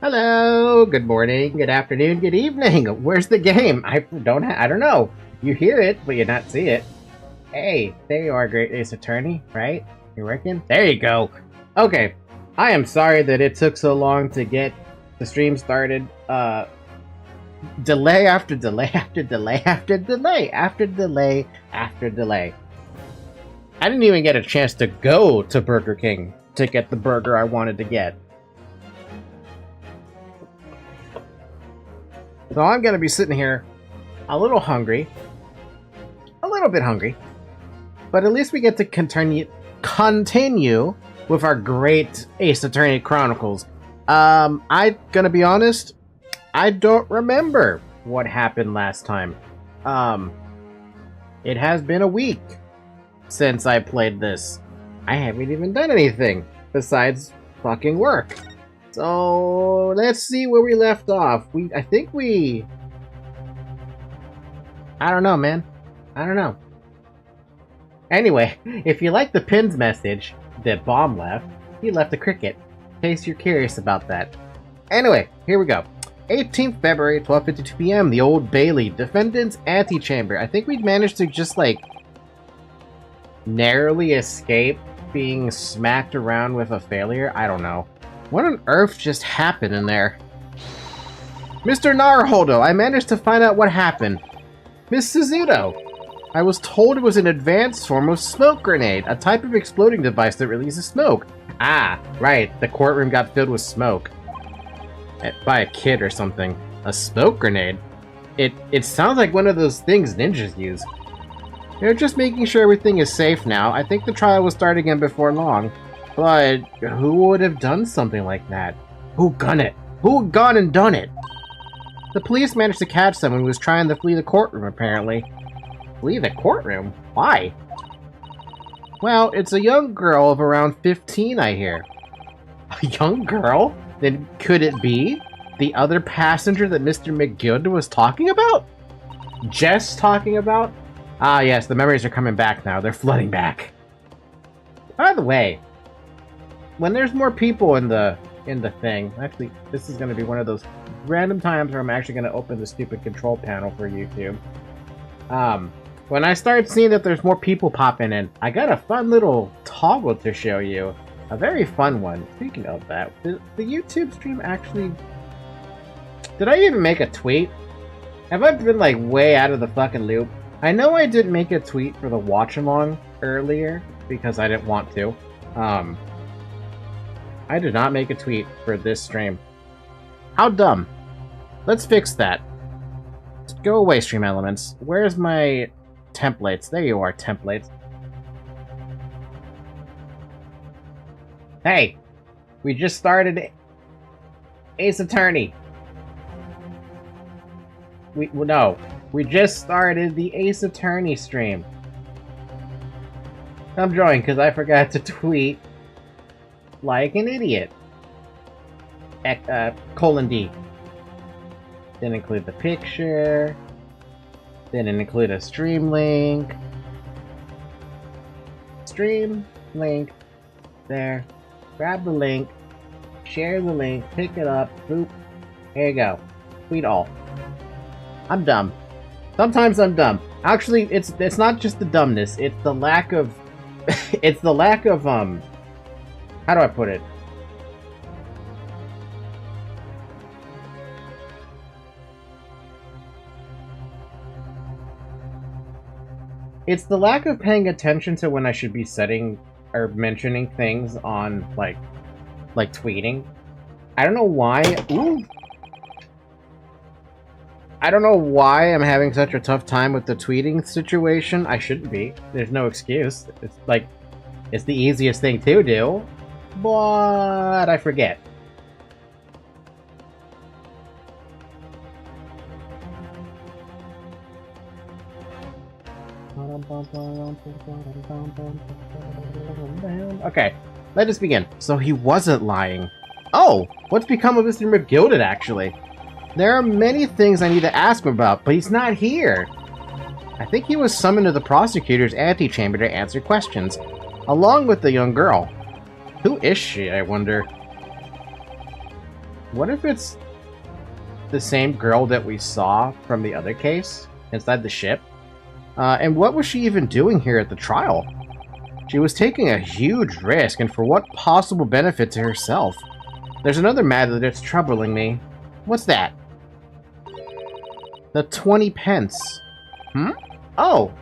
Hello, good morning, good afternoon, good evening. Where's the game? I don't know. You hear it, but you not see it. Hey, there you are, Great Ace Attorney, right? You're working? There you go. Okay, I am sorry that it took so long to get the stream started. Delay after delay after delay after delay after delay after delay. I didn't even get a chance to go to Burger King to get the burger I wanted to get. So I'm going to be sitting here a little hungry, a little bit hungry, but at least we get to continue with our great Ace Attorney Chronicles. I'm going to be honest, I don't remember what happened last time. It has been a week since I played this. I haven't even done anything besides fucking work. So let's see where we left off. I don't know, man. I don't know. Anyway, if you like the Pin's message that Bomb left, he left a cricket. case you're curious about that. Anyway, here we go. 18th February, 12:52 p.m., the Old Bailey, defendant's antechamber. I think we'd managed to just, like, narrowly escape being smacked around with a failure. I don't know. What on earth just happened in there? Mr. Naruhodo, I managed to find out what happened. Miss Suzuto, I was told it was an advanced form of smoke grenade, a type of exploding device that releases smoke. Ah, right, the courtroom got filled with smoke. By a kid or something. A smoke grenade? It sounds like one of those things ninjas use. They're just making sure everything is safe now. I think the trial will start again before long. But who would have done something like that? Who done it? Who gone and done it? The police managed to catch someone who was trying to flee the courtroom, apparently. Flee the courtroom? Why? Well, it's a young girl of around 15, I hear. A young girl? Then could it be the other passenger that Mr. McGill was talking about? Just talking about? Ah, yes, the memories are coming back now. They're flooding back. By the way, when there's more people in the thing, actually, this is going to be one of those random times where I'm actually going to open the stupid control panel for YouTube. When I start seeing that there's more people popping in, I got a fun little toggle to show you. A very fun one. Speaking of that, the YouTube stream actually... Did I even make a tweet? Have I been, like, way out of the fucking loop? I know I didn't make a tweet for the watch-along earlier, because I didn't want to. I did not make a tweet for this stream. How dumb. Let's fix that. Go away, stream elements. Where's my templates? There you are, templates. Hey! We just started Ace Attorney. No. We just started the Ace Attorney stream. Come join, because I forgot to tweet like an idiot. :D. Didn't include the picture. Didn't include a stream link. Stream link. There. Grab the link. Share the link. Pick it up. Boop. Here you go. Tweet all. I'm dumb. Sometimes I'm dumb. Actually, it's not just the dumbness. It's the lack of... it's the lack of, how do I put it? It's the lack of paying attention to when I should be setting or mentioning things on, like tweeting. I don't know why. Ooh. I don't know why I'm having such a tough time with the tweeting situation. I shouldn't be. There's no excuse. It's like, it's the easiest thing to do, but I forget. Okay, let us begin. So he wasn't lying. Oh, what's become of Mr. McGilded, actually? There are many things I need to ask him about, but he's not here. I think he was summoned to the prosecutor's antechamber to answer questions, along with the young girl. Who is she, I wonder? What if it's the same girl that we saw from the other case, inside the ship? And what was she even doing here at the trial? She was taking a huge risk, and for what possible benefit to herself? There's another matter that's troubling me. What's that? The 20 pence. Hmm? Oh,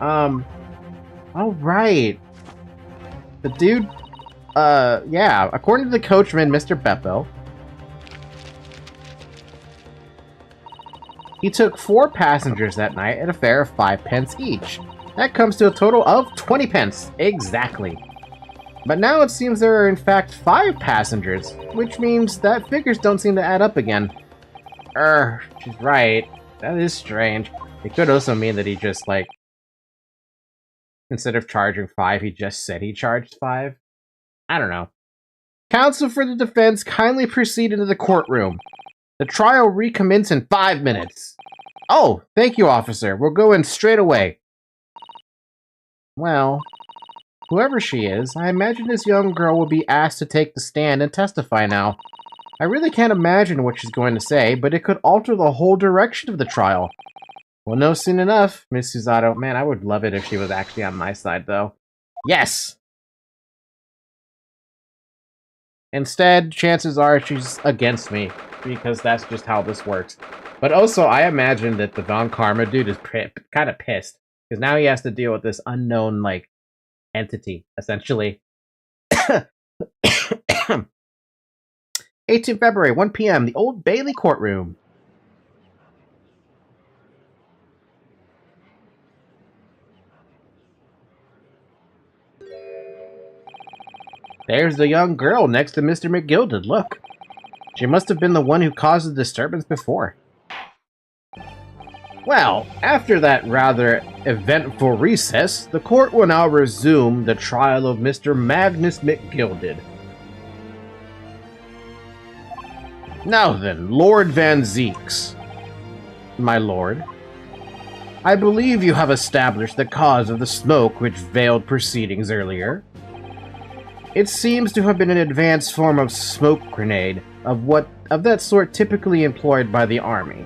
oh, right. The dude, yeah, according to the coachman, Mr. Beppo, he took 4 passengers that night at a fare of 5 pence each. That comes to a total of 20 pence, exactly. But now it seems there are in fact 5 passengers, which means that figures don't seem to add up again. She's right. That is strange. It could also mean that he just, like, instead of charging 5, he just said he charged 5. I don't know. Counsel for the defense, kindly proceed into the courtroom. The trial recommence in 5 minutes. Oh, thank you, officer. We'll go in straight away. Well, Whoever she is, I imagine this young girl will be asked to take the stand and testify now. I really can't imagine what she's going to say, but it could alter the whole direction of the trial. We'll know soon enough, Miss Susato. Man, I would love it if she was actually on my side, though. Yes! Instead, chances are she's against me, because that's just how this works. But also, I imagine that the Von Karma dude is kind of pissed, because now he has to deal with this unknown, like, entity, essentially. 18 February, 1 p.m., the Old Bailey courtroom. There's the young girl next to Mr. McGilded, look. She must have been the one who caused the disturbance before. Well, after that rather eventful recess, the court will now resume the trial of Mr. Magnus McGilded. Now then, Lord Van Zeeks. My lord. I believe you have established the cause of the smoke which veiled proceedings earlier. It seems to have been an advanced form of smoke grenade, of that sort typically employed by the army.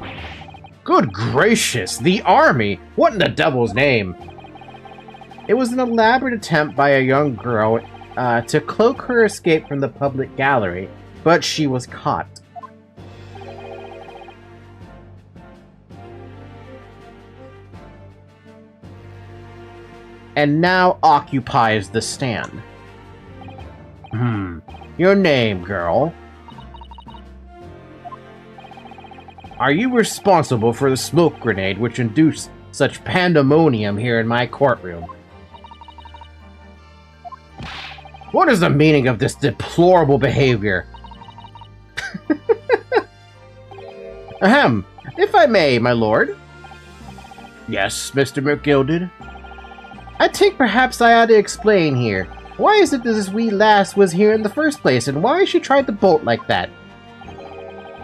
Good gracious, the army! What in the devil's name? It was an elaborate attempt by a young girl to cloak her escape from the public gallery, but she was caught. And now occupies the stand. Your name, girl? Are you responsible for the smoke grenade which induced such pandemonium here in my courtroom? What is the meaning of this deplorable behavior? Ahem, if I may, my lord. Yes, Mr. McGilded? I think perhaps I ought to explain here. Why is it that this wee lass was here in the first place, and why she tried to bolt like that?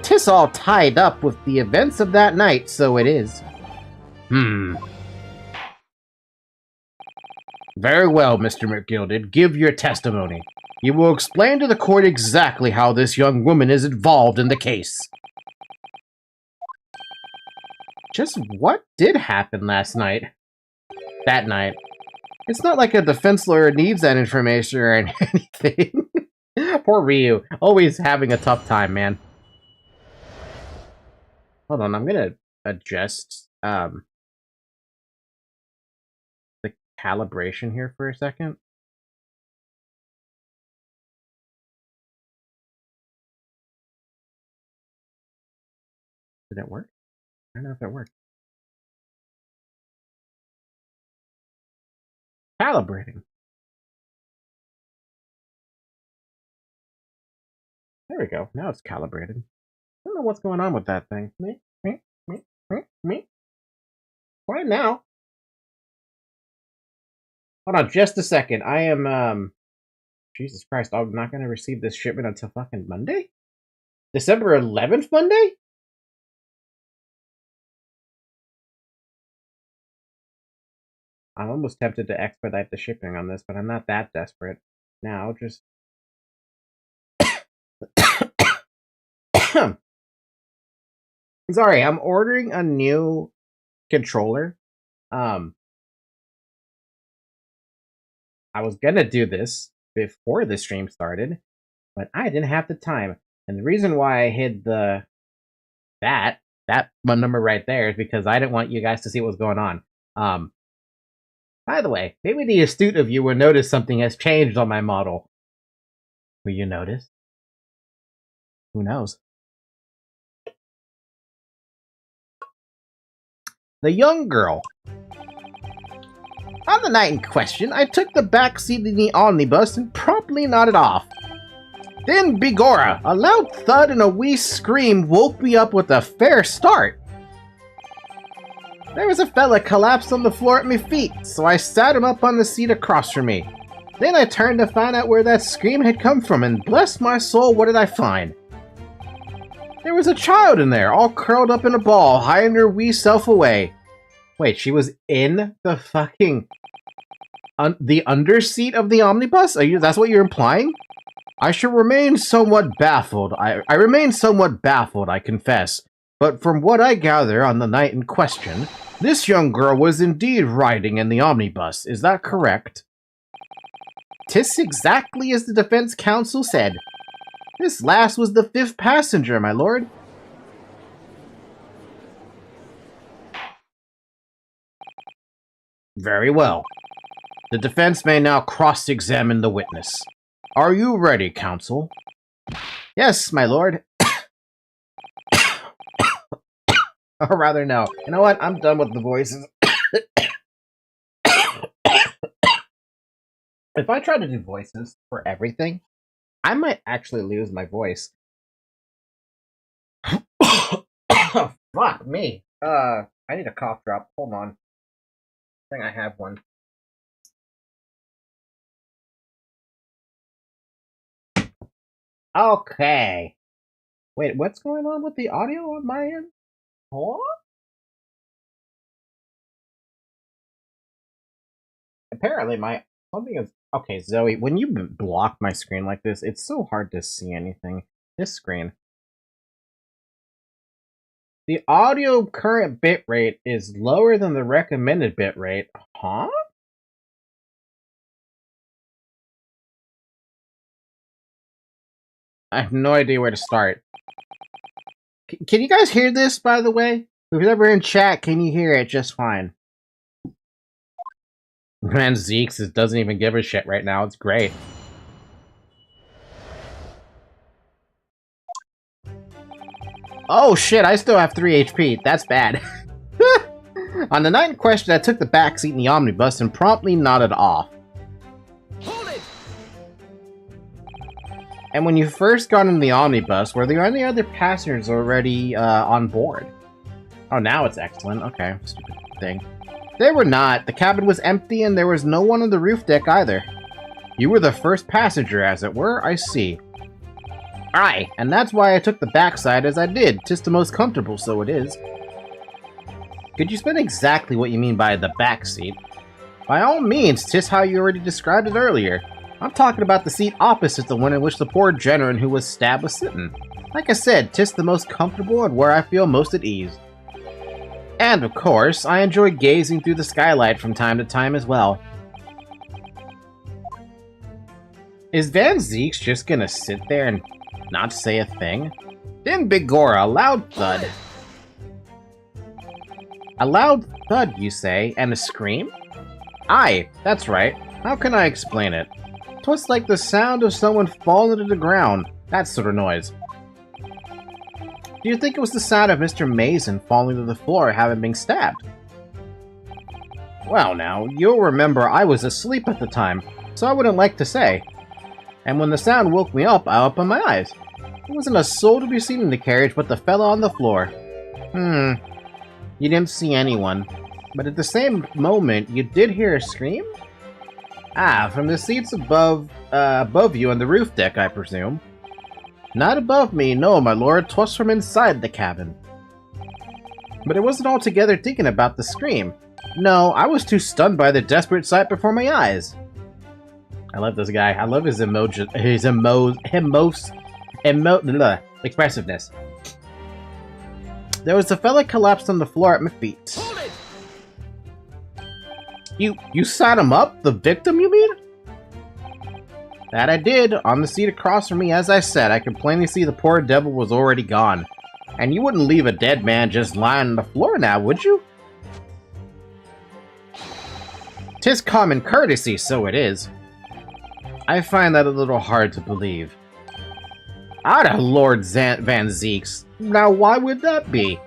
'Tis all tied up with the events of that night, so it is. Very well, Mr. McGilded, give your testimony. You will explain to the court exactly how this young woman is involved in the case. Just what did happen last night? That night. It's not like a defense lawyer needs that information or anything. Poor Ryu. Always having a tough time, man. Hold on, I'm gonna adjust the calibration here for a second. Did it work? I don't know if it worked. Calibrating. There we go. Now it's calibrated. I don't know what's going on with that thing. Me. Why now? Hold on just a second. I am, Jesus Christ, I'm not going to receive this shipment until fucking Monday? December 11th Monday? I'm almost tempted to expedite the shipping on this, but I'm not that desperate. Now, just... Sorry, I'm ordering a new controller. I was gonna do this before the stream started, but I didn't have the time. And the reason why I hid that one number right there is because I didn't want you guys to see what was going on. By the way, maybe the astute of you will notice something has changed on my model. Will you notice? Who knows? The young girl. On the night in question, I took the back seat in the omnibus and promptly nodded off. Then, begorra, a loud thud and a wee scream woke me up with a fair start. There was a fella collapsed on the floor at my feet, so I sat him up on the seat across from me. Then I turned to find out where that scream had come from, and bless my soul, what did I find? There was a child in there, all curled up in a ball, hiding her wee self away. Wait, she was in the fucking... The underseat of the omnibus? That's what you're implying? I should remain somewhat baffled. I remain somewhat baffled, I confess. But from what I gather on the night in question, this young girl was indeed riding in the omnibus. Is that correct? 'Tis exactly as the defense counsel said. This last was the 5th passenger, my lord. Very well. The defense may now cross-examine the witness. Are you ready, counsel? Yes, my lord. Or rather, no. You know what? I'm done with the voices. If I try to do voices for everything, I might actually lose my voice. Fuck me. I need a cough drop. Hold on. I think I have one. Okay. Wait, what's going on with the audio on my end? Hold on? Apparently something is... Okay, Zoe, when you block my screen like this, it's so hard to see anything. This screen. The audio current bitrate is lower than the recommended bitrate. Huh? I have no idea where to start. Can you guys hear this, by the way? Who's ever in chat, can you hear it just fine? Man, Zeeks doesn't even give a shit right now. It's great. Oh shit, I still have 3 HP. That's bad. On the night in question, I took the back seat in the omnibus and promptly nodded off. Hold it! And when you first got in the omnibus, were there any other passengers already on board? Oh, now it's excellent. Okay, stupid thing. There were not. The cabin was empty and there was no one on the roof deck either. You were the first passenger, as it were. I see. Aye, and that's why I took the backside as I did. 'Tis the most comfortable, so it is. Could you explain exactly what you mean by the back seat? By all means, 'tis how you already described it earlier. I'm talking about the seat opposite the one in which the poor gentleman who was stabbed was sitting. Like I said, 'tis the most comfortable and where I feel most at ease. And, of course, I enjoy gazing through the skylight from time to time as well. Is Van Zeeks just gonna sit there and not say a thing? Then Bigora, a loud thud. A loud thud, you say, and a scream? Aye, that's right. How can I explain it? 'Twas like the sound of someone falling to the ground, that sort of noise. Do you think it was the sound of Mr. Mason falling to the floor having been stabbed? Well now, you'll remember I was asleep at the time, so I wouldn't like to say. And when the sound woke me up, I opened my eyes. There wasn't a soul to be seen in the carriage but the fellow on the floor. You didn't see anyone. But at the same moment, you did hear a scream? Ah, from the seats above you on the roof deck, I presume. Not above me, no, my lord. 'Twas from inside the cabin. But I wasn't altogether thinking about the scream. No, I was too stunned by the desperate sight before my eyes. I love this guy. I love his expressiveness. There was a fella collapsed on the floor at my feet. You sat him up? The victim, you mean? That I did, on the seat across from me. As I said, I could plainly see the poor devil was already gone. And you wouldn't leave a dead man just lying on the floor now, would you? 'Tis common courtesy, so it is. I find that a little hard to believe. Out of Lord Van Zeeks. Now why would that be?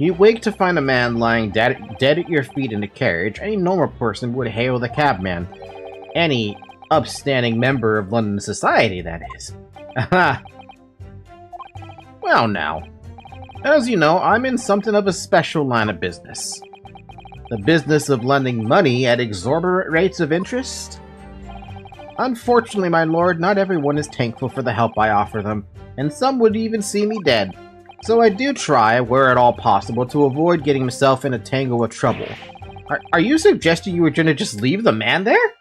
You wake to find a man lying dead at your feet in a carriage. Any normal person would hail the cabman. Any upstanding member of London society, that is. Aha! Well now, as you know, I'm in something of a special line of business. The business of lending money at exorbitant rates of interest. Unfortunately, my lord, not everyone is thankful for the help I offer them, and some would even see me dead. So I do try, where at all possible, to avoid getting myself in a tangle of trouble. Are you suggesting you were going to just leave the man there?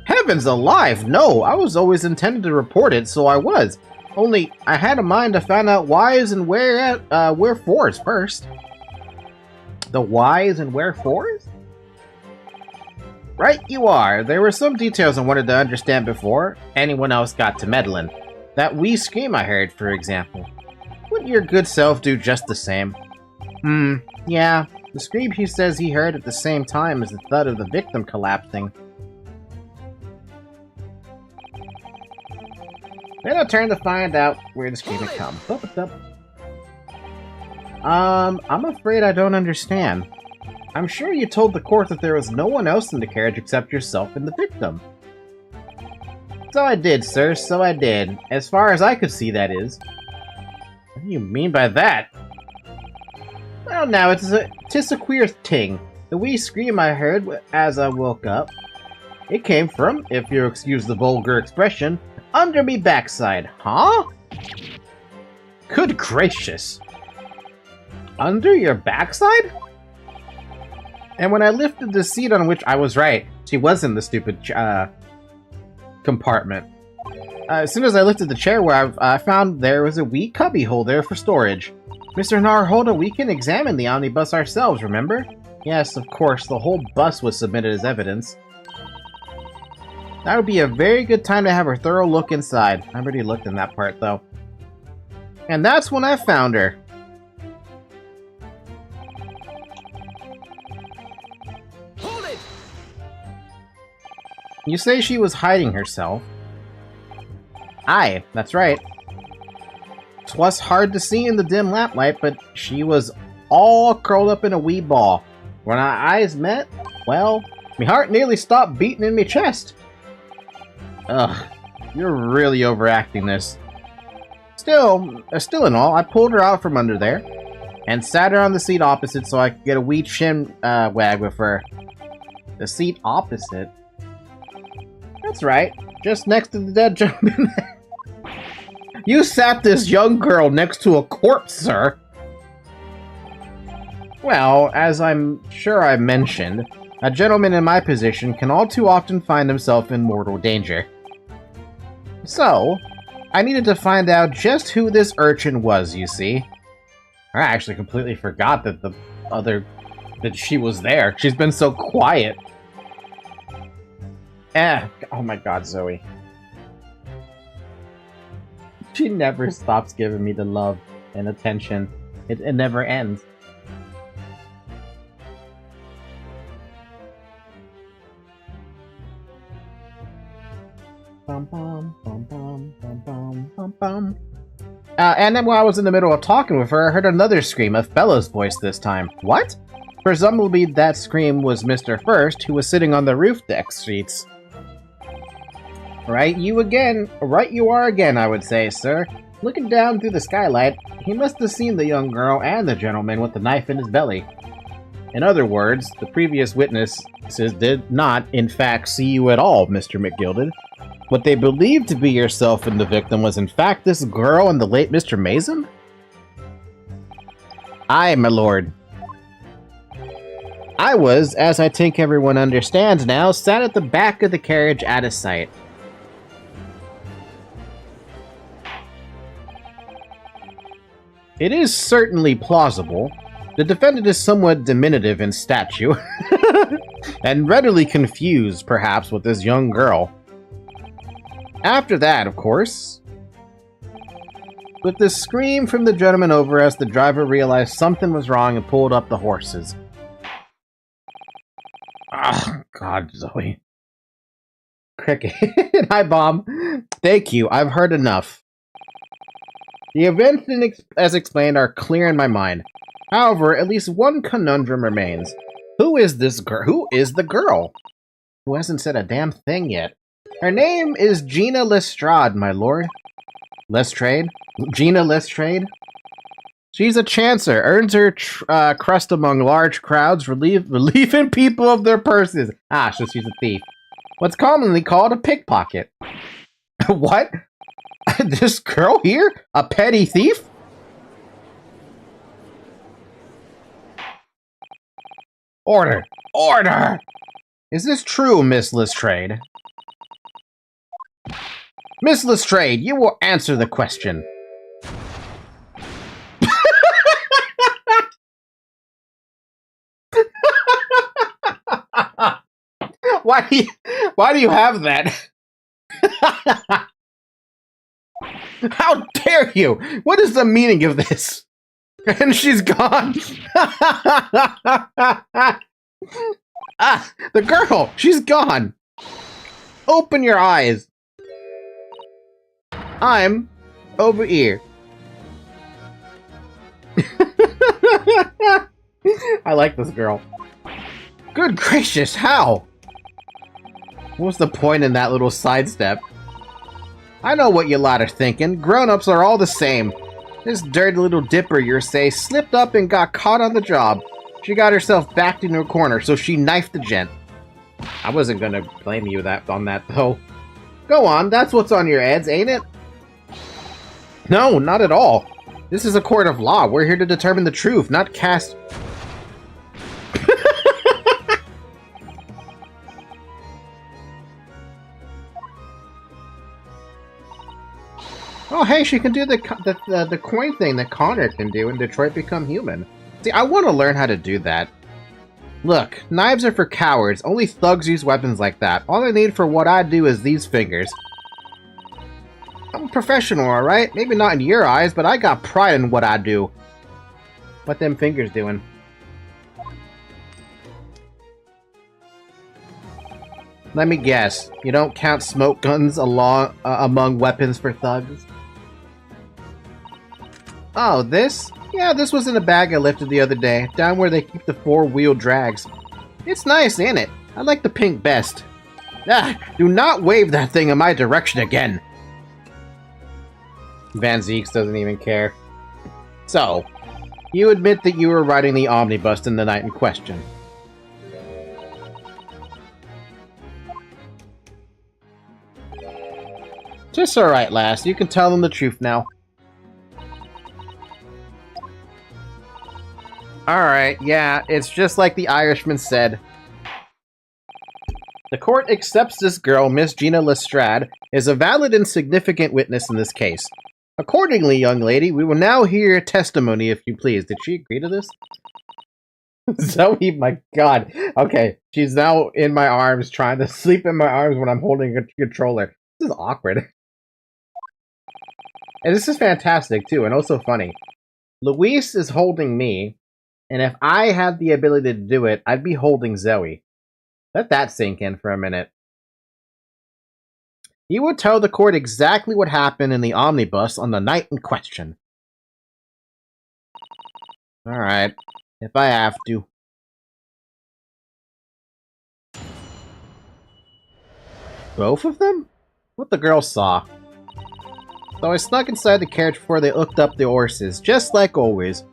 Heavens alive, no! I was always intended to report it, so I was. Only, I had a mind to find out whys and wherefores first. The whys and wherefores? Right you are. There were some details I wanted to understand before anyone else got to meddling. That wee scream I heard, for example. Wouldn't your good self do just the same? Yeah. The scream he says he heard at the same time as the thud of the victim collapsing. Then I turned to find out where the scream had come. I'm afraid I don't understand. I'm sure you told the court that there was no one else in the carriage except yourself and the victim. So I did, sir, so I did. As far as I could see, that is. What do you mean by that? Well, now, tis a queer thing. The wee scream I heard as I woke up, it came from, if you'll excuse the vulgar expression, under me backside. Huh? Good gracious. Under your backside? And when I lifted the seat on which I was right, she was in the stupid compartment. As soon as I lifted the chair where I found there was a wee cubby hole there for storage. Mr. Narhoda, we can examine the omnibus ourselves, remember? Yes, of course, the whole bus was submitted as evidence. That would be a very good time to have a thorough look inside. I already looked in that part, though. And that's when I found her. Hold it! You say she was hiding herself. Aye, that's right. 'Twas hard to see in the dim lamplight, but she was all curled up in a wee ball. When our eyes met, well, me heart nearly stopped beating in me chest. Ugh, you're really overacting this. Still in all, I pulled her out from under there, and sat her on the seat opposite so I could get a wee chin wag with her. The seat opposite? That's right, just next to the dead gentleman. You sat this young girl next to a corpse, sir! Well, as I'm sure I mentioned, a gentleman in my position can all too often find himself in mortal danger. So, I needed to find out just who this urchin was, you see. I actually completely forgot that that she was there. She's been so quiet. Oh my god, Zoe. She never stops giving me the love and attention. It never ends. Bum, bum, bum, bum, bum, bum, bum, bum. And then while I was in the middle of talking with her, I heard another scream, a fellow's voice this time. What? Presumably that scream was Mr. First, who was sitting on the roof deck seats. Right you are again, I would say, sir. Looking down through the skylight, he must have seen the young girl and the gentleman with the knife in his belly. In other words, the previous witnesses did not, in fact, see you at all, Mr. McGilded. What they believed to be yourself and the victim was in fact this girl and the late Mr. Mason? Aye, my lord. I was, as I think everyone understands now, sat at the back of the carriage out of sight. It is certainly plausible. The defendant is somewhat diminutive in stature, and readily confused, perhaps, with this young girl. After that, of course, with the scream from the gentleman over us, the driver realized something was wrong and pulled up the horses. Oh, God, Zoe. Cricket. Hi, Bob. Thank you. I've heard enough. The events, as explained, are clear in my mind. However, at least one conundrum remains. Who is this girl? Who is the girl? Who hasn't said a damn thing yet? Her name is Gina Lestrade, my lord. Lestrade? Gina Lestrade? She's a chancer, earns her crust among large crowds, relieving people of their purses. Ah, so she's a thief. What's commonly called a pickpocket. What? This girl here? A petty thief? Order! Order! Is this true, Miss Lestrade? Miss Lestrade, you will answer the question. Why do you have that? How dare you? What is the meaning of this? And she's gone. The girl, she's gone. Open your eyes. I'm over here. I like this girl. Good gracious, how? What's the point in that little sidestep? I know what you lot are thinking. Grown-ups are all the same. This dirty little dipper, you say, slipped up and got caught on the job. She got herself backed into a corner, so she knifed the gent. I wasn't gonna blame you on that, though. Go on, that's what's on your heads, ain't it? No, not at all. This is a court of law. We're here to determine the truth, not cast... Oh, hey, she can do the coin thing that Connor can do in Detroit Become Human. See, I want to learn how to do that. Look, knives are for cowards. Only thugs use weapons like that. All I need for what I do is these fingers. I'm a professional, alright? Maybe not in your eyes, but I got pride in what I do. What them fingers doing? Let me guess. You don't count smoke guns among weapons for thugs? Oh, this? Yeah, this was in a bag I lifted the other day, down where they keep the four-wheel drags. It's nice, ain't it? I like the pink best. Ah, do not wave that thing in my direction again! Van Zeeks doesn't even care. So, you admit that you were riding the omnibus in the night in question. Just alright, lass. You can tell them the truth now. Alright, yeah, it's just like the Irishman said. The court accepts this girl, Miss Gina Lestrade, as a valid and significant witness in this case. Accordingly, young lady, we will now hear your testimony, if you please. Did she agree to this? Zoe, my god. Okay, she's now in my arms, trying to sleep in my arms when I'm holding a controller. This is awkward. And this is fantastic, too, and also funny. Luis is holding me, and if I had the ability to do it, I'd be holding Zoe. Let that sink in for a minute. You will tell the court exactly what happened in the omnibus on the night in question. Alright, if I have to. Both of them? What the girl saw. So I snuck inside the carriage before they hooked up the horses, just like always.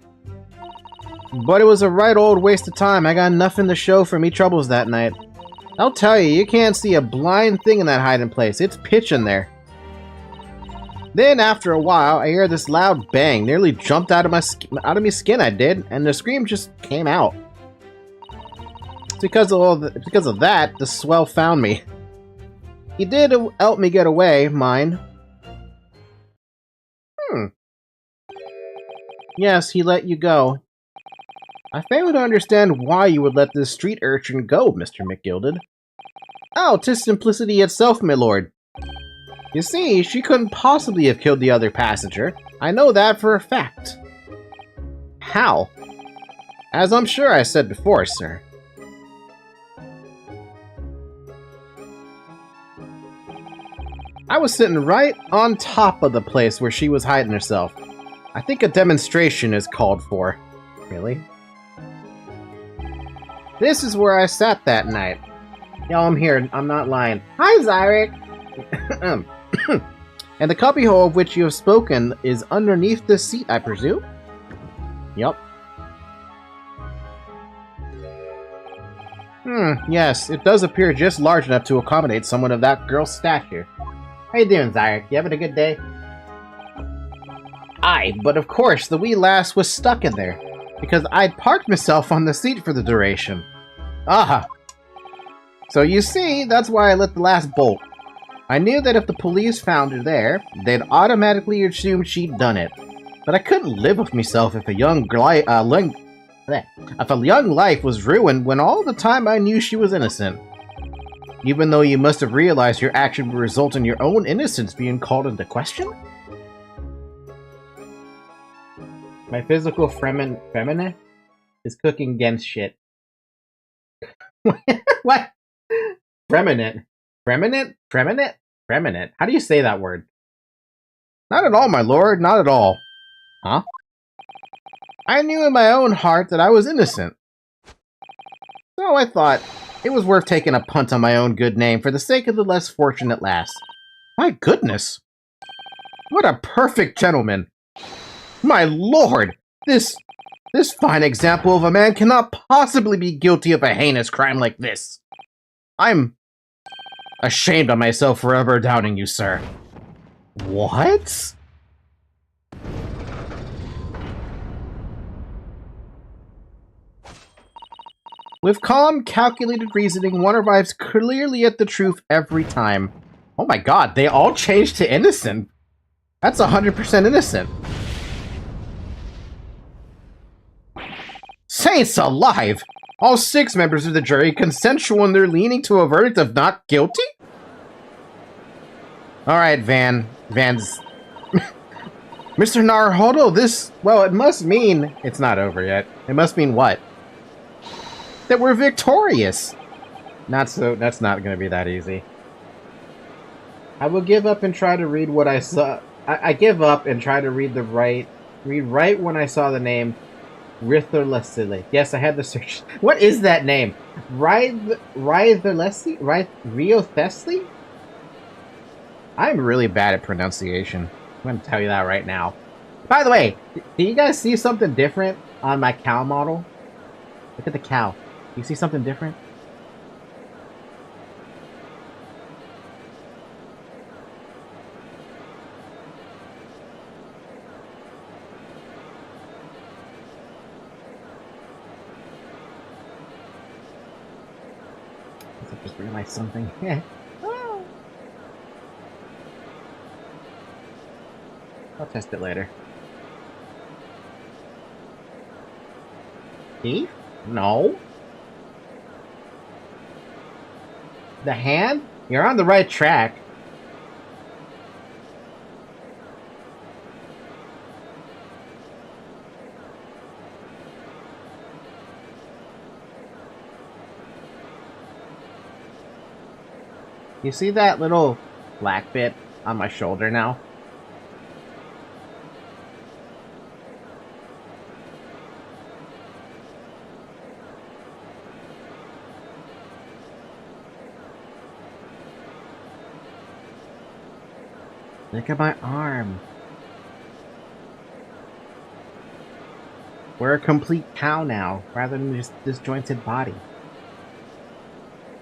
But it was a right old waste of time. I got nothing to show for me troubles that night. I'll tell you, you can't see a blind thing in that hiding place. It's pitch in there. Then, after a while, I hear this loud bang. Nearly jumped out of my skin, I did, and the scream just came out. It's because of that, the swell found me. He did help me get away, mind. Yes, he let you go. I fail to understand why you would let this street urchin go, Mr. McGilded. Oh, 'tis simplicity itself, my lord. You see, she couldn't possibly have killed the other passenger. I know that for a fact. How? As I'm sure I said before, sir. I was sitting right on top of the place where she was hiding herself. I think a demonstration is called for. Really? This is where I sat that night. Y'all, I'm here. I'm not lying. Hi, Zyric! And the cubbyhole of which you have spoken is underneath this seat, I presume? Yup. Yes, it does appear just large enough to accommodate someone of that girl's stature. How you doing, Zyric? You having a good day? Aye, but of course, the wee lass was stuck in there, because I'd parked myself on the seat for the duration. Aha! So you see, that's why I lit the last bolt. I knew that if the police found her there, they'd automatically assume she'd done it. But I couldn't live with myself if a young life was ruined when all the time I knew she was innocent. Even though you must have realized your action would result in your own innocence being called into question? My physical feminine is cooking against shit. What? Preeminent. Preeminent? Preeminent? Preeminent. How do you say that word? Not at all, my lord. Not at all. Huh? I knew in my own heart that I was innocent. So I thought it was worth taking a punt on my own good name for the sake of the less fortunate lass. My goodness! What a perfect gentleman! My lord! This fine example of a man cannot possibly be guilty of a heinous crime like this. I'm ashamed of myself for ever doubting you, sir. What? With calm, calculated reasoning, one arrives clearly at the truth every time. Oh my god, they all changed to innocent. That's 100% innocent. Saints alive! All 6 members of the jury consensual in their leaning to a verdict of not guilty? Alright, Van's... Mr. Naruhodo, this... Well, it must mean... It's not over yet. It must mean what? That we're victorious! Not so... That's not gonna be that easy. I will give up and try to read what I saw... I give up and try to read right when I saw the name Ritherlessly. Yes, I had to search. What is that name? Ritherlessly? Riothesly? I'm really bad at pronunciation. I'm going to tell you that right now. By the way, do you guys see something different on my cow model? Look at the cow. Do you see something different? I just realized something. I'll test it later. Teeth? No. The hand? You're on the right track. You see that little black bit on my shoulder now? Look at my arm. We're a complete cow now, rather than just disjointed body.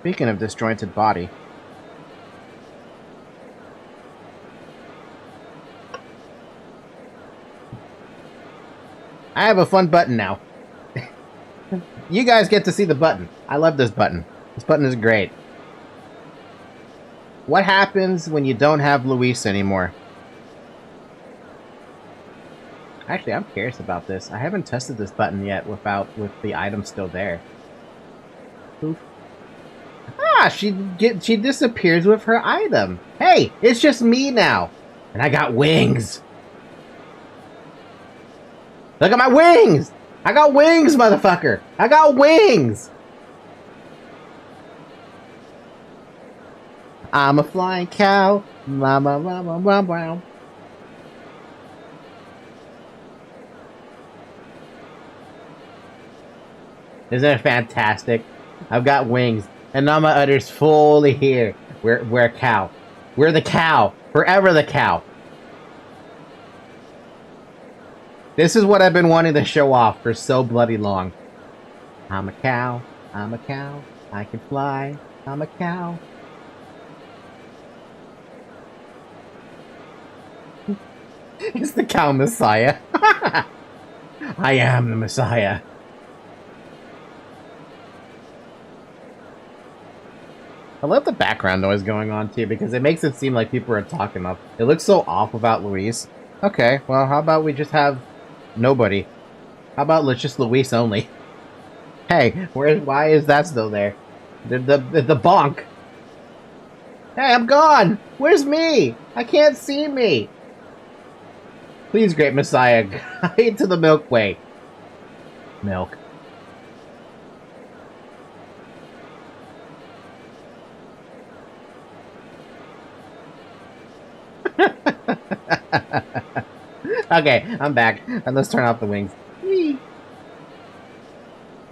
Speaking of disjointed body... I have a fun button now. You guys get to see the button. I love this button. This button is great. What happens when you don't have Luis anymore? Actually, I'm curious about this. I haven't tested this button yet with the item still there. Oof. Ah, she disappears with her item. Hey, it's just me now. And I got wings. Look at my wings! I got wings, motherfucker! I got wings! I'm a flying cow. Mama, mama, mama, mama. Isn't it fantastic? I've got wings. And now my udder's fully here. We're a cow. We're the cow. Forever the cow. This is what I've been wanting to show off for so bloody long. I'm a cow. I'm a cow. I can fly. I'm a cow. It's the cow messiah. I am the messiah. I love the background noise going on too, because it makes it seem like people are talking up. It looks so off without Luis. Okay, well, how about we just have nobody? How about let's just Luis only? Hey, why is that still there? The bonk. Hey, I'm gone! Where's me? I can't see me! Please, great Messiah, guide to the Milkway. Milk. Okay, I'm back. And let's turn off the wings. Whee!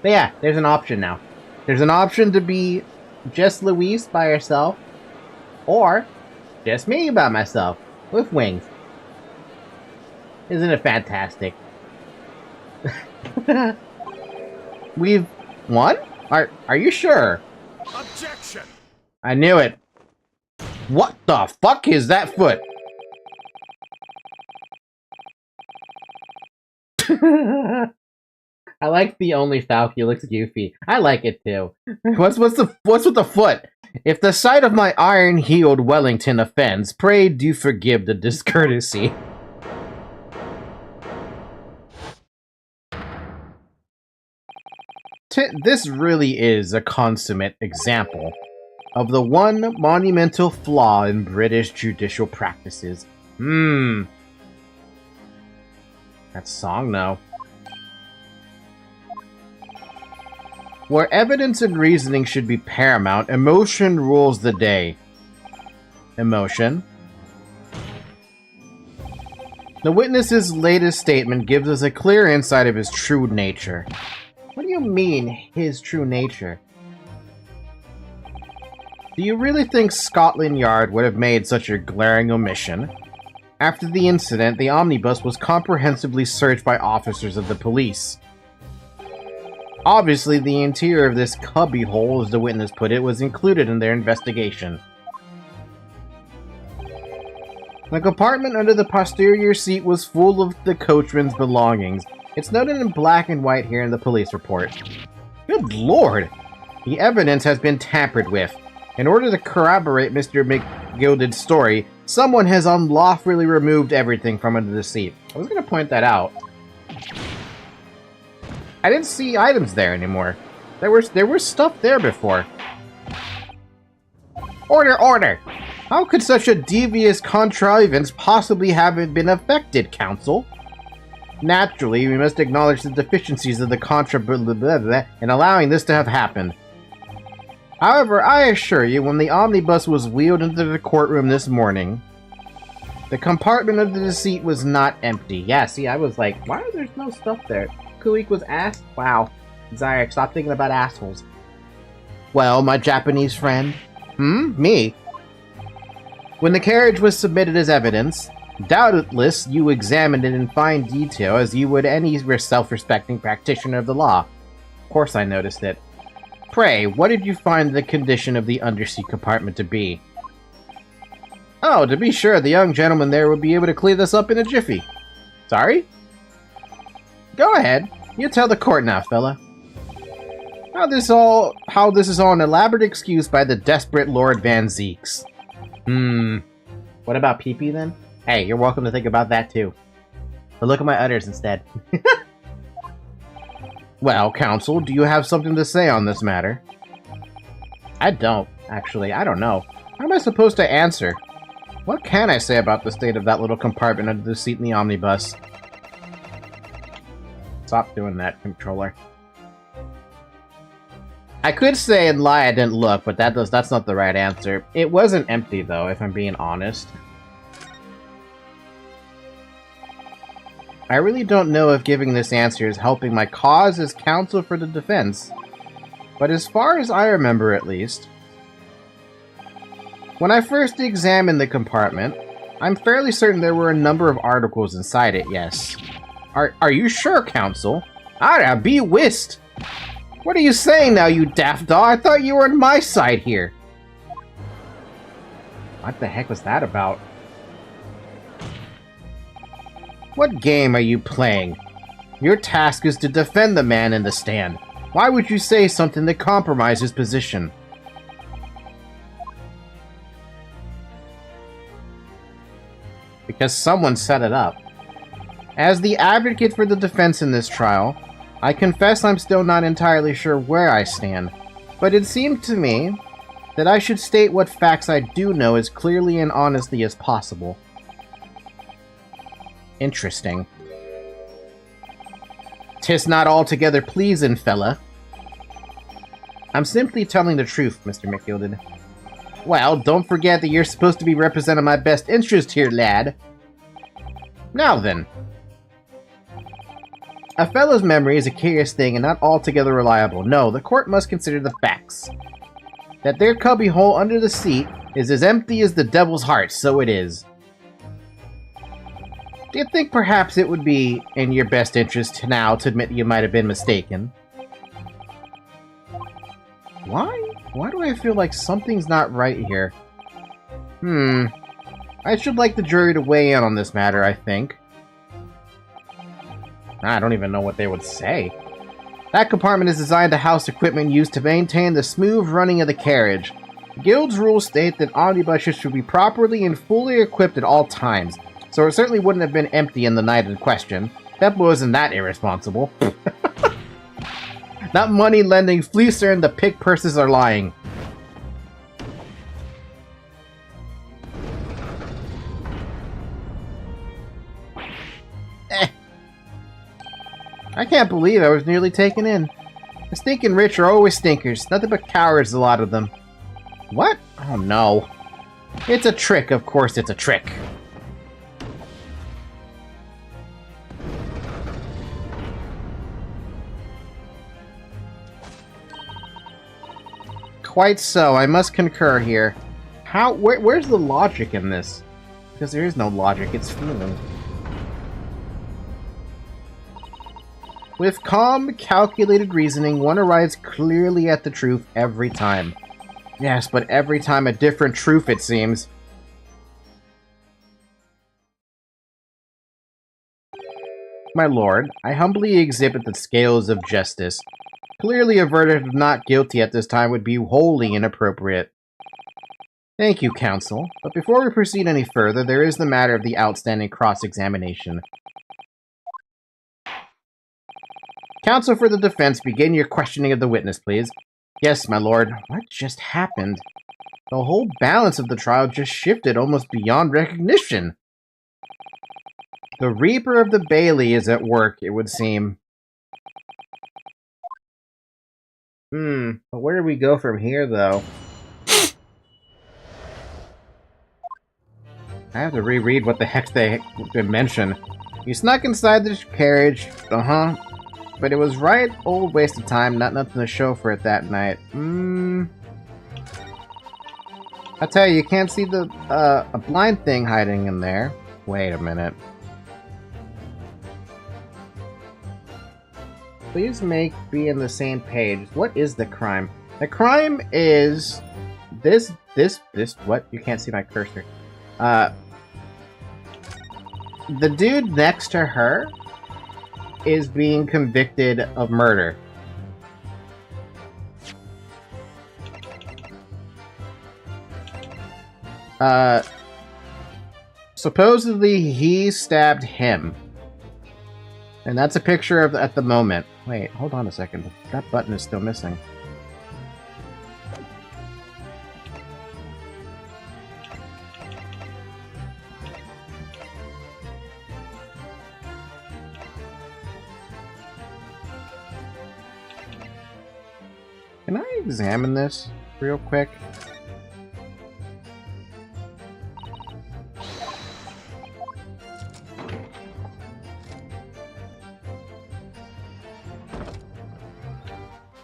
But yeah, there's an option now. There's an option to be just Luis by herself, or just me by myself, with wings. Isn't it fantastic? We've won? Are you sure? Objection! I knew it. What the fuck is that foot? I like the only Falky looks goofy. I like it too. What's with the foot? If the sight of my iron-heeled Wellington offends, pray do forgive the discourtesy. This really is a consummate example of the one monumental flaw in British judicial practices. That song, though. Where evidence and reasoning should be paramount, emotion rules the day. Emotion. The witness's latest statement gives us a clear insight of his true nature. What do you mean, his true nature? Do you really think Scotland Yard would have made such a glaring omission? After the incident, the omnibus was comprehensively searched by officers of the police. Obviously, the interior of this cubbyhole, as the witness put it, was included in their investigation. The compartment under the posterior seat was full of the coachman's belongings. It's noted in black and white here in the police report. Good lord! The evidence has been tampered with. In order to corroborate Mr. McGilded's story, someone has unlawfully removed everything from under the seat. I was going to point that out. I didn't see items there anymore. There was stuff there before. Order, order! How could such a devious contrivance possibly have been effected, counsel? Naturally, we must acknowledge the deficiencies of the in allowing this to have happened. However, I assure you, when the omnibus was wheeled into the courtroom this morning, the compartment under the seat was not empty. Yeah, see, I was like, why are there no stuff there? Kuik was ass? Wow. Zyrek, stop thinking about assholes. Well, my Japanese friend? Me? When the carriage was submitted as evidence, doubtless you examined it in fine detail as you would any self-respecting practitioner of the law. Of course I noticed it. Pray, what did you find the condition of the undersea compartment to be? Oh, to be sure, the young gentleman there would be able to clear this up in a jiffy. Sorry? Go ahead. You tell the court now, fella. How this is all an elaborate excuse by the desperate Lord Van Zeeks. What about pee-pee then? Hey, you're welcome to think about that too. But look at my udders instead. Well, counsel, do you have something to say on this matter? I don't, actually. I don't know. How am I supposed to answer? What can I say about the state of that little compartment under the seat in the omnibus? Stop doing that, controller. I could say and lie I didn't look, but that's not the right answer. It wasn't empty, though, if I'm being honest. I really don't know if giving this answer is helping my cause as counsel for the defense. But as far as I remember, at least, when I first examined the compartment, I'm fairly certain there were a number of articles inside it, yes. Are you sure, counsel? I'd be whist! What are you saying now, you daft doll? I thought you were on my side here. What the heck was that about? What game are you playing? Your task is to defend the man in the stand. Why would you say something that compromises his position? because someone set it up. As the advocate for the defense in this trial, I confess I'm still not entirely sure where I stand, but it seemed to me that I should state what facts I do know as clearly and honestly as possible. Interesting. 'Tis not altogether pleasin', fella. I'm simply telling the truth, Mr. McGilded. Well, don't forget that you're supposed to be representing my best interest here, lad. Now then. A fellow's memory is a curious thing and not altogether reliable. No, the court must consider the facts. That there cubby hole under the seat is as empty as the devil's heart, so it is. Do you think perhaps it would be in your best interest now to admit you might have been mistaken? Why do I feel like something's not right here? I should like the jury to weigh in on this matter, I think. I don't even know what they would say. That compartment is designed to house equipment used to maintain the smooth running of the carriage. The Guild's rules state that omnibuses should be properly and fully equipped at all times, so it certainly wouldn't have been empty in the night in question. That wasn't that irresponsible. Not money-lending, fleecer, and the pick purses are lying. I can't believe I was nearly taken in. The stinking rich are always stinkers. Nothing but cowards, a lot of them. What? Oh no. It's a trick, of course it's a trick. Quite so, I must concur here. Where's the logic in this? Because there is no logic, it's feeling. With calm, calculated reasoning, one arrives clearly at the truth every time. Yes, but every time a different truth, it seems. My lord, I humbly exhibit the scales of justice. Clearly a verdict of not guilty at this time would be wholly inappropriate. Thank you, counsel. But before we proceed any further, there is the matter of the outstanding cross-examination. Counsel for the defense, begin your questioning of the witness, please. Yes, my lord. What just happened? The whole balance of the trial just shifted almost beyond recognition. The Reaper of the Bailey is at work, it would seem. But where do we go from here, though? I have to reread what the heck they mention. You snuck inside the carriage, but it was right old waste of time, not nothing to show for it that night. I tell you can't see the, a blind thing hiding in there. Wait a minute. Please be in the same page. What is the crime? The crime is this, what? You can't see my cursor. The dude next to her is being convicted of murder. Supposedly he stabbed him. And that's a picture of at the moment. Wait, hold on a second. That button is still missing. Can I examine this real quick?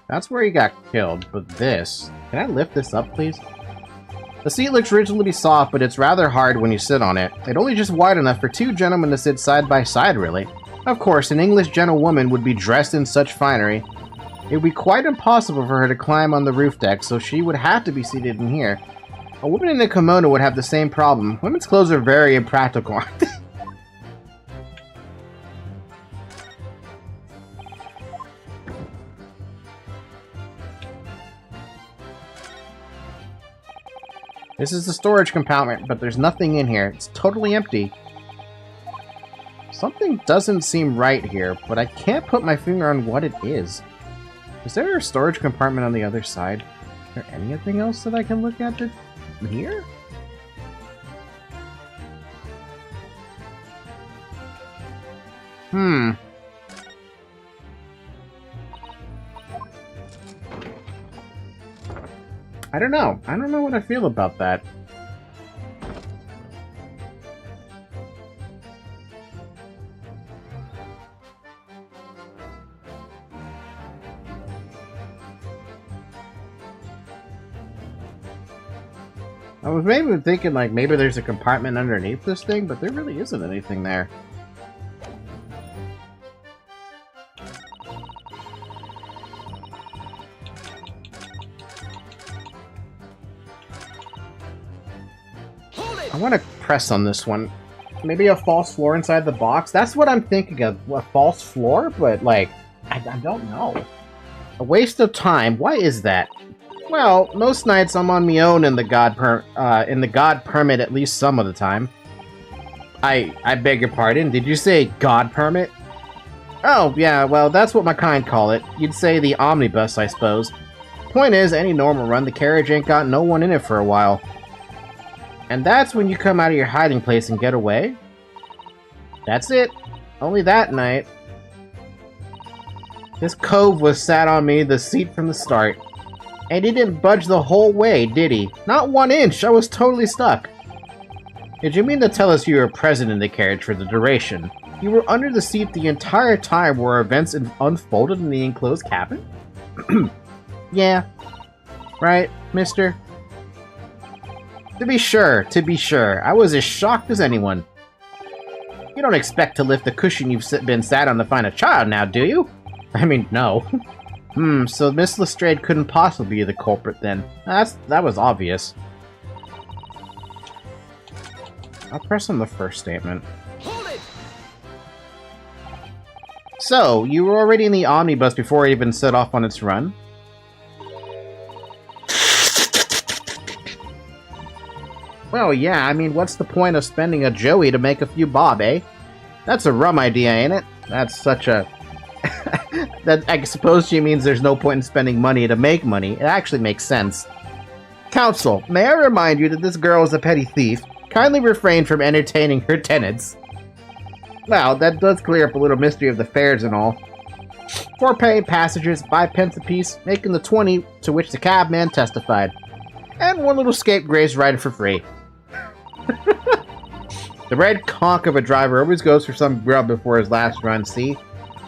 That's where he got killed, but this... Can I lift this up, please? The seat looks reasonably soft, but it's rather hard when you sit on it. It's only just wide enough for two gentlemen to sit side by side, really. Of course, an English gentlewoman would be dressed in such finery. It would be quite impossible for her to climb on the roof deck, so she would have to be seated in here. A woman in a kimono would have the same problem. Women's clothes are very impractical, aren't they? This is the storage compartment, but there's nothing in here. It's totally empty. Something doesn't seem right here, but I can't put my finger on what it is. Is there a storage compartment on the other side? Is there anything else that I can look at here? I don't know. I don't know what I feel about that. I was maybe thinking, like, maybe there's a compartment underneath this thing, but there really isn't anything there. I want to press on this one. Maybe a false floor inside the box? That's what I'm thinking of. A false floor? But, like, I don't know. A waste of time? Why is that? Well, most nights I'm on my own in the God permit at least some of the time. I beg your pardon, did you say God permit? Oh, yeah, well, that's what my kind call it. You'd say the omnibus, I suppose. Point is, any normal run, the carriage ain't got no one in it for a while. And that's when you come out of your hiding place and get away? That's it. Only that night. This cove was sat on me, the seat from the start. And he didn't budge the whole way, did he? Not 1 inch, I was totally stuck. Did you mean to tell us you were present in the carriage for the duration? You were under the seat the entire time where events unfolded in the enclosed cabin? Yeah. Right, mister? To be sure, I was as shocked as anyone. You don't expect to lift the cushion you've been sat on to find a child now, do you? I mean, no. So Miss Lestrade couldn't possibly be the culprit then. That was obvious. I'll press on the first statement. Hold it! So, you were already in the omnibus before it even set off on its run? Well, yeah, I mean, what's the point of spending a joey to make a few bob, eh? That's a rum idea, ain't it? That's such a... That, I suppose she means there's no point in spending money to make money. It actually makes sense. Counsel, may I remind you that this girl is a petty thief? Kindly refrain from entertaining her tenants. Well, that does clear up a little mystery of the fares and all. 4 paying passengers, 5 pence apiece, making the 20 to which the cabman testified. And 1 little scapegrace rider for free. The red conch of a driver always goes for some grub before his last run, see?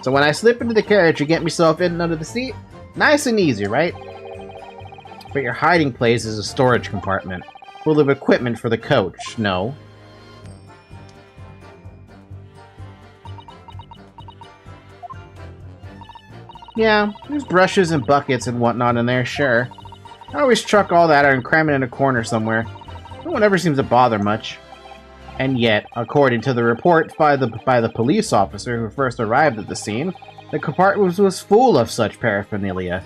So when I slip into the carriage and get myself in under the seat, nice and easy, right? But your hiding place is a storage compartment, full of equipment for the coach, no? Yeah, there's brushes and buckets and whatnot in there, sure. I always chuck all that out and cram it in a corner somewhere. No one ever seems to bother much. And yet, according to the report by the police officer who first arrived at the scene, the compartment was full of such paraphernalia.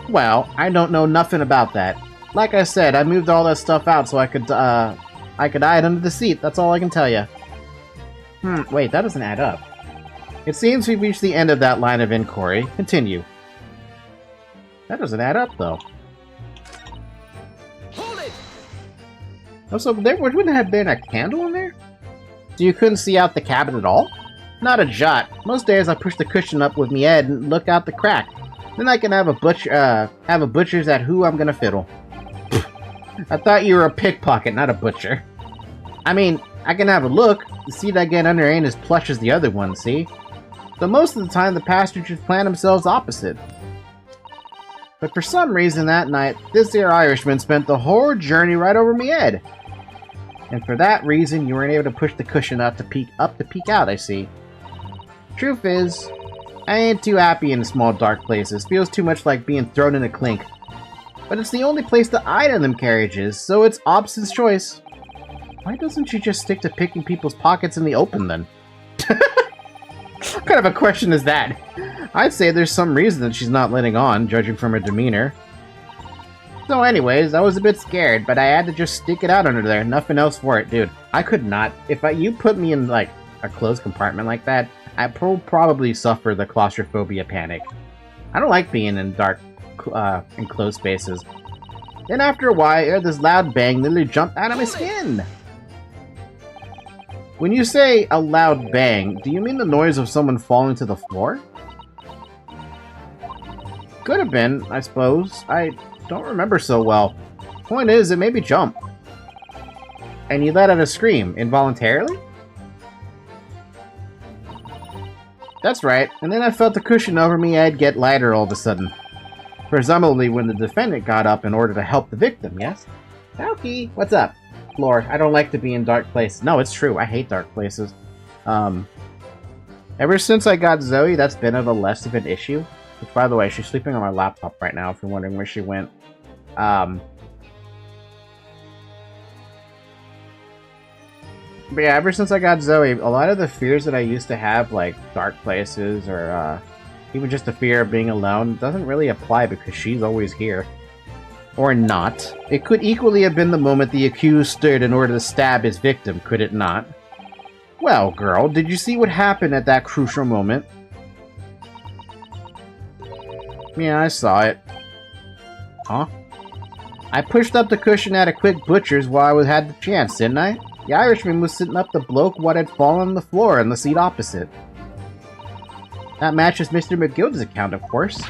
Well, I don't know nothing about that. Like I said, I moved all that stuff out so I could hide under the seat, that's all I can tell you. Wait, that doesn't add up. It seems we've reached the end of that line of inquiry. Continue. That doesn't add up, though. Oh, so there wouldn't have been a candle in there? So you couldn't see out the cabin at all? Not a jot. Most days I push the cushion up with me head and look out the crack. Then I can have a butcher's at who I'm gonna fiddle. I thought you were a pickpocket, not a butcher. I mean, I can have a look. The seat I get under ain't as plush as the other one, see? So most of the time the passengers plan themselves opposite. But for some reason that night, this here Irishman spent the whole journey right over me head. And for that reason, you weren't able to push the cushion up to peek out, I see. Truth is, I ain't too happy in small dark places. Feels too much like being thrown in a clink. But it's the only place to hide in them carriages, so it's Obson's choice. Why doesn't she just stick to picking people's pockets in the open then? What kind of a question is that? I'd say there's some reason that she's not letting on, judging from her demeanor. So anyways, I was a bit scared, but I had to just stick it out under there. Nothing else for it, dude. I could not. You put me in, like, a closed compartment like that, I'd probably suffer the claustrophobia panic. I don't like being in dark, enclosed spaces. Then after a while, I heard this loud bang literally jumped out of my skin. When you say a loud bang, do you mean the noise of someone falling to the floor? Could have been, I suppose. I don't remember so well. Point is, it made me jump. And you let out a scream, involuntarily? That's right, and then I felt the cushion over me, I'd get lighter all of a sudden. Presumably when the defendant got up in order to help the victim, yes? Falky, what's up? Floor, I don't like to be in dark places. No, it's true, I hate dark places. Ever since I got Zoe, that's been a little less of an issue. Which, by the way, she's sleeping on my laptop right now, if you're wondering where she went. But yeah, ever since I got Zoe, a lot of the fears that I used to have, like dark places or even just the fear of being alone, doesn't really apply because she's always here. Or not. It could equally have been the moment the accused stood in order to stab his victim, could it not? Well, girl, did you see what happened at that crucial moment? Yeah, I saw it. Huh? I pushed up the cushion at a quick butcher's while I had the chance, didn't I? The Irishman was sitting up the bloke what had fallen on the floor in the seat opposite. That matches Mr. McGilda's account, of course.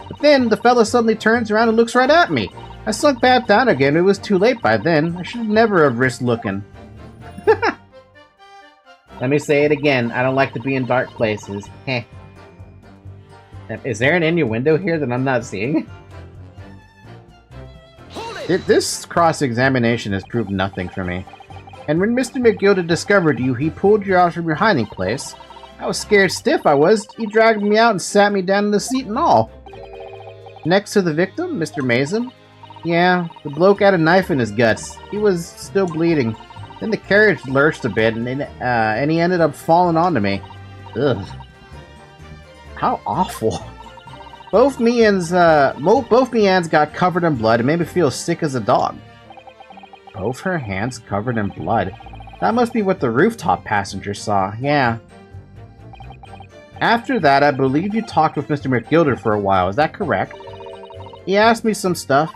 But then, the fella suddenly turns around and looks right at me. I sunk back down again. It was too late by then. I should never have risked looking. Let me say it again. I don't like to be in dark places. Heh. Is there an innuendo here that I'm not seeing? This cross-examination has proved nothing for me. And when Mr. McGilda discovered you, he pulled you out from your hiding place. I was scared stiff, I was. He dragged me out and sat me down in the seat and all. Next to the victim, Mr. Mason? Yeah, the bloke had a knife in his guts. He was still bleeding. Then the carriage lurched a bit, and he ended up falling onto me. Ugh. How awful. Both me ands got covered in blood and made me feel sick as a dog. Both her hands covered in blood. That must be what the rooftop passenger saw, yeah. After that, I believe you talked with Mr. McGilder for a while, is that correct? He asked me some stuff.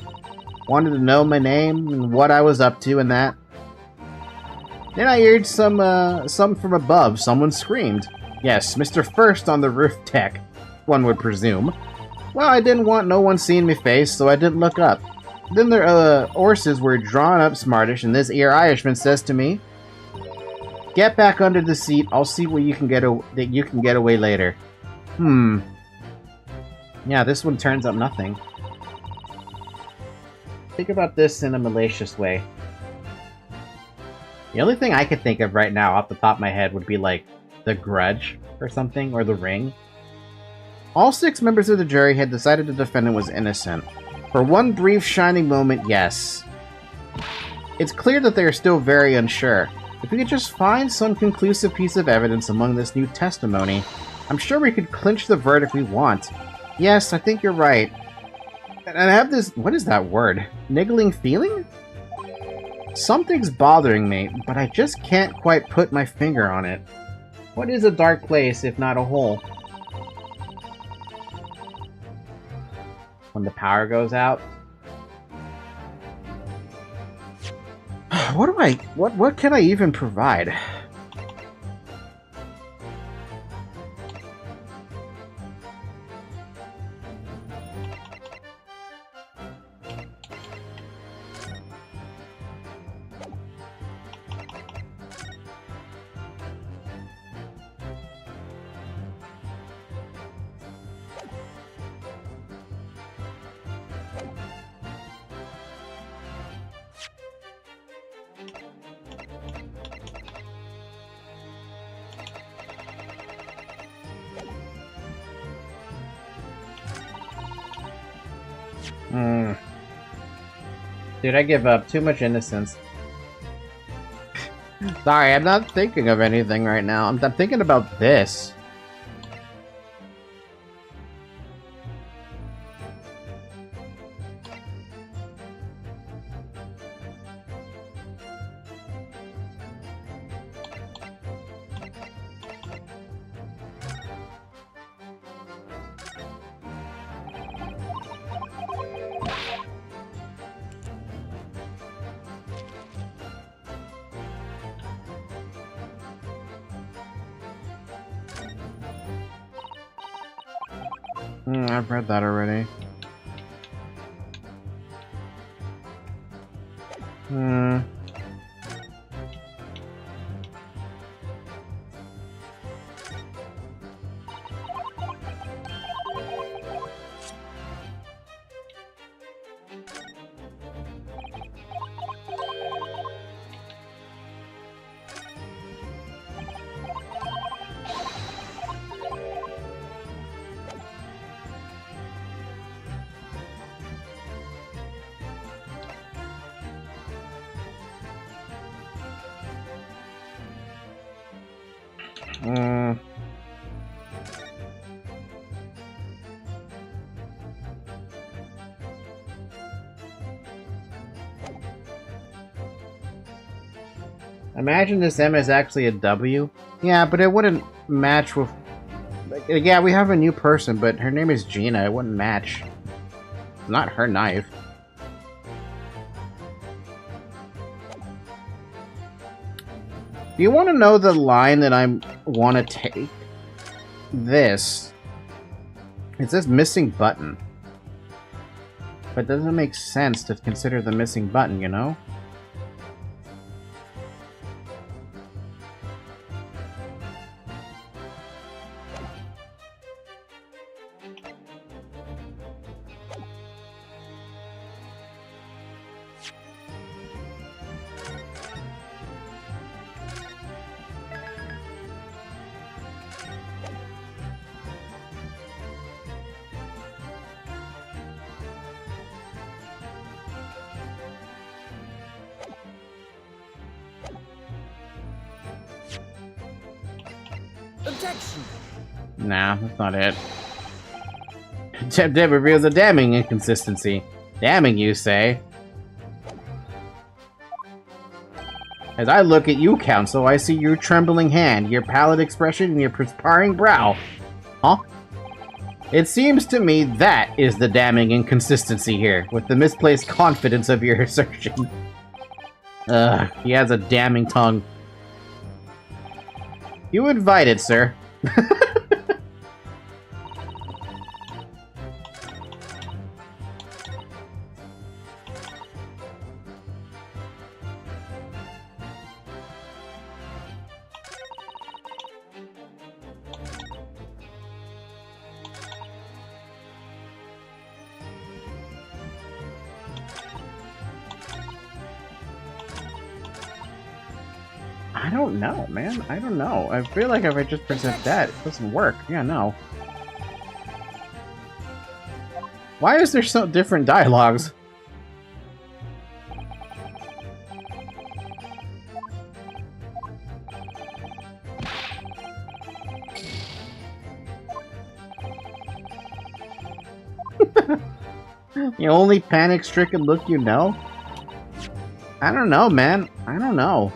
Wanted to know my name and what I was up to and that. Then I heard some from above. Someone screamed. Yes, Mr. First on the roof deck, one would presume. Well, I didn't want no one seeing me face, so I didn't look up. Then their horses were drawn up smartish, and this here Irishman says to me, "Get back under the seat. I'll see where you can get away later." Yeah, this one turns up nothing. Think about this in a malicious way. The only thing I could think of right now off the top of my head would be like The Grudge or something, or The Ring. All 6 members of the jury had decided the defendant was innocent. For one brief shining moment, yes. It's clear that they are still very unsure. If we could just find some conclusive piece of evidence among this new testimony, I'm sure we could clinch the verdict we want. Yes, I think you're right. And I have this, what is that word? Niggling feeling? Something's bothering me, but I just can't quite put my finger on it. What is a dark place if not a hole? When the power goes out? What can I even provide? Dude, I give up. Too much innocence. Sorry, I'm not thinking of anything right now. I'm thinking about this. I've read that already. Hmm. Imagine this M is actually a W. Yeah, but it wouldn't match with... Like, yeah, we have a new person, but her name is Gina. It wouldn't match. Not her knife. Do you want to know the line that I want to take? This. It says missing button. But it doesn't make sense to consider the missing button, you know? Objection! Nah, that's not it. That reveals a damning inconsistency. Damning, you say? As I look at you, Counsel, I see your trembling hand, your pallid expression, and your perspiring brow. Huh? It seems to me that is the damning inconsistency here, with the misplaced confidence of your assertion. Ugh, he has a damning tongue. You invited, sir. I don't know, man. I don't know. I feel like if I just present that, it doesn't work. Yeah, no. Why is there so different dialogues? The only panic-stricken look you know? I don't know, man. I don't know.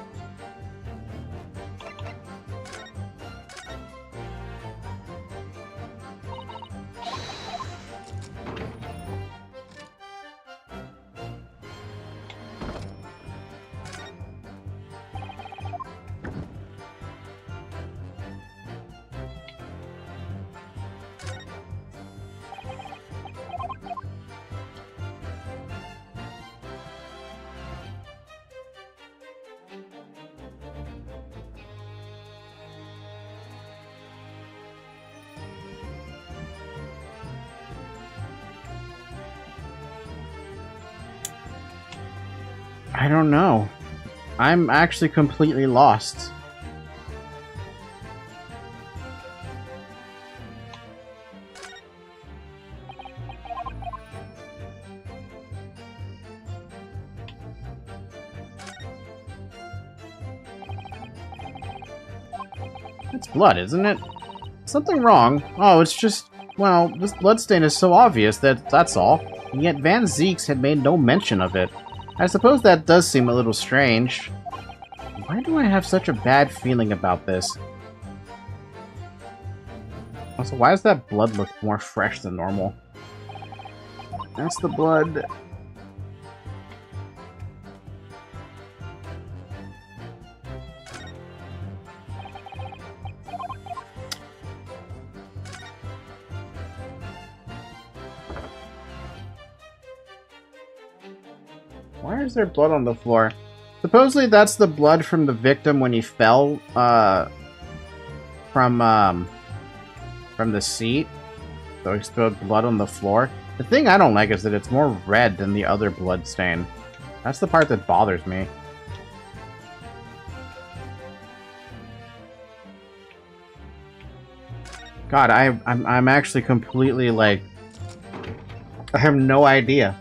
I don't know. I'm actually completely lost. It's blood, isn't it? Something wrong. Oh, it's just... Well, this bloodstain is so obvious that that's all. And yet Van Zeeks had made no mention of it. I suppose that does seem a little strange. Why do I have such a bad feeling about this? Also, why does that blood look more fresh than normal? That's the blood. Why is there blood on the floor? Supposedly that's the blood from the victim when he fell, from the seat. So he spilled blood on the floor. The thing I don't like is that it's more red than the other blood stain. That's the part that bothers me. God, I'm actually completely, like... I have no idea.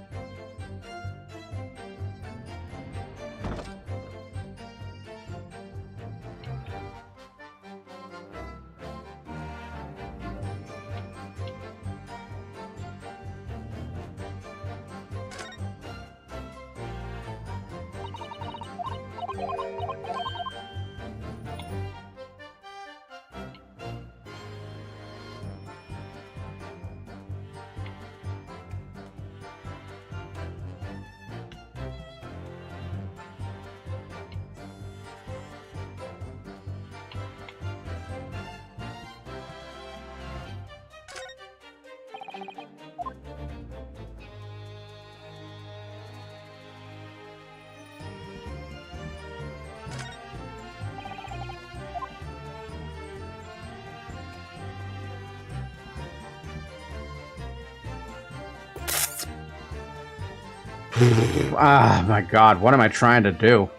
Ah, my God, what am I trying to do?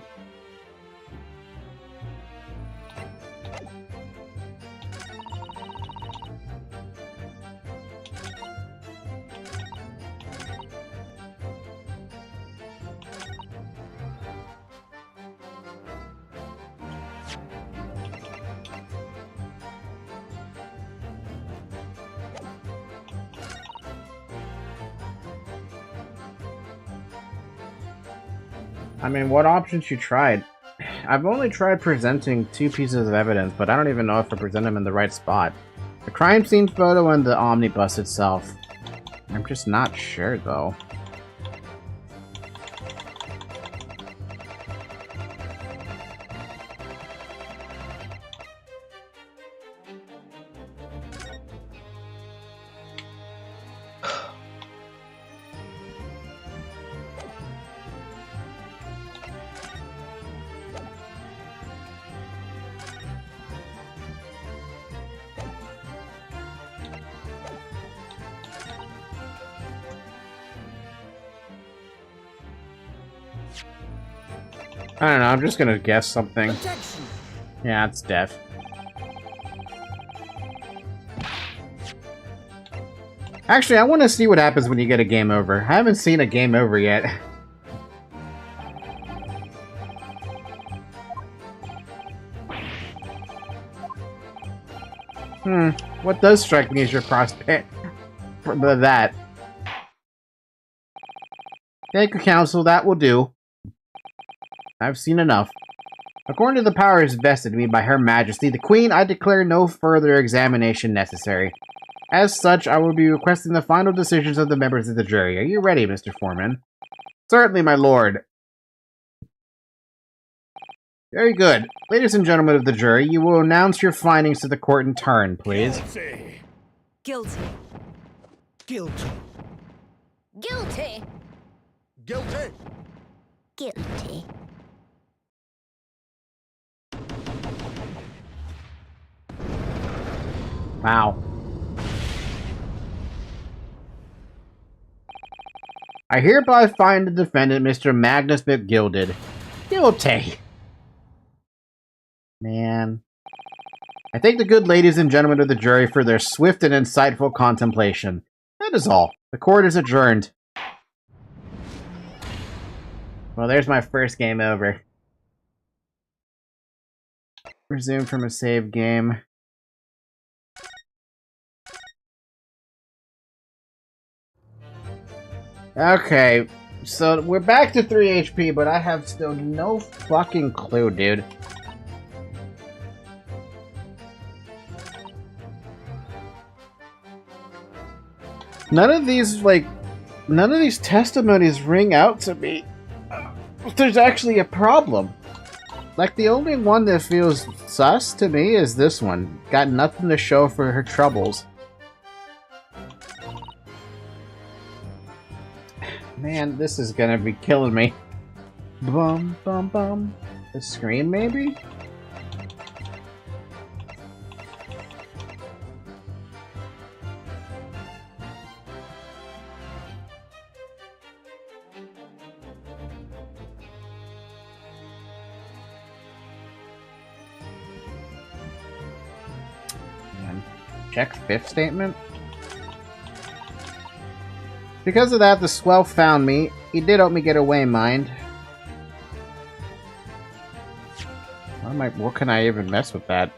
I mean, what options you tried? I've only tried presenting 2 pieces of evidence, but I don't even know if I present them in the right spot. The crime scene photo and the omnibus itself. I'm just not sure, though. I don't know, I'm just gonna guess something. Protection. Yeah, it's death. Actually, I want to see what happens when you get a game over. I haven't seen a game over yet. What does strike me as your prospect for that? Thank you, Council, that will do. I've seen enough. According to the powers vested in me by Her Majesty, the Queen, I declare no further examination necessary. As such, I will be requesting the final decisions of the members of the jury. Are you ready, Mr. Foreman? Certainly, my lord. Very good. Ladies and gentlemen of the jury, you will announce your findings to the court in turn, please. Guilty. Guilty. Guilty. Guilty. Guilty. Wow. I hereby find the defendant, Mr. Magnus McGilded, guilty. Man. I thank the good ladies and gentlemen of the jury for their swift and insightful contemplation. That is all. The court is adjourned. Well, there's my first game over. Resume from a save game. Okay, so we're back to 3 HP, but I have still no fucking clue, dude. None of these testimonies ring out to me. There's actually a problem. Like, the only one that feels sus to me is this one. Got nothing to show for her troubles. Man, this is gonna be killing me. Bum, bum, bum. The scream, maybe? And check fifth statement. Because of that, the swell found me. He did help me get away, mind. What can I even mess with that?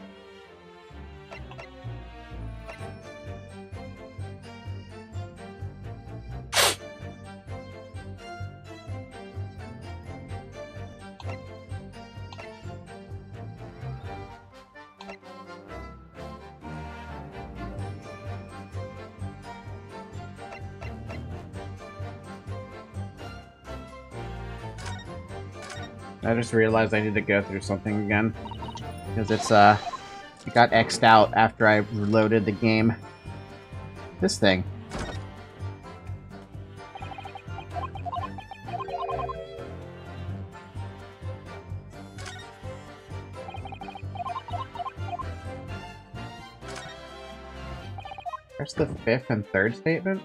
I just realized I need to go through something again. Because it got X'd out after I reloaded the game. This thing. Where's the fifth and third statement?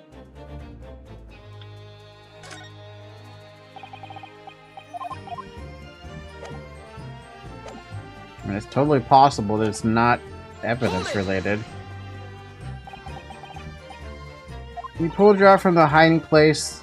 I mean, it's totally possible that it's not evidence related. We pulled you out from the hiding place.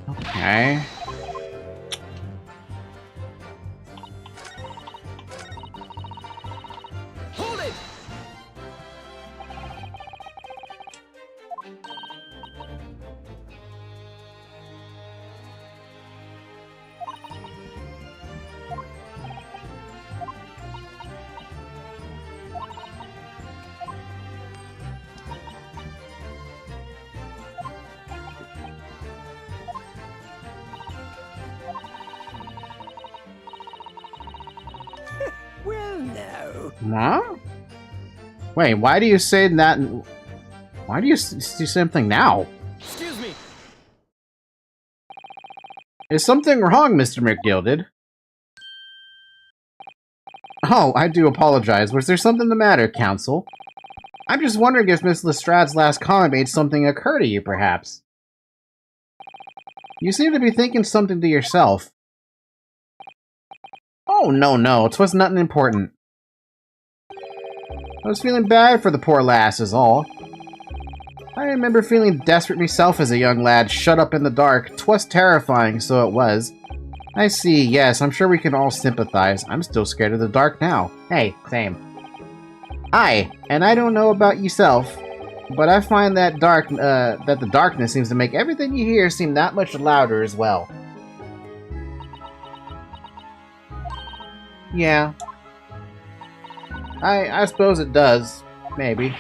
Okay. Hold it! Well, no. Huh? Wait, why do you say that? Why do you do something now? Excuse me. Is something wrong, Mr. McGilded? Oh, I do apologize. Was there something the matter, Counsel? I'm just wondering if Miss Lestrad's last comment made something occur to you, perhaps. You seem to be thinking something to yourself. Oh, no, 'twas nothing important. I was feeling bad for the poor lass, is all. I remember feeling desperate myself as a young lad, shut up in the dark. 'Twas terrifying, so it was. I see, yes, I'm sure we can all sympathize. I'm still scared of the dark now. Hey, same. Aye, and I don't know about yourself, but I find that that the darkness seems to make everything you hear seem that much louder as well. Yeah. I suppose it does. Maybe.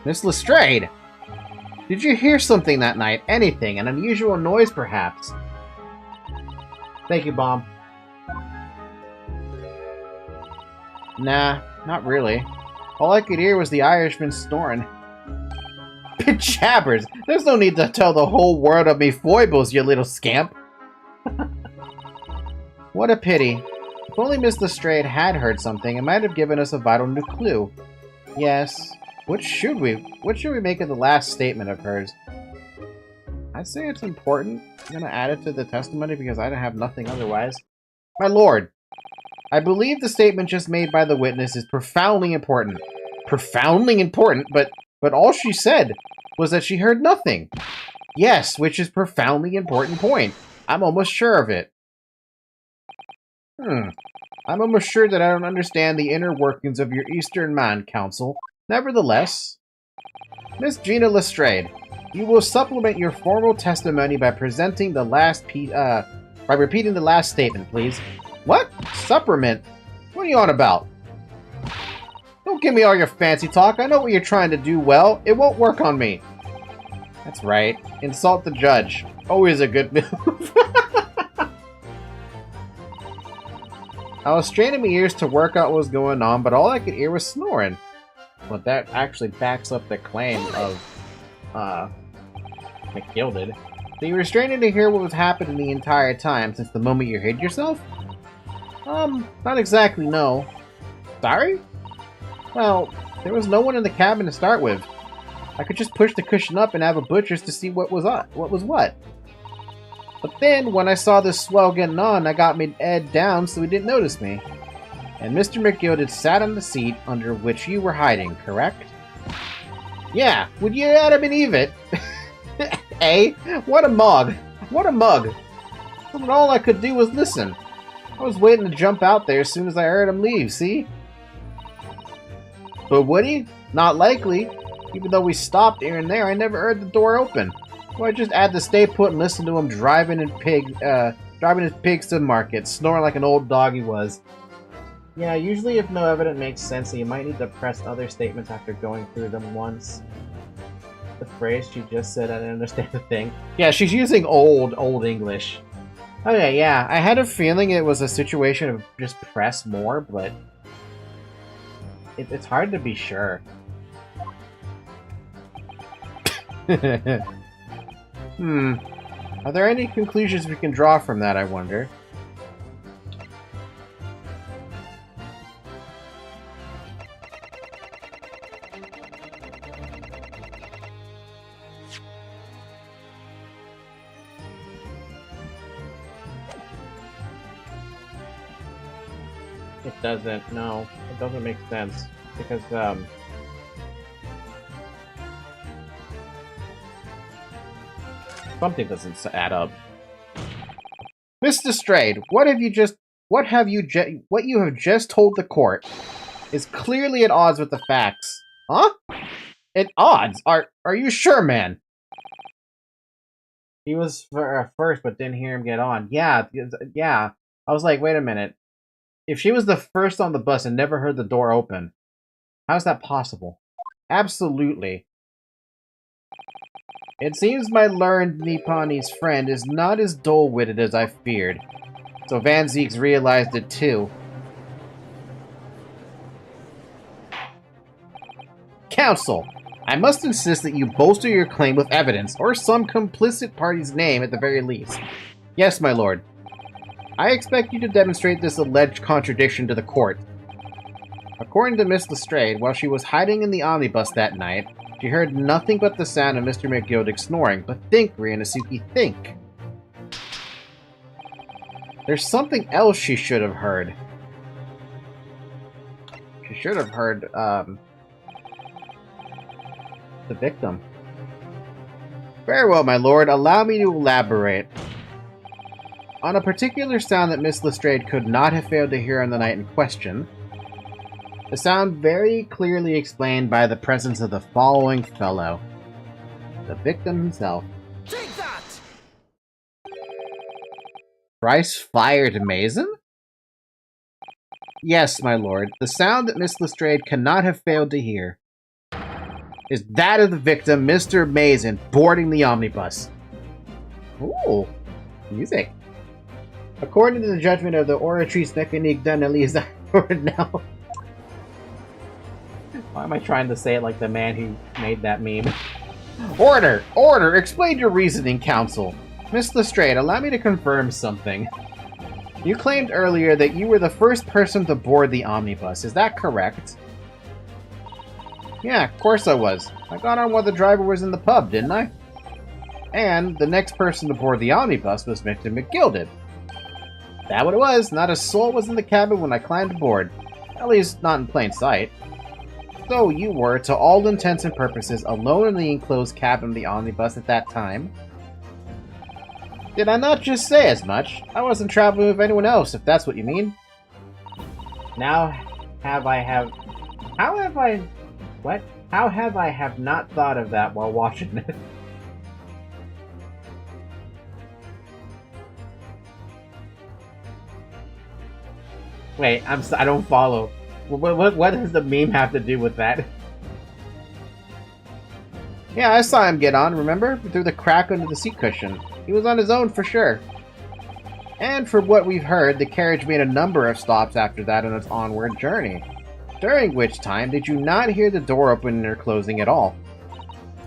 Miss Lestrade! Did you hear something that night? Anything? An unusual noise, perhaps? Thank you, Bomb. Nah, not really. All I could hear was the Irishman snoring. Jabbers! There's no need to tell the whole world of me foibles, you little scamp! What a pity. If only Miss Lestrade had heard something, it might have given us a vital new clue. Yes. What should we make of the last statement of hers? I'd say it's important. I'm gonna add it to the testimony because I have nothing otherwise. My lord, I believe the statement just made by the witness is profoundly important. Profoundly important? But all she said was that she heard nothing. Yes, which is profoundly important point. I'm almost sure of it. I'm almost sure that I don't understand the inner workings of your Eastern Mind Council. Nevertheless, Miss Gina Lestrade, you will supplement your formal testimony by presenting the last by repeating the last statement, please. What? Supplement? What are you on about? Don't give me all your fancy talk. I know what you're trying to do well. It won't work on me. That's right. Insult the judge. Always a good move. I was straining my ears to work out what was going on, but all I could hear was snoring. Well, that actually backs up the claim of, McGilded. So you were straining to hear what was happening the entire time since the moment you hid yourself? Not exactly, no. Sorry? Well, there was no one in the cabin to start with. I could just push the cushion up and have a butcher's to see what was what. But then, when I saw this swell getting on, I got me Ed down so he didn't notice me. And Mr. McGilded sat on the seat under which you were hiding, correct? Yeah, would you Adam and Eve it? Eh? What a mug! What a mug! But all I could do was listen. I was waiting to jump out there as soon as I heard him leave, see? But would he? Not likely. Even though we stopped here and there, I never heard the door open. So I just had to stay put and listen to him driving his pigs to market, snoring like an old dog he was. Yeah, usually if no evidence makes sense, you might need to press other statements after going through them once. The phrase she just said, I didn't understand the thing. Yeah, she's using old English. Okay, yeah, I had a feeling it was a situation of just press more, but it's hard to be sure. Are there any conclusions we can draw from that, I wonder? It doesn't, no. It doesn't make sense. Because, something doesn't add up. Mr. Strayed, what you have just told the court is clearly at odds with the facts. Huh? At odds? Are you sure, man? He was first, but didn't hear him get on. Yeah. I was like, wait a minute. If she was the first on the bus and never heard the door open, how's that possible? Absolutely. It seems my learned Nipponese friend is not as dull-witted as I feared. So Van Zeeks realized it too. Counsel, I must insist that you bolster your claim with evidence, or some complicit party's name at the very least. Yes, my lord. I expect you to demonstrate this alleged contradiction to the court. According to Miss Lestrade, while she was hiding in the omnibus that night, she heard nothing but the sound of Mr. McGildick snoring. But think, Ryanosuke, think. There's something else she should have heard. She should have heard, the victim. Very well, my lord. Allow me to elaborate. On a particular sound that Miss Lestrade could not have failed to hear on the night in question, the sound very clearly explained by the presence of the following fellow. The victim himself. Take that! Bryce fired Mason? Yes, my lord. The sound that Miss Lestrade cannot have failed to hear is that of the victim, Mr. Mason, boarding the omnibus. Ooh, music. According to the judgment of the Oratrice Mécanique d'Analyse, now. Why am I trying to say it like the man who made that meme? Order! Order! Explain your reasoning, counsel. Miss Lestrade, allow me to confirm something. You claimed earlier that you were the first person to board the omnibus. Is that correct? Yeah, of course I was. I got on while the driver was in the pub, didn't I? And the next person to board the omnibus was Mr. McGilded. That what it was. Not a soul was in the cabin when I climbed aboard. At least, not in plain sight. So you were, to all intents and purposes, alone in the enclosed cabin of the omnibus at that time. Did I not just say as much? I wasn't traveling with anyone else, if that's what you mean. Now have I have... How have I... What? How have I have not thought of that while watching it? Wait, I don't follow. What does the meme have to do with that? Yeah, I saw him get on, remember? Through the crack under the seat cushion. He was on his own for sure. And from what we've heard, the carriage made a number of stops after that on its onward journey. During which time, did you not hear the door opening or closing at all?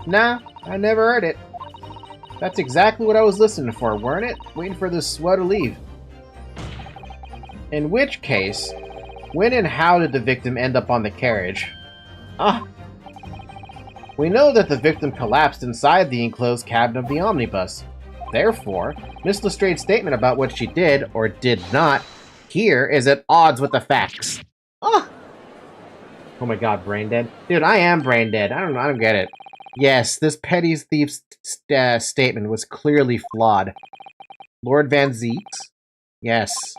Nah, I never heard it. That's exactly what I was listening for, weren't it? Waiting for this swell to leave. In which case, when and how did the victim end up on the carriage? We know that the victim collapsed inside the enclosed cabin of the omnibus. Therefore, Miss Lestrade's statement about what she did, or did not, here is at odds with the facts. Oh my god, brain dead? Dude, I am brain dead. I don't get it. Yes, this petty thief's statement was clearly flawed. Lord Van Zeeks? Yes.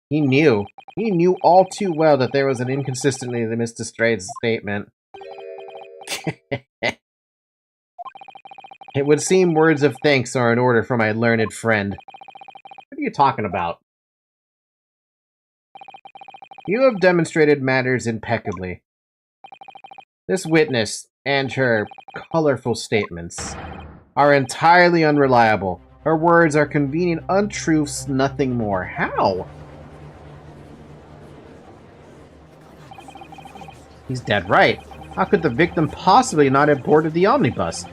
He knew. He knew all too well that there was an inconsistency in Miss Lestrade's statement. It would seem words of thanks are in order for my learned friend. What are you talking about? You have demonstrated matters impeccably. This witness and her colorful statements are entirely unreliable. Her words are convenient untruths, nothing more. How? He's dead right. How could the victim possibly not have boarded the omnibus?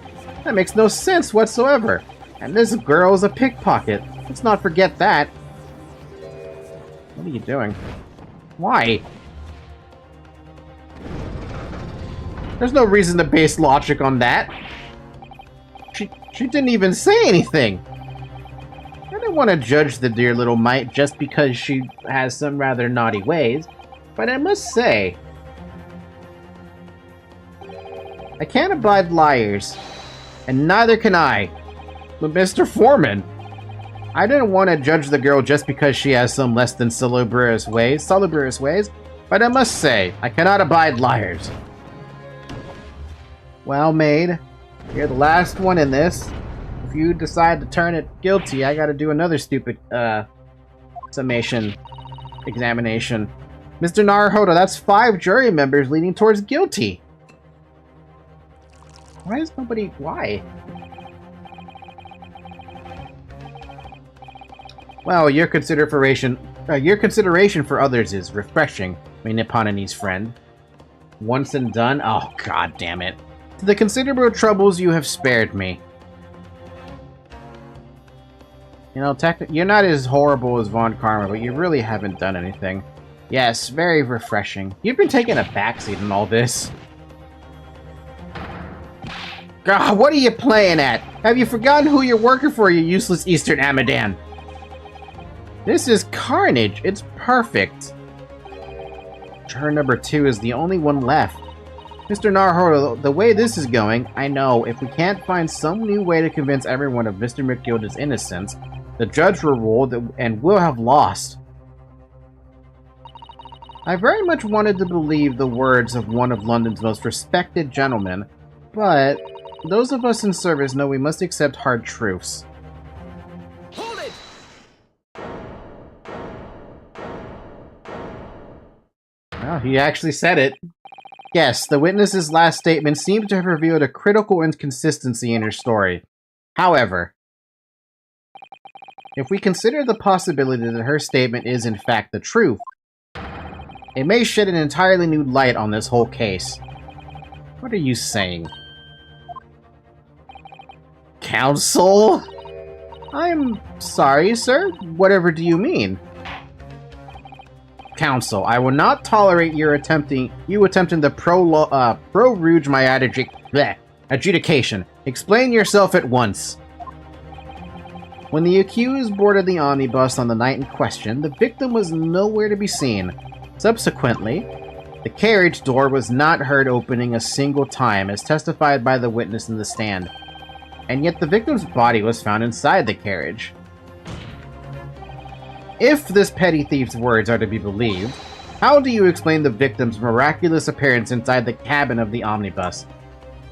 That makes no sense whatsoever. And this girl is a pickpocket. Let's not forget that. What are you doing? Why? There's no reason to base logic on that. She didn't even say anything. I don't want to judge the dear little mite just because she has some rather naughty ways, but I must say, I can't abide liars, and neither can I. But Mr. Foreman, I didn't want to judge the girl just because she has some less than salubrious ways, but I must say, I cannot abide liars. Well, maid, you're the last one in this. If you decide to turn it guilty, I gotta do another stupid, summation examination. Mr. Naruhodo, that's 5 jury members leaning towards guilty. Why is nobody... Why? Well, your consideration for others is refreshing, my Nipponese friend. Once and done? Oh, god damn it. To the considerable troubles you have spared me. You know, you're not as horrible as Von Karma, but you really haven't done anything. Yes, very refreshing. You've been taking a backseat in all this. God, what are you playing at? Have you forgotten who you're working for, you useless Eastern Amadan? This is carnage. It's perfect. Juror number 2 is the only one left. Mr. Naruhodo, the way this is going, I know if we can't find some new way to convince everyone of Mr. McGilda's innocence, the judge will rule and we'll have lost. I very much wanted to believe the words of one of London's most respected gentlemen, but those of us in service know we must accept hard truths. Hold it! Well, he actually said it. Yes, the witness's last statement seems to have revealed a critical inconsistency in her story. However, if we consider the possibility that her statement is in fact the truth, it may shed an entirely new light on this whole case. What are you saying? Counsel? I'm sorry, sir. Whatever do you mean? Counsel, I will not tolerate you attempting to prorogue my adjudication. Explain yourself at once. When the accused boarded the omnibus on the night in question, the victim was nowhere to be seen. Subsequently, the carriage door was not heard opening a single time, as testified by the witness in the stand. And yet the victim's body was found inside the carriage. If this petty thief's words are to be believed, How do you explain the victim's miraculous appearance inside the cabin of the omnibus?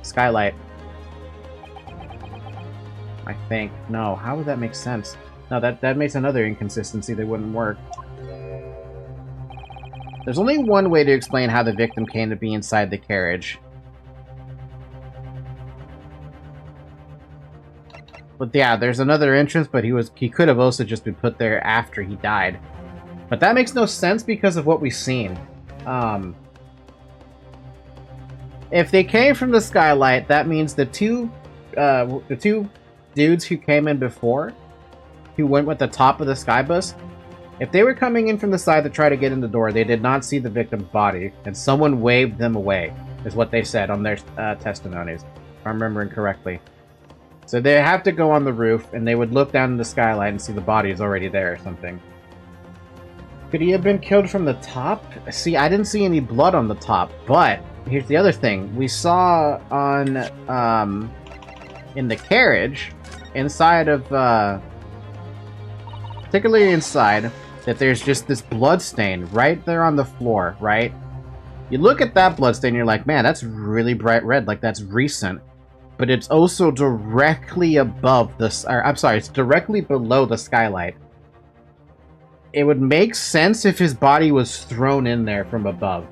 Skylight. I think. No, how would that make sense? No, that makes another inconsistency that wouldn't work. There's only one way to explain how the victim came to be inside the carriage. But yeah, there's another entrance, but he could have also just been put there after he died. But that makes no sense because of what we've seen. If they came from the skylight, that means the two dudes who came in before, who went with the top of the skybus, if they were coming in from the side to try to get in the door, they did not see the victim's body, and someone waved them away, is what they said on their testimonies, if I'm remembering correctly. So they have to go on the roof, and they would look down in the skylight and see the body is already there or something. Could he have been killed from the top? See, I didn't see any blood on the top, but here's the other thing. We saw on, in the carriage, inside of, particularly inside, that there's just this blood stain right there on the floor, right? You look at that blood stain, you're like, man, that's really bright red, like that's recent. But it's also directly above this, or I'm sorry, it's directly below the skylight. It would make sense if his body was thrown in there from above.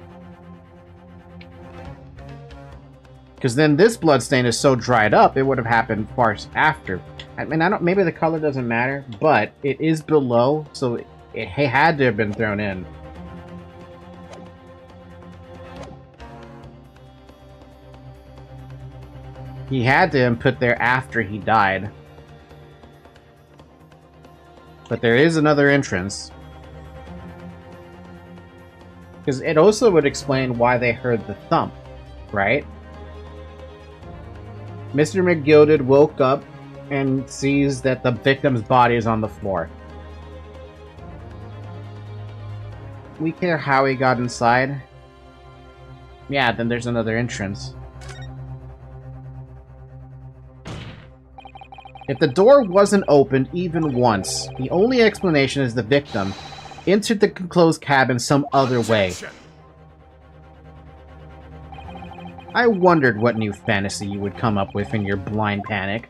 Because then this bloodstain is so dried up, it would have happened far after. I mean, maybe the color doesn't matter, but it is below, so it had to have been thrown in. He had to have been put there after he died. But there is another entrance. Because it also would explain why they heard the thump, right? Mr. McGilded woke up and sees that the victim's body is on the floor. We care how he got inside. Yeah, then there's another entrance. If the door wasn't opened even once, the only explanation is the victim entered the enclosed cabin some other way. I wondered what new fantasy you would come up with in your blind panic.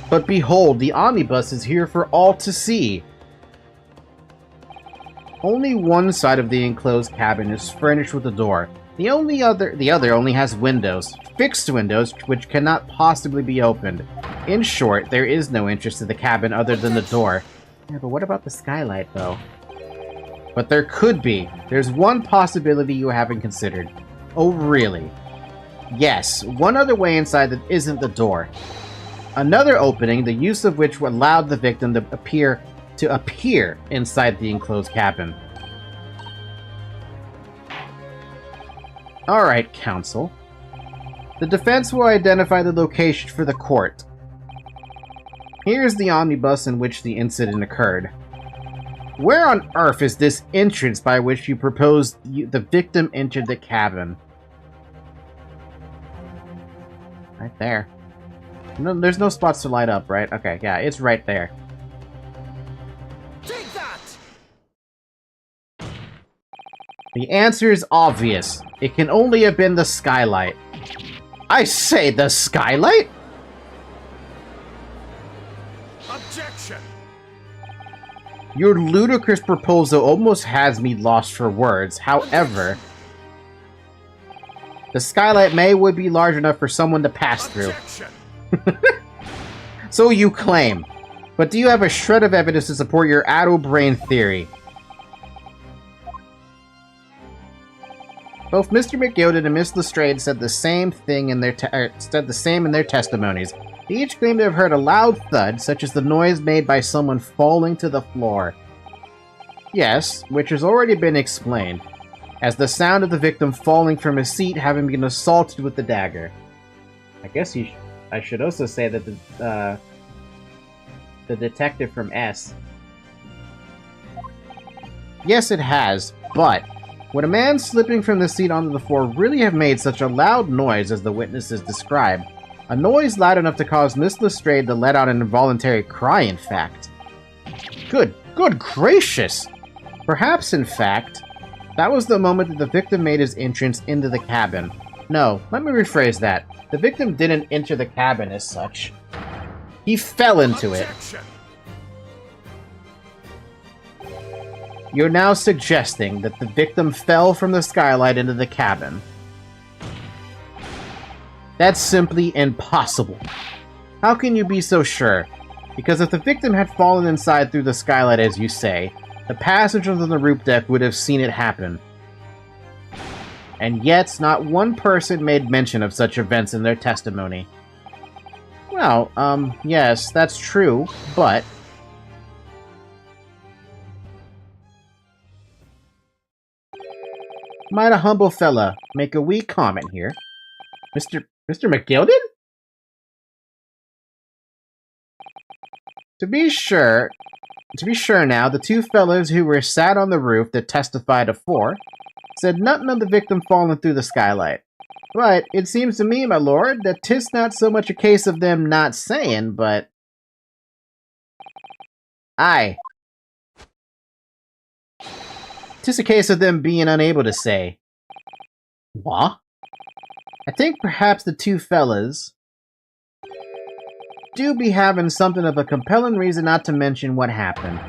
But behold, the omnibus is here for all to see. Only one side of the enclosed cabin is furnished with a door. The other only has windows, fixed windows, which cannot possibly be opened. In short, there is no entrance to the cabin other than the door. Yeah, but what about the skylight, though? But there could be. There's one possibility you haven't considered. Oh, really? Yes, one other way inside that isn't the door. Another opening, the use of which allowed the victim to appear inside the enclosed cabin. Alright, counsel. The defense will identify the location for the court. Here's the omnibus in which the incident occurred. Where on earth is this entrance by which you propose the victim entered the cabin? Right there. No, there's no spots to light up, right? Okay, yeah, it's right there. Take that! The answer is obvious. It can only have been the skylight. I say, the skylight? Objection! Your ludicrous proposal almost has me lost for words. However, the skylight would be large enough for someone to pass through. So you claim. But do you have a shred of evidence to support your addle-brain theory? Both Mr. McGilded and Miss Lestrade said the same thing in their testimonies. They each claimed to have heard a loud thud, such as the noise made by someone falling to the floor. Yes, which has already been explained, as the sound of the victim falling from his seat having been assaulted with the dagger. I guess I should also say that the detective from S. Yes, it has, but would a man slipping from the seat onto the floor really have made such a loud noise as the witnesses described? A noise loud enough to cause Miss Lestrade to let out an involuntary cry, in fact. Good gracious! Perhaps, in fact, that was the moment that the victim made his entrance into the cabin. No, let me rephrase that. The victim didn't enter the cabin as such. He fell into it. Objection! You're now suggesting that the victim fell from the skylight into the cabin. That's simply impossible. How can you be so sure? Because if the victim had fallen inside through the skylight, as you say, the passengers on the roof deck would have seen it happen. And yet, not one person made mention of such events in their testimony. Well, yes, that's true, but... Might a humble fella make a wee comment here? Mr. McGilden? To be sure now, the two fellows who were sat on the roof that testified afore said nothing of the victim falling through the skylight. But it seems to me, my lord, that 'tis not so much a case of them not saying, but... Aye. 'Tis a case of them being unable to say. What? I think perhaps the two fellas do be having something of a compelling reason not to mention what happened.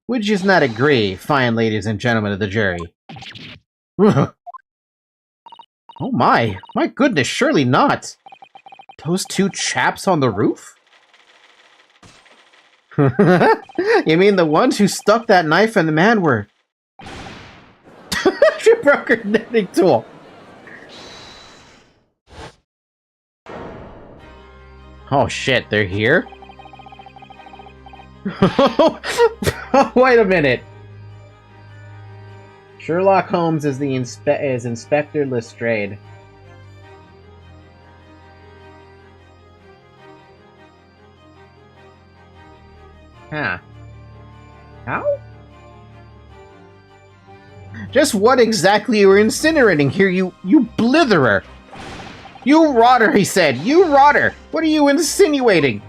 Would you not agree, fine ladies and gentlemen of the jury? Oh my goodness, surely not! Those two chaps on the roof? You mean the ones who stuck that knife in the man were... She broke her knitting tool! Oh shit, they're here? Wait a minute! Sherlock Holmes is Inspector Lestrade. Huh. How? Just what exactly you were incinerating here, you blitherer? You rotter, he said. You rotter! What are you insinuating?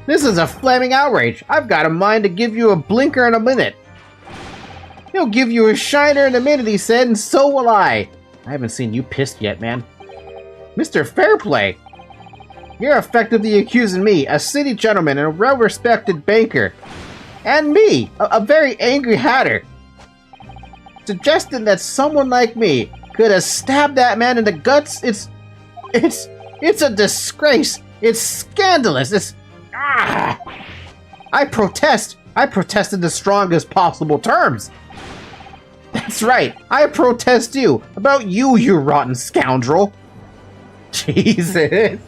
This is a flaming outrage. I've got a mind to give you a blinker in a minute. He'll give you a shiner in a minute, he said, and so will I. I haven't seen you pissed yet, man. Mr. Fairplay, you're effectively accusing me, a city gentleman and a well-respected banker, and me, a very angry hatter, suggesting that someone like me could have stabbed that man in the guts. It's a disgrace. It's scandalous. I protest. I protest in the strongest possible terms. That's right. I protest you. About you, you rotten scoundrel. Jesus.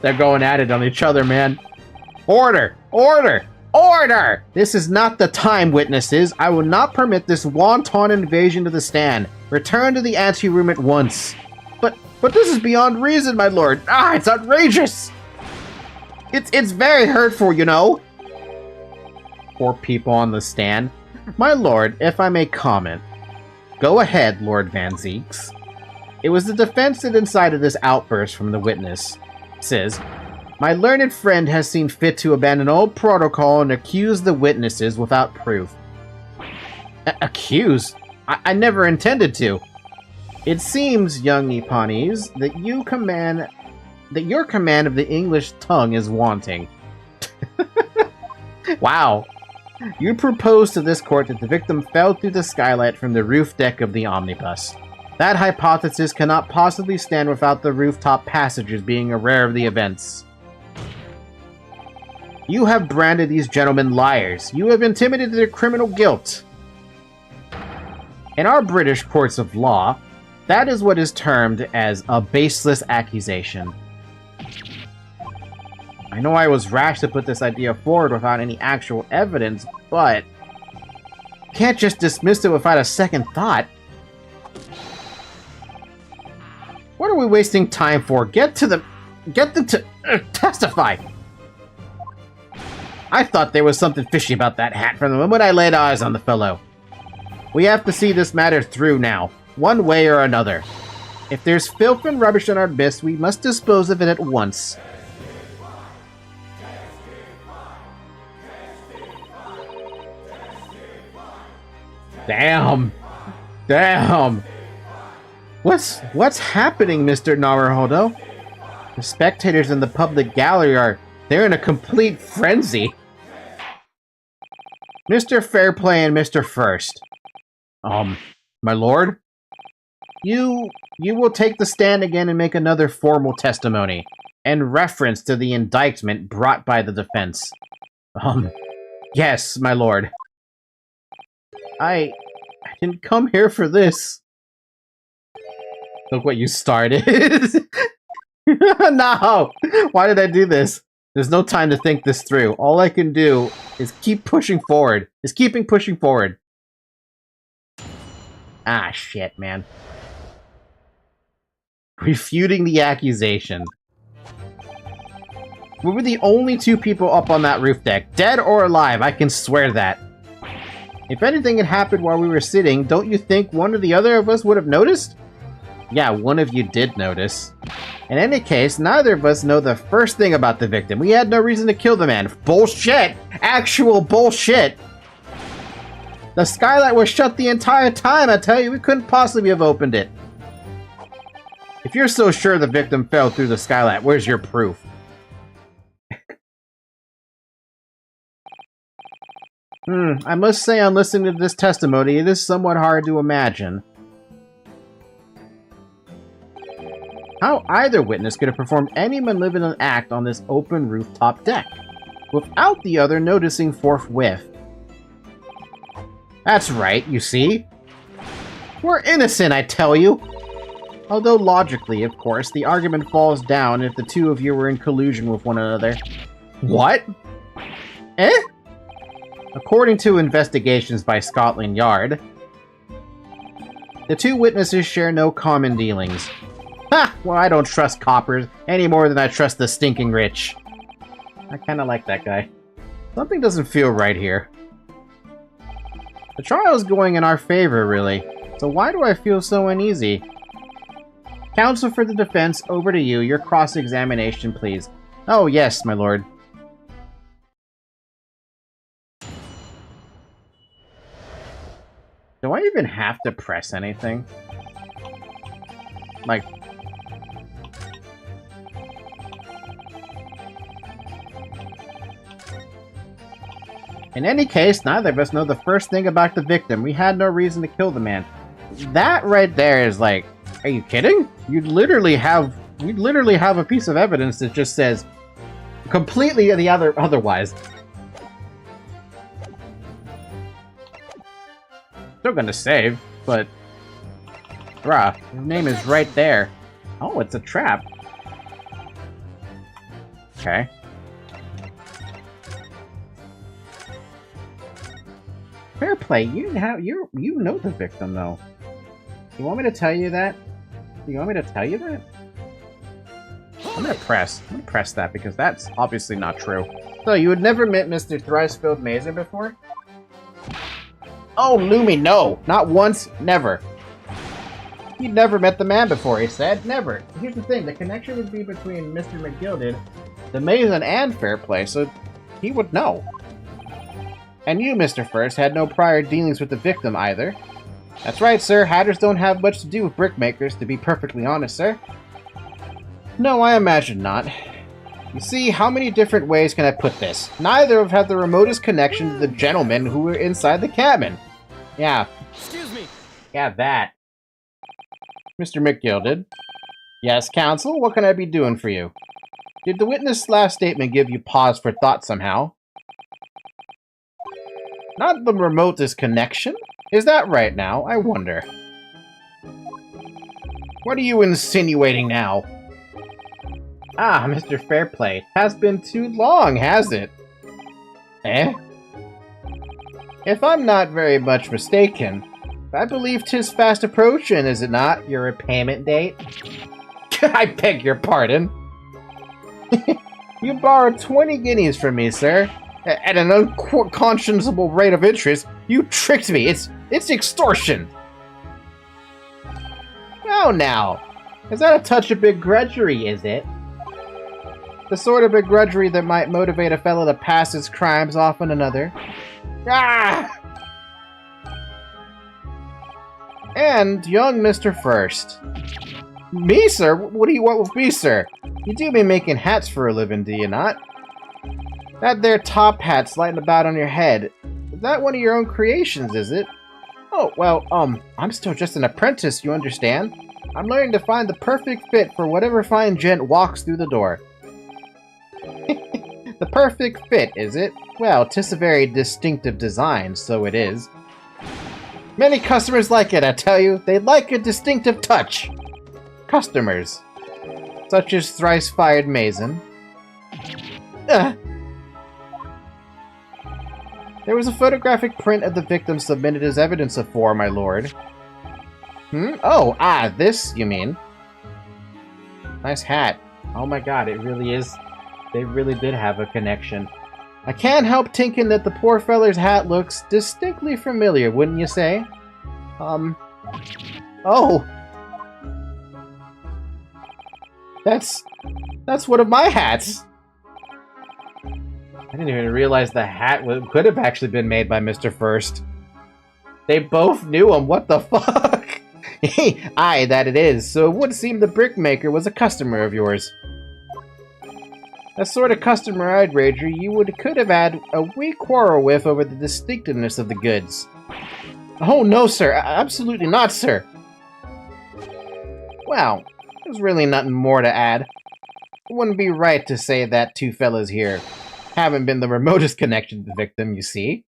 They're going at it on each other, man. Order! Order! Order! This is not the time, witnesses. I will not permit this wanton invasion of the stand. Return to the anteroom at once. But this is beyond reason, my lord. It's outrageous. It's very hurtful, you know. Poor people on the stand. My lord, if I may comment. Go ahead, Lord Van Zeeks. It was the defense that incited this outburst from the witness. Says, my learned friend has seen fit to abandon old protocol and accuse the witnesses without proof. Accuse? I never intended to. It seems, young Nipponese, that your command of the English tongue is wanting. Wow. You propose to this court that the victim fell through the skylight from the roof deck of the omnibus. That hypothesis cannot possibly stand without the rooftop passengers being aware of the events. You have branded these gentlemen liars. You have intimidated their criminal guilt. In our British courts of law, that is what is termed as a baseless accusation. I know I was rash to put this idea forward without any actual evidence, but you can't just dismiss it without a second thought. What are we wasting time for? Get them to testify. I thought there was something fishy about that hat from the moment I laid eyes on the fellow. We have to see this matter through now, one way or another. If there's filth and rubbish in our midst, we must dispose of it at once. Damn. Damn. What's happening, Mr. Naruhodo? The spectators in the public gallery they're in a complete frenzy. Mr. Fairplay and Mr. First. My lord? You will take the stand again and make another formal testimony, in reference to the indictment brought by the defense. Yes, my lord. I didn't come here for this. Look what you started. No! Why did I do this? There's no time to think this through. All I can do is keep pushing forward. Keeping pushing forward. Ah, shit, man. Refuting the accusation. We were the only two people up on that roof deck. Dead or alive, I can swear that. If anything had happened while we were sitting, don't you think one or the other of us would have noticed? Yeah, one of you did notice. In any case, neither of us know the first thing about the victim. We had no reason to kill the man. Bullshit! Actual bullshit! The skylight was shut the entire time, I tell you. We couldn't possibly have opened it. If you're so sure the victim fell through the skylight, where's your proof? I must say, on listening to this testimony, it is somewhat hard to imagine how either witness could have performed any malevolent act on this open rooftop deck, without the other noticing forthwith. That's right, you see? We're innocent, I tell you! Although logically, of course, the argument falls down if the two of you were in collusion with one another. What? Eh? According to investigations by Scotland Yard, the two witnesses share no common dealings. Ha! Well, I don't trust coppers any more than I trust the stinking rich. I kinda like that guy. Something doesn't feel right here. The trial's going in our favor, really. So why do I feel so uneasy? Counsel for the defense, over to you. Your cross-examination, please. Oh, yes, my lord. Do I even have to press anything? Like... In any case, neither of us know the first thing about the victim. We had no reason to kill the man. That right there is like... Are you kidding? You'd literally have a piece of evidence that just says completely the otherwise. Still gonna save, but bruh, his name is right there. Oh, it's a trap. Okay. Fair play. You know the victim though. You want me to tell you that? You want me to tell you that? I'm gonna press that because that's obviously not true. So, you had never met Mr. Thricefield Mazer before? Oh, Lumi, no! Not once, never. He'd never met the man before, he said. Never. Here's the thing, the connection would be between Mr. McGilded, the Mason, and Fairplay, so he would know. And you, Mr. First, had no prior dealings with the victim either. That's right, sir. Hatters don't have much to do with brickmakers, to be perfectly honest, sir. No, I imagine not. You see, how many different ways can I put this? Neither have had the remotest connection to the gentlemen who were inside the cabin. Yeah. Excuse me. Yeah, that. Mr. McGilded. Yes, counsel? What can I be doing for you? Did the witness' last statement give you pause for thought somehow? Not the remotest connection? Is that right now? I wonder. What are you insinuating now? Ah, Mr. Fairplay, it has been too long, has it? Eh? If I'm not very much mistaken, I believe 'tis fast approaching, is it not, your repayment date? I beg your pardon. You borrowed 20 guineas from me, sir. At an unconscionable rate of interest. You tricked me. It's extortion. Now. Is that a touch of begrudgery, is it? The sort of begrudgery that might motivate a fellow to pass his crimes off on another. Ah! And young Mr. First. Me, sir? What do you want with me, sir? You do be making hats for a living, do you not? That there top hat sliding about on your head. Is that one of your own creations, is it? Oh, well, I'm still just an apprentice, you understand? I'm learning to find the perfect fit for whatever fine gent walks through the door. The perfect fit, is it? Well, 'tis a very distinctive design, so it is. Many customers like it, I tell you. They like a distinctive touch. Customers. Such as thrice-fired Mason. There was a photographic print of the victim submitted as evidence of for, my lord. Oh, this, you mean? Nice hat. Oh my god, it really is. They really did have a connection. I can't help thinking that the poor feller's hat looks distinctly familiar, wouldn't you say? Oh! That's one of my hats! I didn't even realize the hat could have actually been made by Mr. First. They both knew him, what the fuck? Aye, that it is, so it would seem the brickmaker was a customer of yours. A sort of customer I'd wager you could have had a wee quarrel with over the distinctiveness of the goods. Oh, no, sir. Absolutely not, sir. Well, there's really nothing more to add. It wouldn't be right to say that two fellas here haven't been the remotest connection to the victim, you see.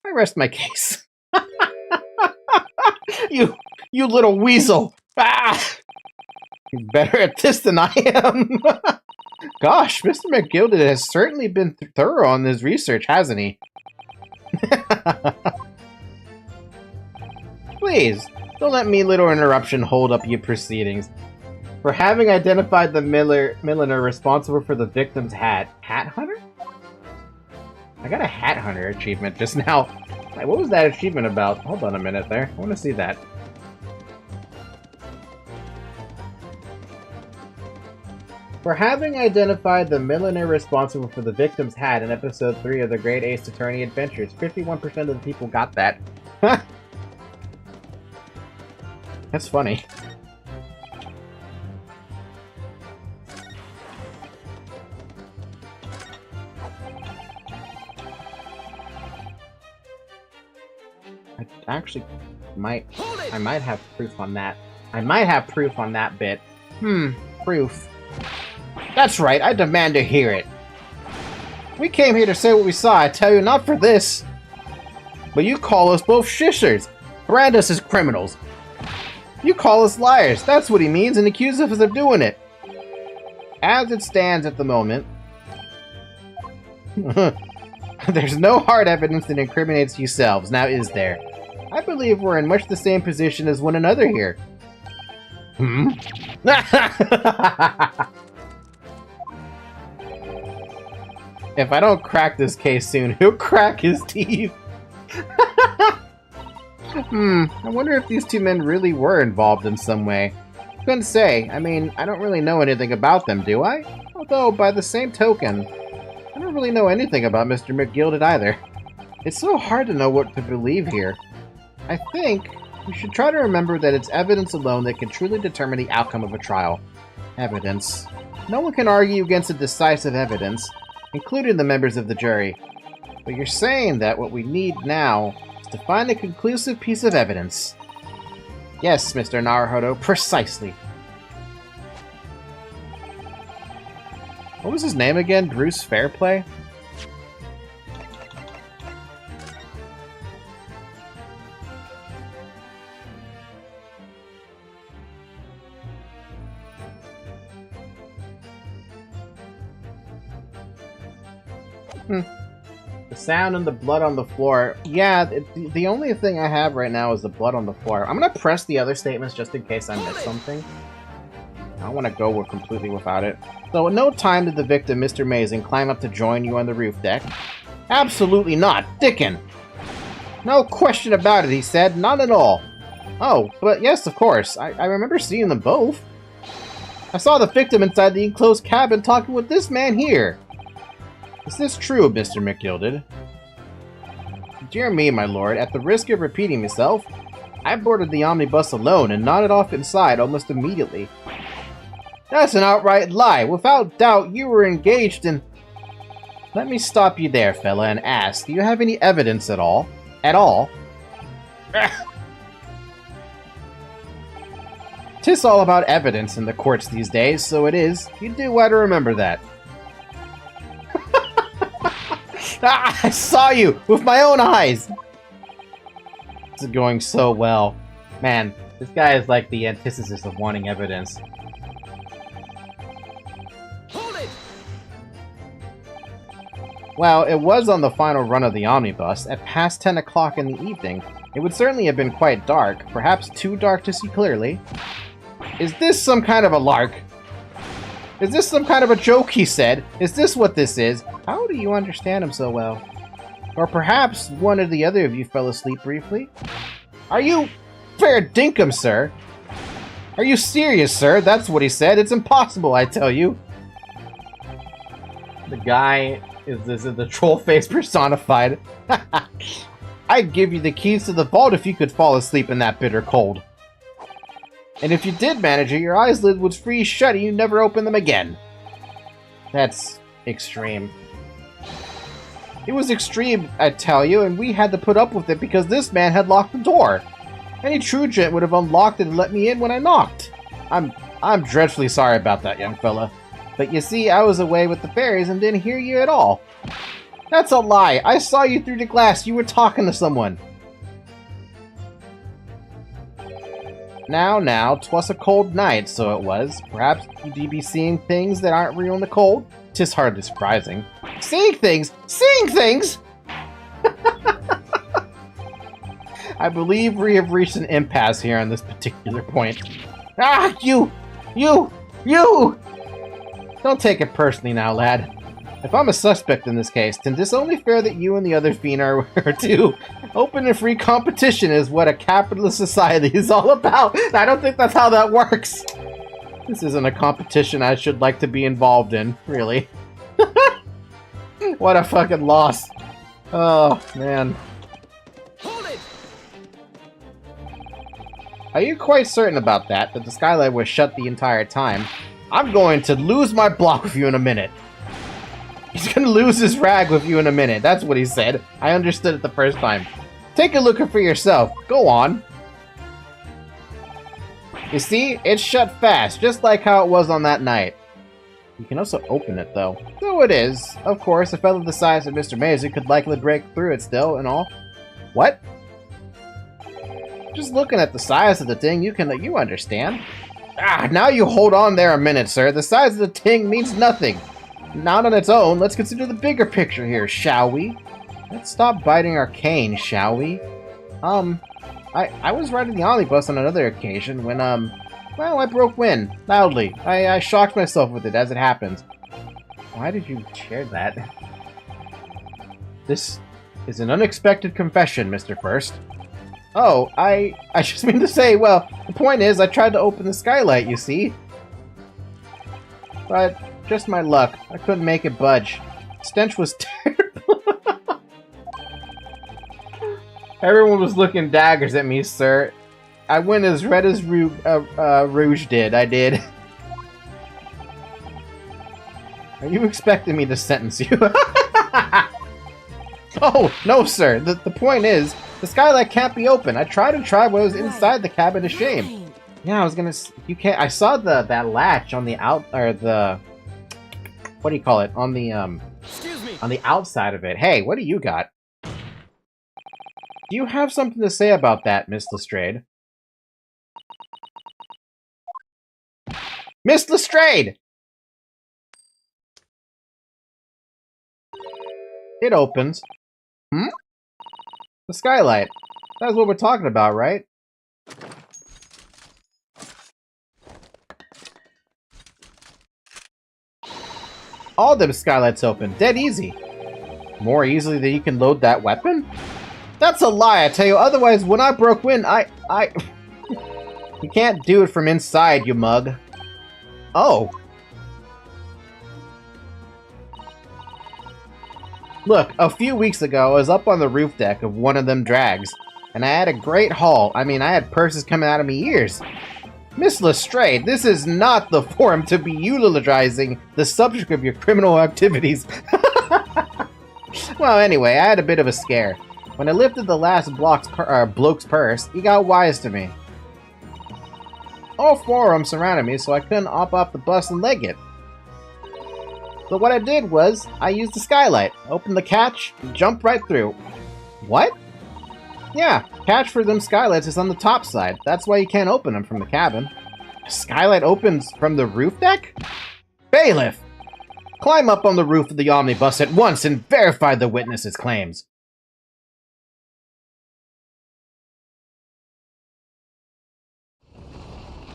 I rest my case. You little weasel! Ah! He's better at this than I am. Gosh, Mr. McGilded has certainly been thorough on his research, hasn't he? Please, don't let me little interruption hold up your proceedings. For having identified the milliner responsible for the victim's hat. Hat hunter? I got a hat hunter achievement just now. What was that achievement about? Hold on a minute there. I want to see that. For having identified the milliner responsible for the victim's hat in episode 3 of the Great Ace Attorney Adventures, 51% of the people got that. That's funny. I actually might have proof on that. I might have proof on that bit. Proof. That's right, I demand to hear it. We came here to say what we saw, I tell you, not for this. But you call us both shishers, brand us as criminals. You call us liars, that's what he means, and accuse us of doing it. As it stands at the moment, there's no hard evidence that incriminates yourselves, now is there? I believe we're in much the same position as one another here. If I don't crack this case soon, he'll crack his teeth. I wonder if these two men really were involved in some way. Couldn't say. I mean, I don't really know anything about them, do I? Although, by the same token, I don't really know anything about Mr. McGilded either. It's so hard to know what to believe here. I think we should try to remember that it's evidence alone that can truly determine the outcome of a trial. Evidence. No one can argue against a decisive evidence, including the members of the jury. But you're saying that what we need now is to find a conclusive piece of evidence. Yes, Mr. Naruhodo, precisely. What was his name again? Bruce Fairplay? The sound and the blood on the floor. Yeah, the only thing I have right now is the blood on the floor. I'm gonna press the other statements just in case I missed something. I don't want to go completely without it. So, at no time did the victim, Mr. Mazing, climb up to join you on the roof deck. Absolutely not, Dickin! No question about it, he said. Not at all. Oh, but yes, of course. I remember seeing them both. I saw the victim inside the enclosed cabin talking with this man here. Is this true, Mr. McGilded? Dear me, my lord, at the risk of repeating myself, I boarded the omnibus alone and nodded off inside almost immediately. That's an outright lie. Without doubt, you were engaged in... Let me stop you there, fella, and ask, do you have any evidence at all? At all? 'Tis all about evidence in the courts these days, so it is. You do well to remember that. Ah, I saw you with my own eyes! This is going so well. Man, this guy is like the antithesis of wanting evidence. Hold it! Well, it was on the final run of the omnibus, at past 10 o'clock in the evening. It would certainly have been quite dark, perhaps too dark to see clearly. Is this some kind of a lark? Is this some kind of a joke, he said? Is this what this is? How do you understand him so well? Or perhaps one or the other of you fell asleep briefly? Are you... fair dinkum, sir? Are you serious, sir? That's what he said. It's impossible, I tell you. The guy is the troll face personified. I'd give you the keys to the vault if you could fall asleep in that bitter cold. And if you did manage it, your eyelid would freeze shut and you'd never open them again. That's extreme. It was extreme, I tell you, and we had to put up with it because this man had locked the door. Any true gent would have unlocked it and let me in when I knocked. I'm dreadfully sorry about that, young fella. But you see, I was away with the fairies and didn't hear you at all. That's a lie. I saw you through the glass. You were talking to someone. Now, 'twas a cold night, so it was. Perhaps you be seeing things that aren't real in the cold? 'Tis hardly surprising. Seeing things? Seeing things?! I believe we have reached an impasse here on this particular point. Ah, you! Don't take it personally now, lad. If I'm a suspect in this case, then it's only fair that you and the other fiend are too. Open and free competition is what a capitalist society is all about. I don't think that's how that works. This isn't a competition I should like to be involved in, really. What a fucking loss. Oh, man. Hold it! Are you quite certain about that the skylight was shut the entire time? I'm going to lose my block with you in a minute. He's gonna lose his rag with you in a minute. That's what he said. I understood it the first time. Take a look for yourself. Go on. You see? It's shut fast, just like how it was on that night. You can also open it, though. So it is. Of course, a fellow the size of Mr. Mason could likely break through it still and all. What? Just looking at the size of the thing, you understand. Ah, now you hold on there a minute, sir. The size of the thing means nothing. Not on its own. Let's consider the bigger picture here, shall we? Let's stop biting our cane, shall we? I was riding the omnibus on another occasion when, well, I broke wind, loudly. I shocked myself with it, as it happens. Why did you share that? This is an unexpected confession, Mr. First. Oh, I just mean to say, well, the point is, I tried to open the skylight, you see? But, just my luck. I couldn't make it budge. The stench was terrible. Everyone was looking daggers at me, sir. I went as red as Rouge did. I did. Are you expecting me to sentence you? Oh, no, sir. The point is, the skylight can't be open. I tried while I was inside the cabin to shame. Yeah, I was gonna... You can't... I saw that latch on the what do you call it? On the, Excuse me. on the outside of it. Hey, what do you got? Do you have something to say about that, Miss Lestrade? Miss Lestrade! It opens. Hmm? The skylight. That's what we're talking about, right? All them skylights open. Dead easy. More easily than you can load that weapon? That's a lie, I tell you. Otherwise, when I broke wind, You can't do it from inside, you mug. Oh. Look, a few weeks ago, I was up on the roof deck of one of them drags, and I had a great haul. I mean, I had purses coming out of me ears. Miss Lestrade, this is not the forum to be eulogizing the subject of your criminal activities. Well, anyway, I had a bit of a scare. When I lifted the last bloke's purse, he got wise to me. All four of them surrounded me, so I couldn't hop off the bus and leg it. So what I did was, I used the skylight, opened the catch, and jumped right through. What? Yeah, catch for them skylights is on the top side. That's why you can't open them from the cabin. A skylight opens from the roof deck? Bailiff! Climb up on the roof of the omnibus at once and verify the witness's claims.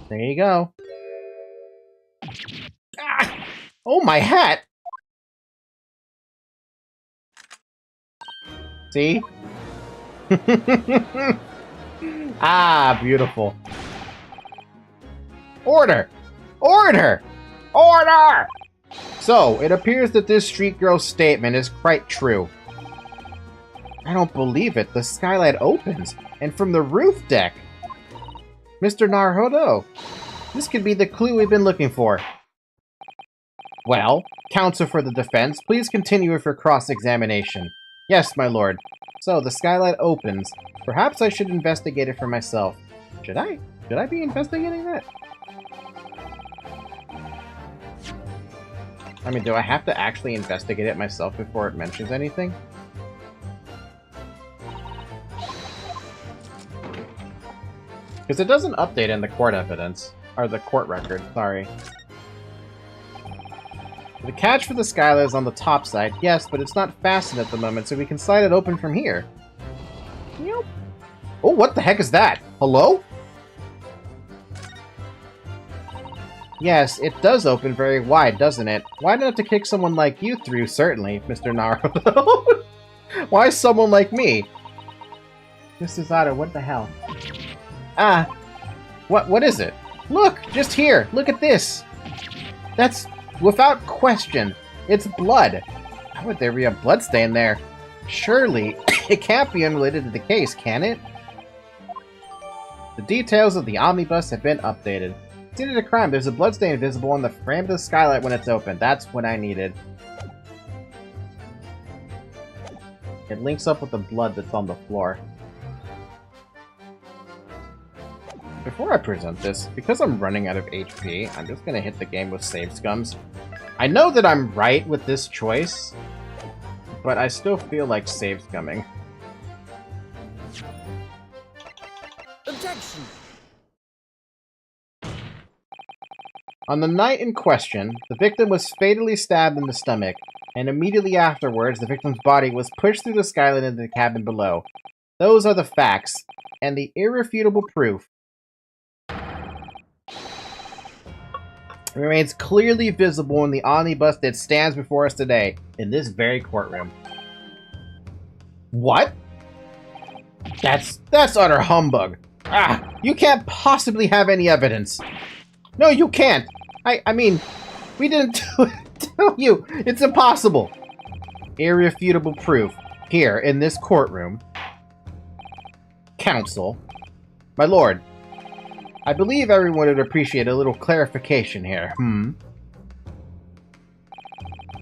There you go. Ah! Oh, my hat! See? Ah, beautiful. Order! Order! Order! So, it appears that this street girl's statement is quite true. I don't believe it. The skylight opens, and from the roof deck. Mr. Naruhodo, this could be the clue we've been looking for. Well, counsel for the defense, please continue with your cross-examination. Yes, my lord. So, the skylight opens. Perhaps I should investigate it for myself. Should I? Should I be investigating that? I mean, do I have to actually investigate it myself before it mentions anything? Because it doesn't update in the court evidence. Or the court record, sorry. The catch for the skylight is on the top side, yes, but it's not fastened at the moment, so we can slide it open from here. Yep. Oh, what the heck is that? Hello? Yes, it does open very wide, doesn't it? Why not to kick someone like you through, certainly, Mr. Naruto? Why someone like me? Mr. Zato, what the hell? Ah, what is it? Look, just here, look at this. That's, without question, it's blood. How would there be a blood stain there? Surely, it can't be unrelated to the case, can it? The details of the omnibus have been updated. Scene of the crime, there's a bloodstain visible on the frame of the skylight when it's open. That's what I needed. It links up with the blood that's on the floor. Before I present this, because I'm running out of HP, I'm just gonna hit the game with save scums. I know that I'm right with this choice, but I still feel like save scumming. Objection! On the night in question, the victim was fatally stabbed in the stomach, and immediately afterwards, the victim's body was pushed through the skylight into the cabin below. Those are the facts, and the irrefutable proof. It remains clearly visible in the omnibus that stands before us today, in this very courtroom. What? That's utter humbug. Ah, you can't possibly have any evidence. No, you can't. I mean, we didn't tell you. It's impossible. Irrefutable proof. Here, in this courtroom. Counsel. My lord, I believe everyone would appreciate a little clarification here.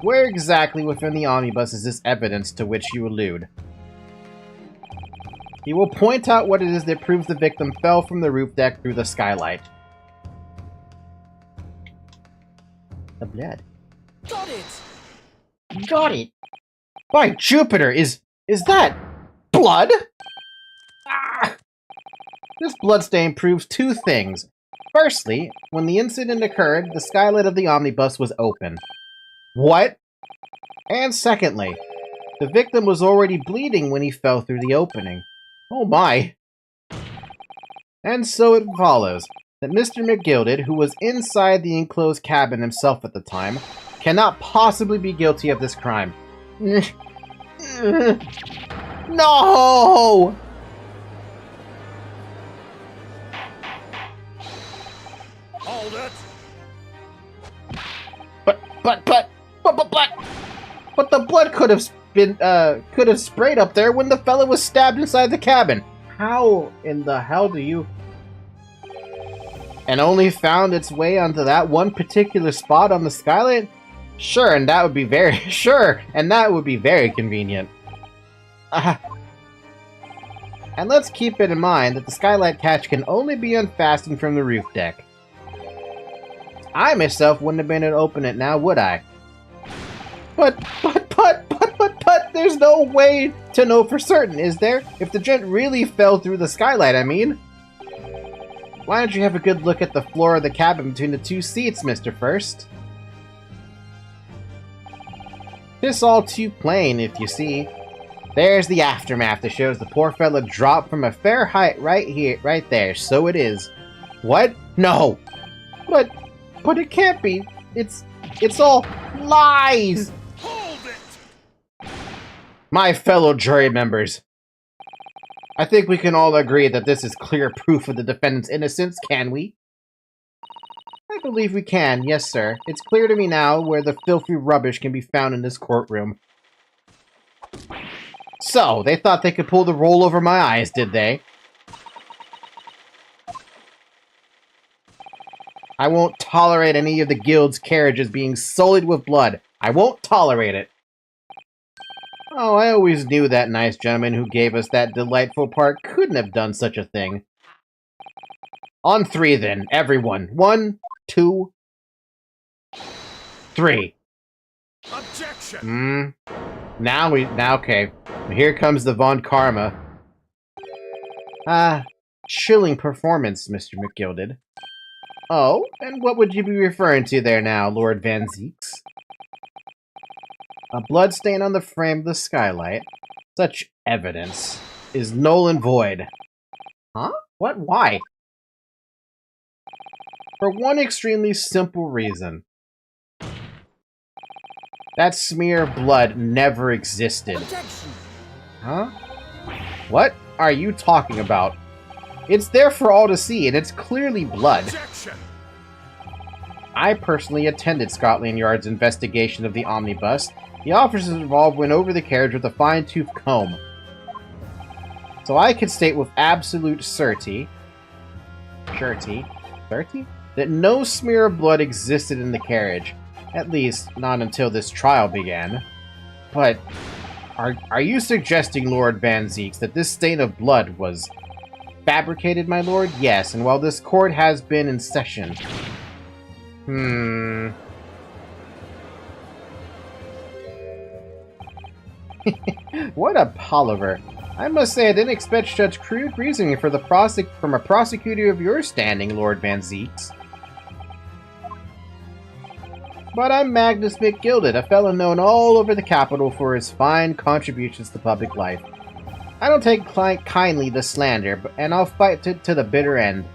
Where exactly within the omnibus is this evidence to which you allude? He will point out what it is that proves the victim fell from the roof deck through the skylight. The blood. Got it! Got it! By Jupiter, is that blood? Ah! This bloodstain proves two things. Firstly, when the incident occurred, the skylight of the omnibus was open. What? And secondly, the victim was already bleeding when he fell through the opening. Oh my! And so it follows that Mr. McGilded, who was inside the enclosed cabin himself at the time, cannot possibly be guilty of this crime. No! Hold it! But the blood could have been, could have sprayed up there when the fella was stabbed inside the cabin. How in the hell do you... And only found its way onto that one particular spot on the skylight? Sure, and that would be very... Sure, and that would be very convenient. And let's keep it in mind that the skylight catch can only be unfastened from the roof deck. I myself wouldn't have been able to open it now, would I? But, there's no way to know for certain, is there? If the gent really fell through the skylight, I mean. Why don't you have a good look at the floor of the cabin between the two seats, Mr. First? This all too plain, if you see. There's the aftermath that shows the poor fella dropped from a fair height right here, right there. So it is. What? No! But it can't be. It's all lies! Hold it! My fellow jury members, I think we can all agree that this is clear proof of the defendant's innocence, can we? I believe we can, yes sir. It's clear to me now where the filthy rubbish can be found in this courtroom. So, they thought they could pull the wool over my eyes, did they? I won't tolerate any of the guild's carriages being sullied with blood. I won't tolerate it. Oh, I always knew that nice gentleman who gave us that delightful part couldn't have done such a thing. On three, then, everyone. 1, 2, 3. Objection! Now, okay. Here comes the Von Karma. Chilling performance, Mr. McGilded. Oh, and what would you be referring to there now, Lord Van Zeeks? A bloodstain on the frame of the skylight. Such evidence is null and void. Huh? What? Why? For one extremely simple reason. That smear of blood never existed. Objection! Huh? What are you talking about? It's there for all to see, and it's clearly blood. Objection! I personally attended Scotland Yard's investigation of the omnibus. The officers involved went over the carriage with a fine-tooth comb. So I can state with absolute certainty that no smear of blood existed in the carriage. At least, not until this trial began. But, are you suggesting, Lord Van Zeeks, that this stain of blood was fabricated, my lord? Yes, and while this court has been in session... What a palaver. I must say I didn't expect such crude reasoning from a prosecutor of your standing, Lord Van Zeeks. But I'm Magnus McGilded, a fellow known all over the capital for his fine contributions to public life. I don't take kindly to slander, and I'll fight to the bitter end.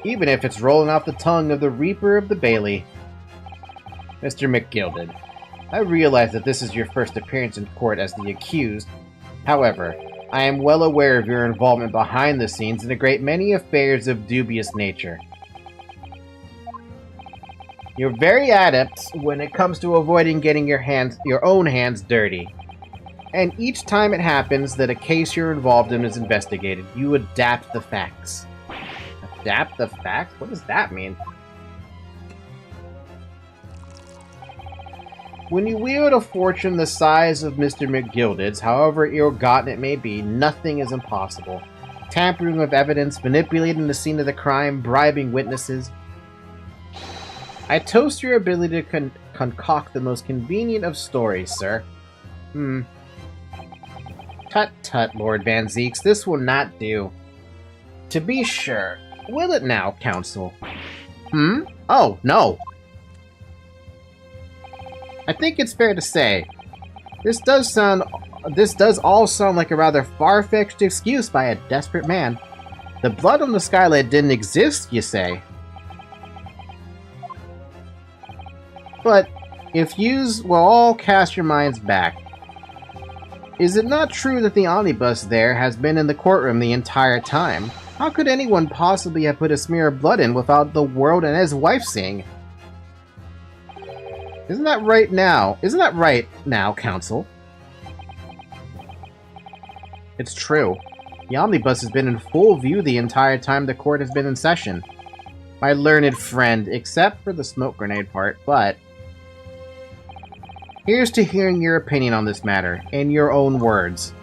Even if it's rolling off the tongue of the Reaper of the Bailey. Mr. McGilded, I realize that this is your first appearance in court as the accused. However, I am well aware of your involvement behind the scenes in a great many affairs of dubious nature. You're very adept when it comes to avoiding getting your own hands dirty. And each time it happens that a case you're involved in is investigated, you adapt the facts. Adapt the facts? What does that mean? When you wield a fortune the size of Mr. McGilded's, however ill-gotten it may be, nothing is impossible. Tampering with evidence, manipulating the scene of the crime, bribing witnesses. I toast your ability to concoct the most convenient of stories, sir. Tut-tut, Lord Van Zeeks, this will not do. To be sure. Will it now, counsel? Oh, no. I think it's fair to say, this does all sound like a rather far-fetched excuse by a desperate man. The blood on the skylight didn't exist, you say? But, if yous will all cast your minds back, is it not true that the omnibus there has been in the courtroom the entire time? How could anyone possibly have put a smear of blood in without the world and his wife seeing? Isn't that right now, counsel? It's true. The omnibus has been in full view the entire time the court has been in session. My learned friend, except for the smoke grenade part, but... Here's to hearing your opinion on this matter, in your own words.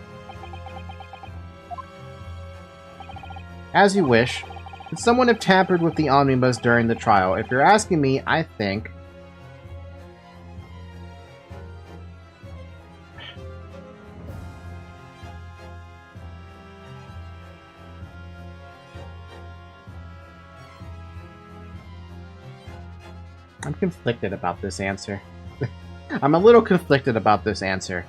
As you wish. Could someone have tampered with the omnibus during the trial? If you're asking me, I think... I'm conflicted about this answer. I'm a little conflicted about this answer.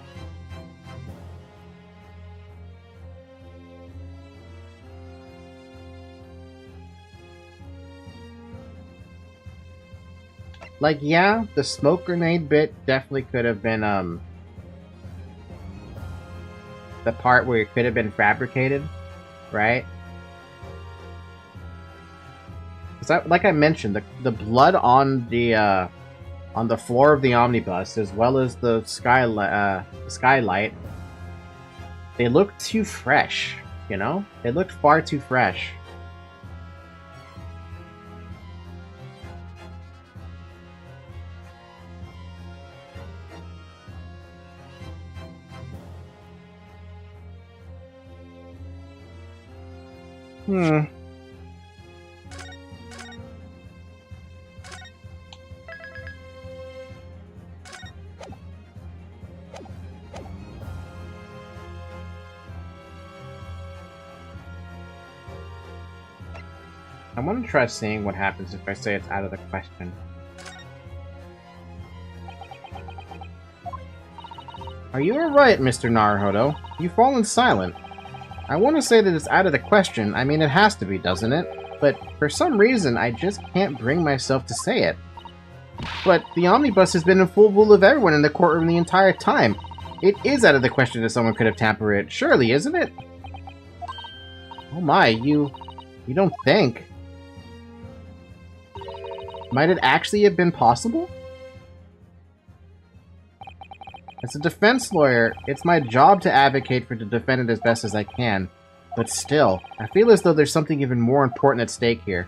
Like, yeah, the smoke grenade bit definitely could have been, the part where it could have been fabricated, right? Because, like I mentioned, the blood on the floor of the omnibus, as well as the skylight, they looked too fresh, you know? They looked far too fresh. I want to try seeing what happens if I say it's out of the question. Are you alright, Mr. Naruhodo? You've fallen silent. I want to say that it's out of the question. I mean, it has to be, doesn't it? But for some reason, I just can't bring myself to say it. But the omnibus has been in full view of everyone in the courtroom the entire time. It is out of the question that someone could have tampered it. Surely, isn't it? Oh my, you don't think? Might it actually have been possible? As a defense lawyer, it's my job to advocate for the defendant as best as I can. But still, I feel as though there's something even more important at stake here.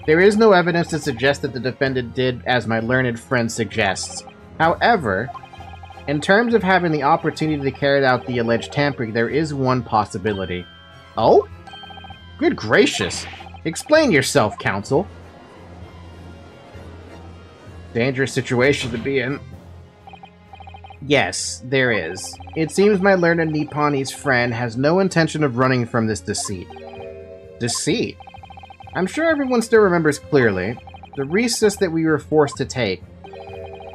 There is no evidence to suggest that the defendant did as my learned friend suggests. However, in terms of having the opportunity to carry out the alleged tampering, there is one possibility. Oh? Good gracious! Explain yourself, counsel. Dangerous situation to be in. Yes, there is. It seems my learned Nipponi's friend has no intention of running from this deceit. Deceit? I'm sure everyone still remembers clearly the recess that we were forced to take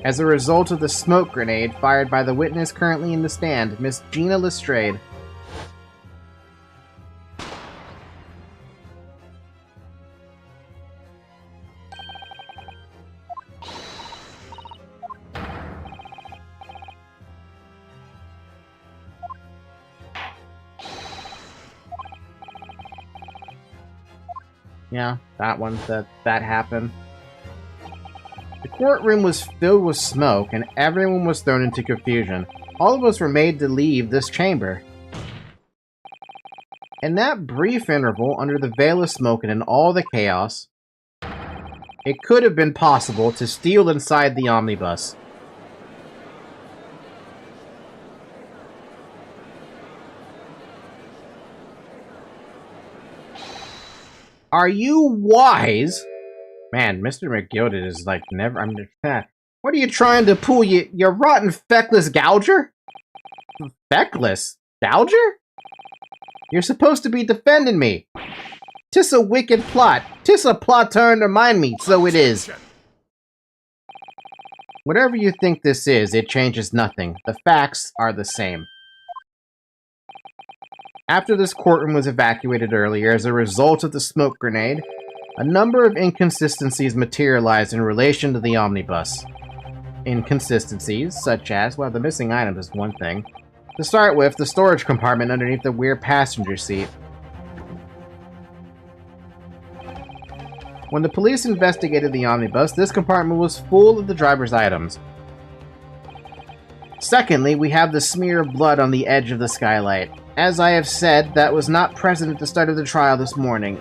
as a result of the smoke grenade fired by the witness currently in the stand, Miss Gina Lestrade. Yeah, that one, that happened. The courtroom was filled with smoke, and everyone was thrown into confusion. All of us were made to leave this chamber. In that brief interval, under the veil of smoke and in all the chaos, it could have been possible to steal inside the omnibus. Are you wise? Man, Mr. McGilded is like never... What are you trying to pull, you rotten feckless gouger? Feckless? Gouger? You're supposed to be defending me. 'Tis a wicked plot. 'Tis a plot to undermine me, so it is. Whatever you think this is, it changes nothing. The facts are the same. After this courtroom was evacuated earlier as a result of the smoke grenade, a number of inconsistencies materialized in relation to the omnibus. Inconsistencies such as, well, the missing items is one thing. To start with, the storage compartment underneath the rear passenger seat. When the police investigated the omnibus, this compartment was full of the driver's items. Secondly, we have the smear of blood on the edge of the skylight. As I have said, that was not present at the start of the trial this morning.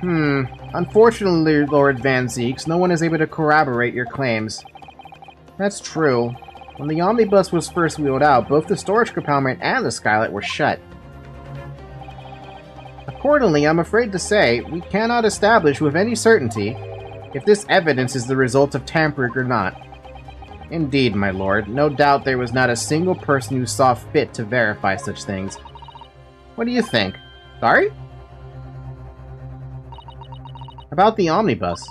Unfortunately, Lord Van Zeeks, no one is able to corroborate your claims. That's true. When the omnibus was first wheeled out, both the storage compartment and the skylight were shut. Accordingly, I'm afraid to say, we cannot establish with any certainty if this evidence is the result of tampering or not. Indeed, my lord, no doubt there was not a single person who saw fit to verify such things. What do you think? Sorry? About the omnibus.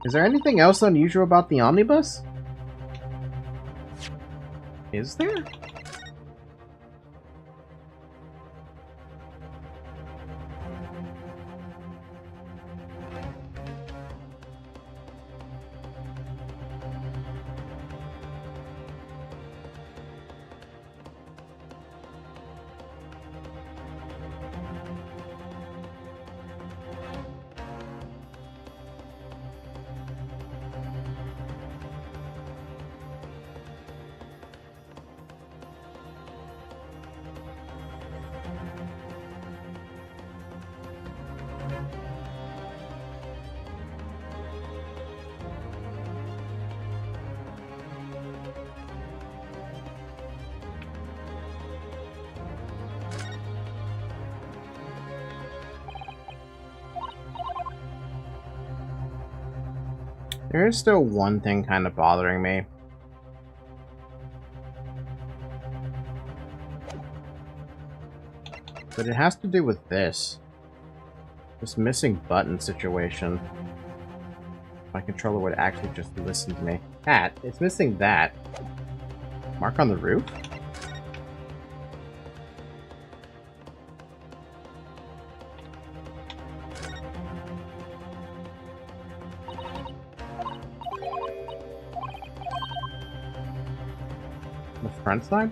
Is there anything else unusual about the omnibus? Is there? There is still one thing kind of bothering me. But it has to do with this. This missing button situation. My controller would actually just listen to me. Cat, it's missing that. Mark on the roof? The front side?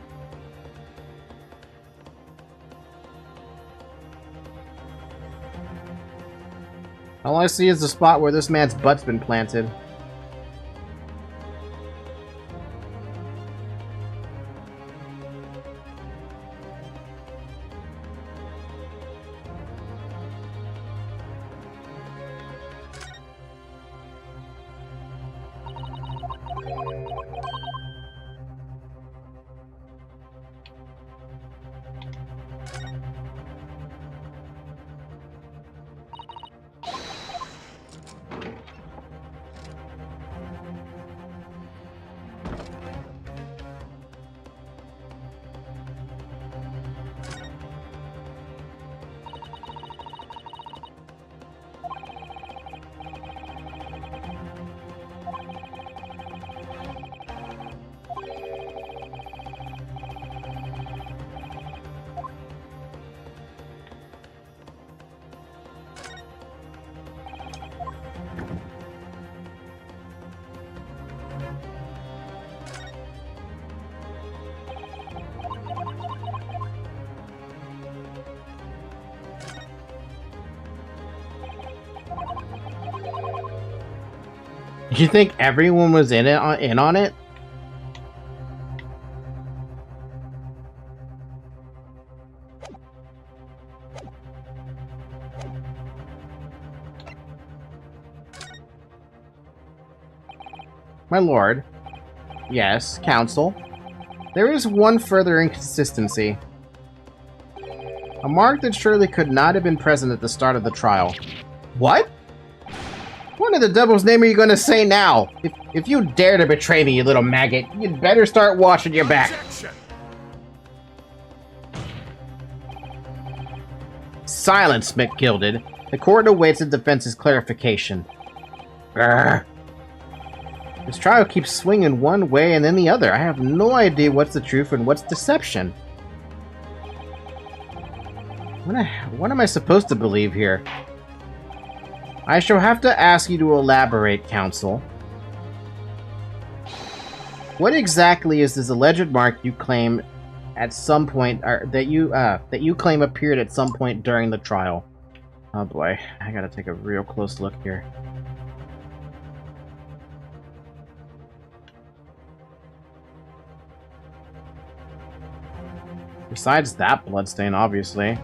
All I see is the spot where this man's butt's been planted. You think everyone was in on it? My lord. Yes, counsel. There is one further inconsistency. A mark that surely could not have been present at the start of the trial. What? What in the devil's name are you gonna say now? If you dare to betray me, you little maggot, you'd better start washing your back. Objection. Silence, McGilded. The court awaits the defense's clarification. Grr. This trial keeps swinging one way and then the other. I have no idea what's the truth and what's deception. What am I supposed to believe here? I shall have to ask you to elaborate, counsel. What exactly is this alleged mark you claim at some point, or that you claim appeared at some point during the trial? Oh boy, I gotta take a real close look here. Besides that bloodstain, obviously.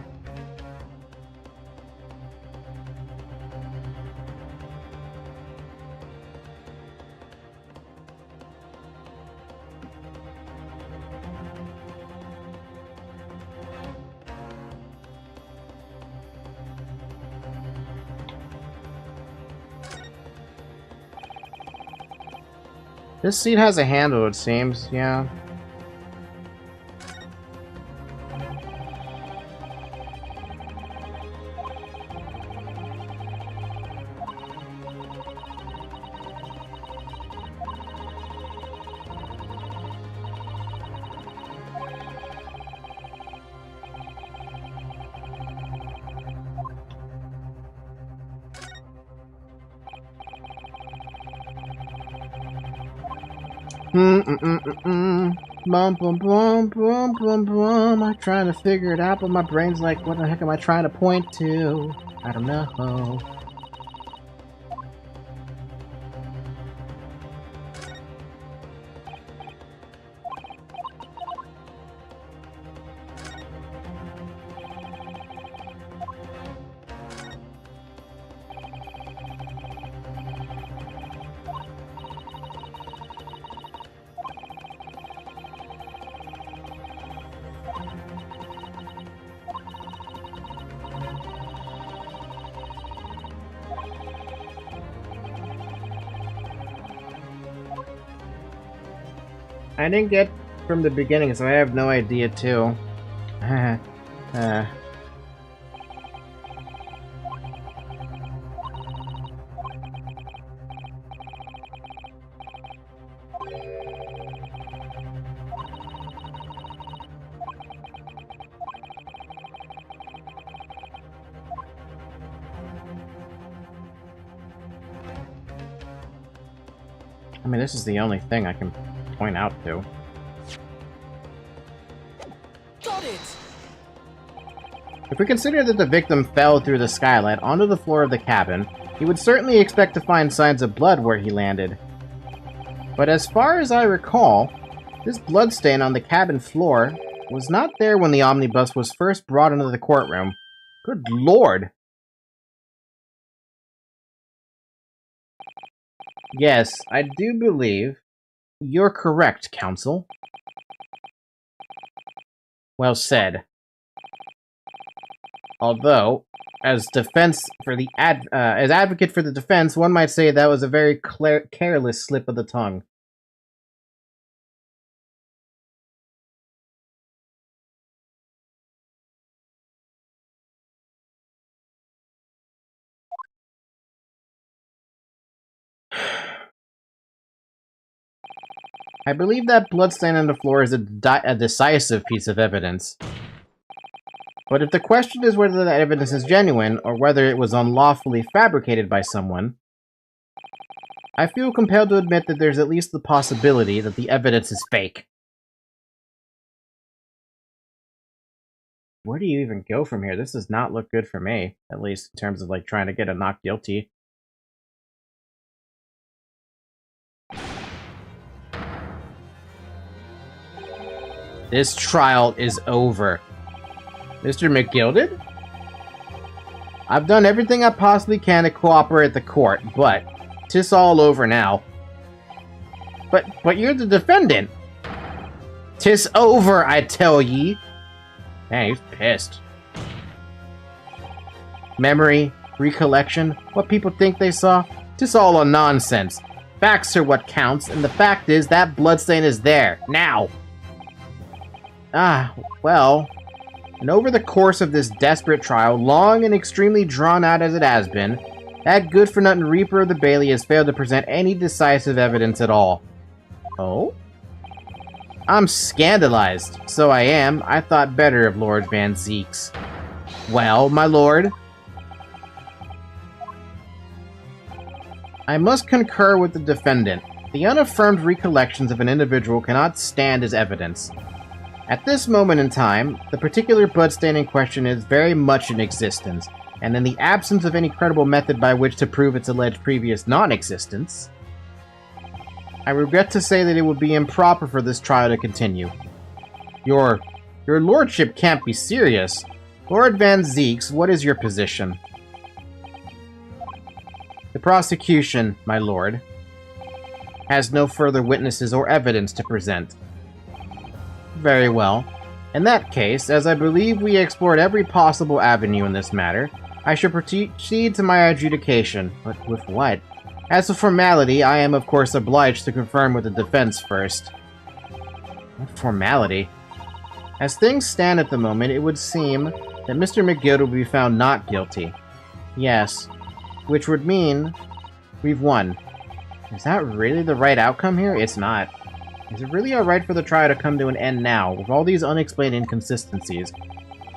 This seat has a handle, it seems, yeah. Bum bum bum bum bum bum. I'm trying to figure it out, but my brain's like, what the heck am I trying to point to? I don't know. I didn't get from the beginning, so I have no idea, too. I mean, this is the only thing I can point out to. Got it! If we consider that the victim fell through the skylight onto the floor of the cabin, he would certainly expect to find signs of blood where he landed. But as far as I recall, this bloodstain on the cabin floor was not there when the omnibus was first brought into the courtroom. Good lord! Yes, I do believe you're correct, counsel. Well said. Although, as as advocate for the defense, one might say that was a very careless slip of the tongue. I believe that bloodstain on the floor is a decisive piece of evidence. But if the question is whether that evidence is genuine, or whether it was unlawfully fabricated by someone, I feel compelled to admit that there's at least the possibility that the evidence is fake. Where do you even go from here? This does not look good for me, at least in terms of like trying to get a not guilty. This trial is over. Mr. McGilded? I've done everything I possibly can to cooperate the court, but 'tis all over now. But you're the defendant. 'Tis over, I tell ye. Man, he's pissed. Memory, recollection, what people think they saw, 'tis all a nonsense. Facts are what counts, and the fact is that bloodstain is there, now. Ah, well, and over the course of this desperate trial, long and extremely drawn out as it has been, that good-for-nothing Reaper of the Bailey has failed to present any decisive evidence at all. Oh? I'm scandalized. So I am. I thought better of Lord Van Zeeks. Well, my lord? I must concur with the defendant. The unaffirmed recollections of an individual cannot stand as evidence. At this moment in time, the particular bloodstain in question is very much in existence, and in the absence of any credible method by which to prove its alleged previous non-existence, I regret to say that it would be improper for this trial to continue. Your Your lordship can't be serious. Lord Van Zeeks, what is your position? The prosecution, my lord, has no further witnesses or evidence to present. Very well. In that case, as I believe we explored every possible avenue in this matter, I shall proceed to my adjudication. But with what? As a formality, I am of course obliged to confirm with the defense first. What formality? As things stand at the moment, it would seem that Mr. McGill will be found not guilty. Yes. Which would mean we've won. Is that really the right outcome here? It's not. Is it really alright for the trial to come to an end now, with all these unexplained inconsistencies?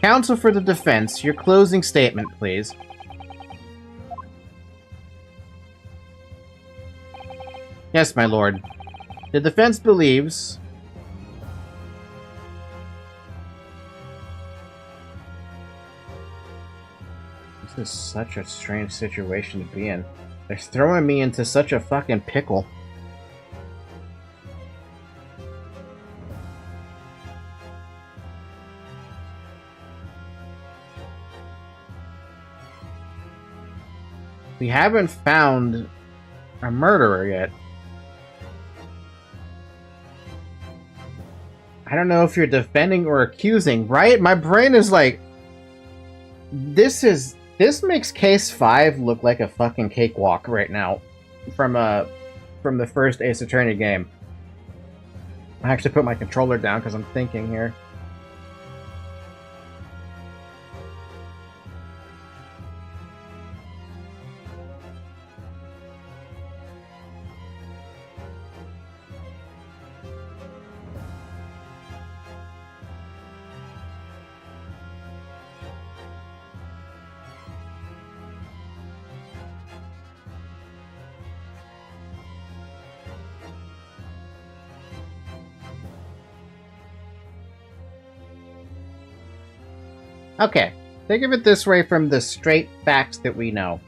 Counsel for the defense, your closing statement, please. Yes, my lord. The defense believes... This is such a strange situation to be in. They're throwing me into such a fucking pickle. We haven't found a murderer yet. I don't know if you're defending or accusing, right? My brain is like... This makes case 5 look like a fucking cakewalk right now. From the first Ace Attorney game. I actually put my controller down because I'm thinking here. Okay, think of it this way from the straight facts that we know.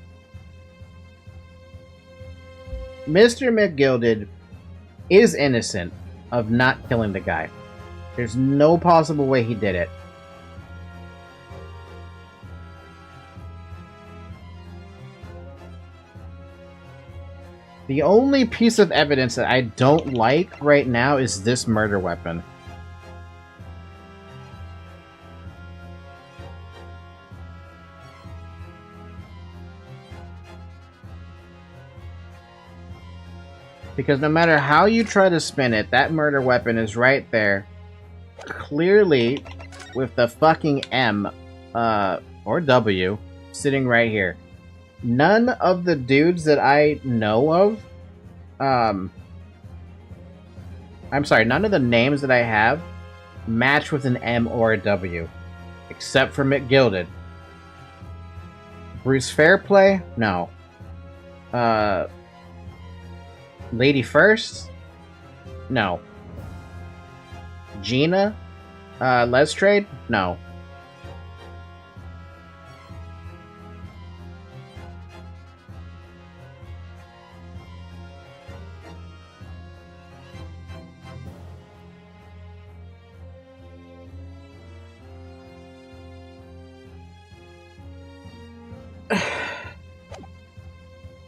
Mr. McGilded is innocent of not killing the guy. There's no possible way he did it. The only piece of evidence that I don't like right now is this murder weapon. Because no matter how you try to spin it, that murder weapon is right there. Clearly, with the fucking M, or W, sitting right here. None of the dudes that I know of, I'm sorry, none of the names that I have match with an M or a W. Except for McGilded. Bruce Fairplay? No. Lady First? No. Gina? Lestrade? No.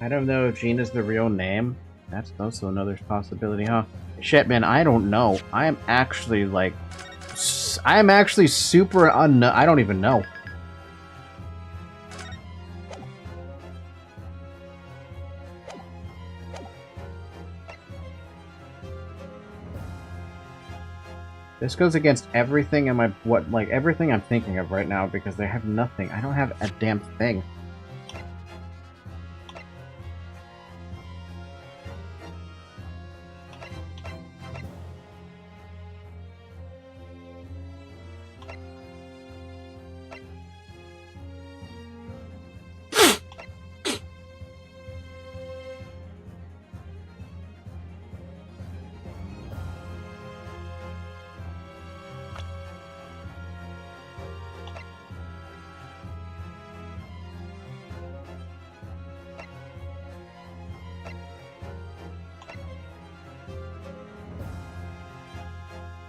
I don't know if Gina's the real name. That's also another possibility, huh? Shit, man, I don't know. I am actually, like... I am actually super I don't even know. This goes against everything in my... everything I'm thinking of right now, because they have nothing. I don't have a damn thing.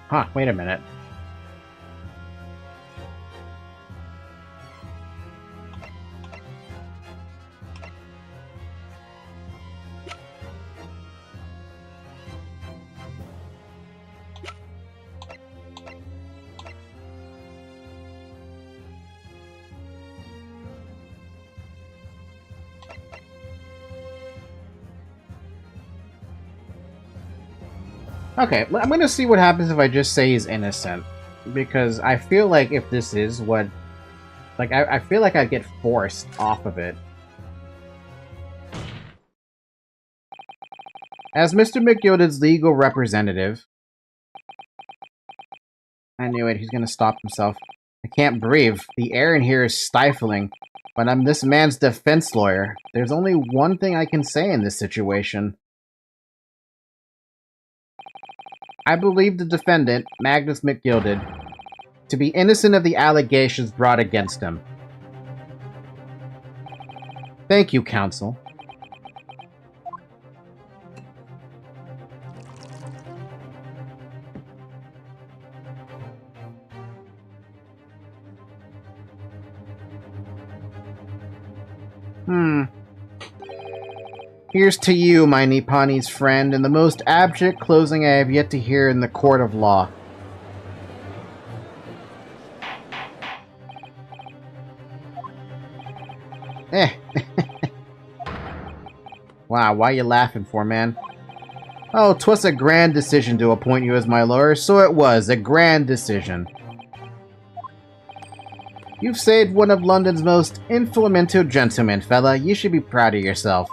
Huh, wait a minute. Okay, I'm gonna see what happens if I just say he's innocent. Because I feel like if this is what... Like, I feel like I'd get forced off of it. As Mr. McGilded's legal representative... I knew it, he's gonna stop himself. I can't breathe. The air in here is stifling. But I'm this man's defense lawyer. There's only one thing I can say in this situation. I believe the defendant, Magnus McGilded, to be innocent of the allegations brought against him. Thank you, counsel. Here's to you, my Nipponi's friend, and the most abject closing I have yet to hear in the court of law. Wow, why you laughing for, man? Oh, 'twas a grand decision to appoint you as my lawyer, so it was, a grand decision. You've saved one of London's most influential gentlemen, fella. You should be proud of yourself.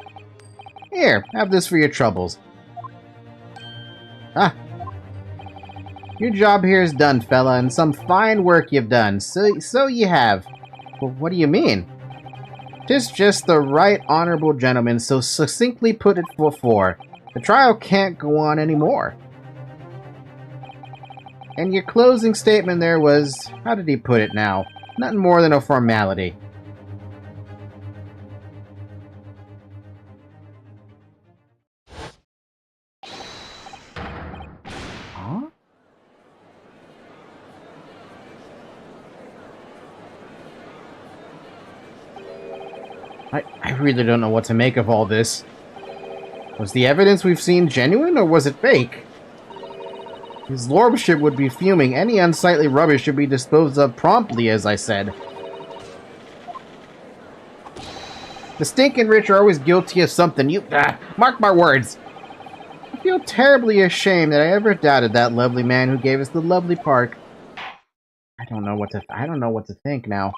Here, have this for your troubles. Ah. Your job here is done, fella, and some fine work you've done. So you have. Well, what do you mean? 'Tis just the right honorable gentleman so succinctly put it before. The trial can't go on anymore. And your closing statement there was, how did he put it now? Nothing more than a formality. Huh? I really don't know what to make of all this. Was the evidence we've seen genuine, or was it fake? His lordship would be fuming. Any unsightly rubbish should be disposed of promptly, as I said. The stinking rich are always guilty of something. Mark my words. I feel terribly ashamed that I ever doubted that lovely man who gave us the lovely park. I don't know what to think now.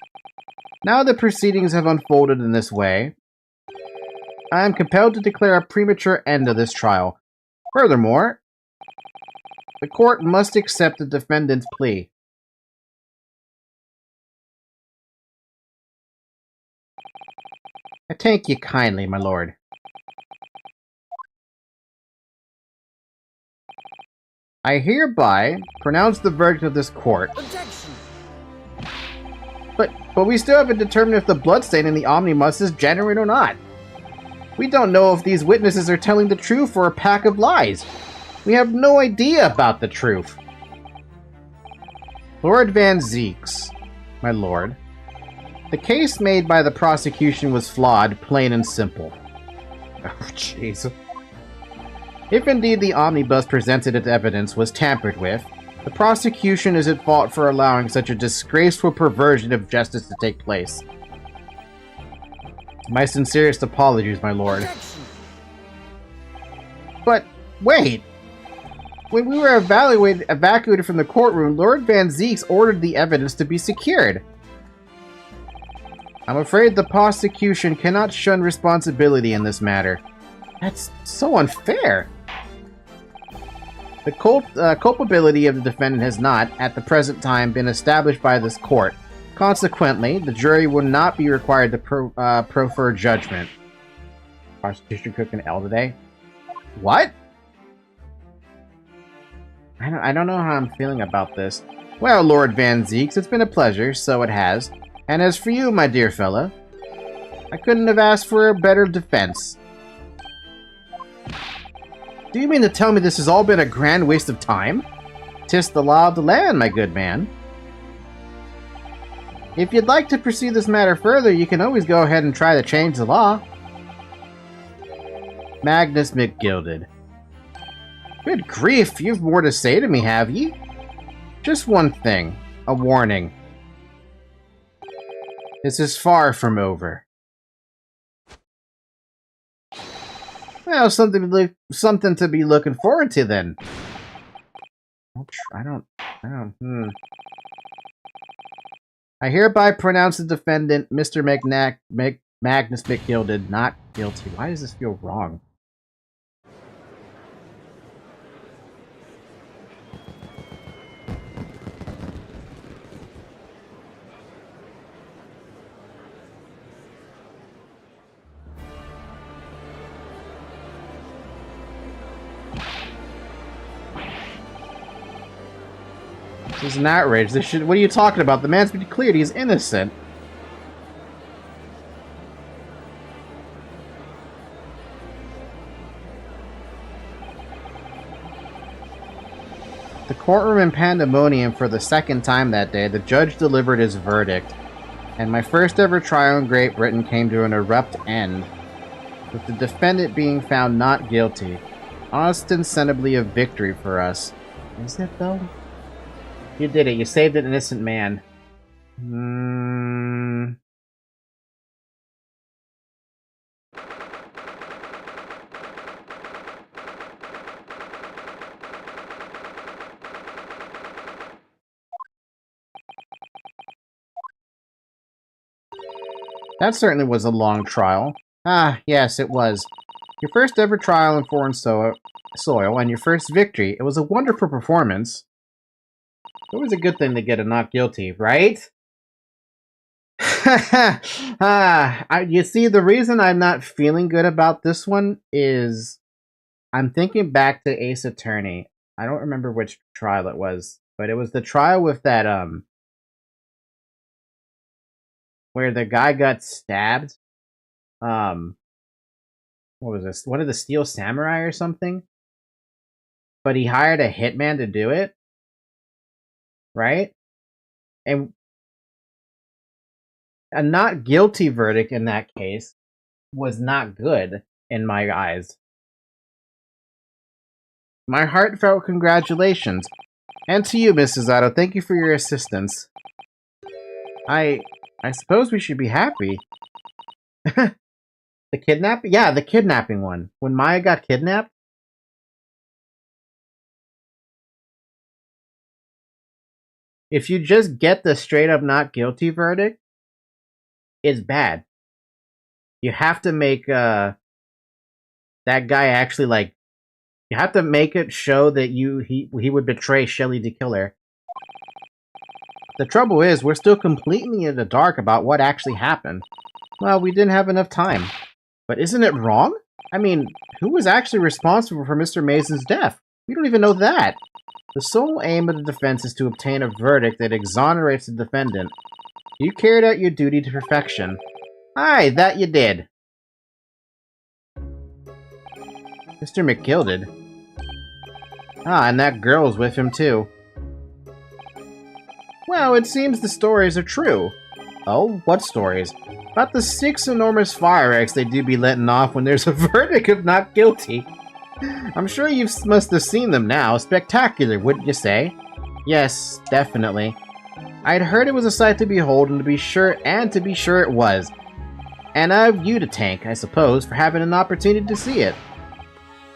Now the proceedings have unfolded in this way, I am compelled to declare a premature end of this trial. Furthermore, the court must accept the defendant's plea. I thank you kindly, my lord. I hereby pronounce the verdict of this court. Objection. But we still haven't determined if the bloodstain in the omnibus is genuine or not. We don't know if these witnesses are telling the truth or a pack of lies. We have no idea about the truth. Lord Van Zeeks, my lord, the case made by the prosecution was flawed, plain and simple. Oh, jeez. If indeed the omnibus presented as evidence was tampered with, the prosecution is at fault for allowing such a disgraceful perversion of justice to take place. My sincerest apologies, my lord. Objection. But, wait! When we were evacuated from the courtroom, Lord Van Zeeks ordered the evidence to be secured. I'm afraid the prosecution cannot shun responsibility in this matter. That's so unfair! The culpability of the defendant has not, at the present time, been established by this court. Consequently, the jury will not be required to profer judgment. Prosecution cooked an L today? What? I don't know how I'm feeling about this. Well, Lord Van Zeeks, it's been a pleasure, so it has. And as for you, my dear fella, I couldn't have asked for a better defense. Do you mean to tell me this has all been a grand waste of time? 'Tis the law of the land, my good man. If you'd like to pursue this matter further, you can always go ahead and try to change the law. Magnus McGilded. Good grief, you've more to say to me, have ye? Just one thing, a warning. This is far from over. Well, something to be looking forward to then. I hereby pronounce the defendant, Mr. Magnus McGilded, not guilty. Why does this feel wrong? This is an outrage. This should. What are you talking about? The man's been declared. He's innocent. The courtroom in pandemonium for the second time that day, the judge delivered his verdict, and my first ever trial in Great Britain came to an abrupt end, with the defendant being found not guilty. Ostensibly a victory for us. Is it, though? You did it. You saved an innocent man. That certainly was a long trial. Ah, yes, it was. Your first ever trial in foreign soil, and your first victory. It was a wonderful performance. It was a good thing to get a not guilty, right? You see, the reason I'm not feeling good about this one is I'm thinking back to Ace Attorney. I don't remember which trial it was, but it was the trial with that, where the guy got stabbed. What was this? One of the Steel Samurai or something? But he hired a hitman to do it. Right? And a not guilty verdict in that case was not good in my eyes. My heartfelt congratulations. And to you, Mrs. Otto, thank you for your assistance. I suppose we should be happy. The kidnapping? Yeah, the kidnapping one. When Maya got kidnapped? If you just get the straight up not guilty verdict, it's bad. You have to make that guy actually, like, you have to make it show that he would betray Shelly to kill her. The trouble is, we're still completely in the dark about what actually happened. Well, we didn't have enough time. But isn't it wrong? I mean, who was actually responsible for Mr. Mason's death? We don't even know that. The sole aim of the defense is to obtain a verdict that exonerates the defendant. You carried out your duty to perfection. Aye, that you did. Mr. McGilded. Ah, and that girl's with him too. Well, it seems the stories are true. Oh, what stories? About the 6 enormous fire eggs they do be letting off when there's a verdict of not guilty. I'm sure you must have seen them now. Spectacular, wouldn't you say? Yes, definitely. I'd heard it was a sight to behold, and to be sure it was. And I've you to thank, I suppose, for having an opportunity to see it.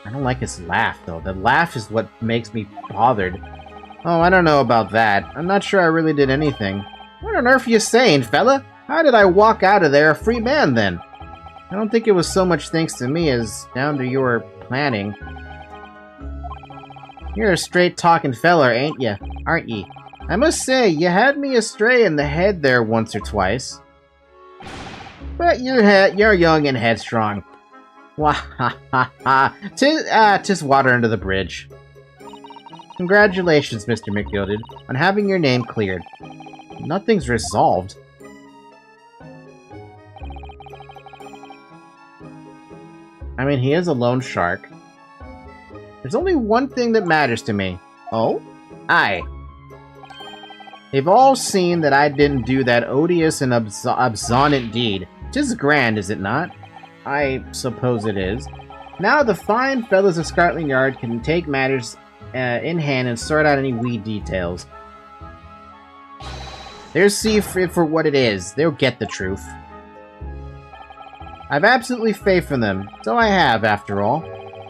I don't like his laugh, though. The laugh is what makes me bothered. Oh, I don't know about that. I'm not sure I really did anything. What on earth are you saying, fella? How did I walk out of there a free man, then? I don't think it was so much thanks to me as down to your planning. You're a straight-talking feller, ain't ya? Aren't ye? I must say, you had me astray in the head there once or twice. But you're young and headstrong. Wah ha ha ha. 'Tis water under the bridge. Congratulations, Mr. McGilded, on having your name cleared. Nothing's resolved. I mean, he is a loan shark. There's only one thing that matters to me. Oh? Aye. They've all seen that I didn't do that odious and absonant deed. 'Tis grand, is it not? I suppose it is. Now the fine fellows of Scotland Yard can take matters in hand and sort out any wee details. They'll see it for what it is. They'll get the truth. I've absolutely faith in them. So I have, after all.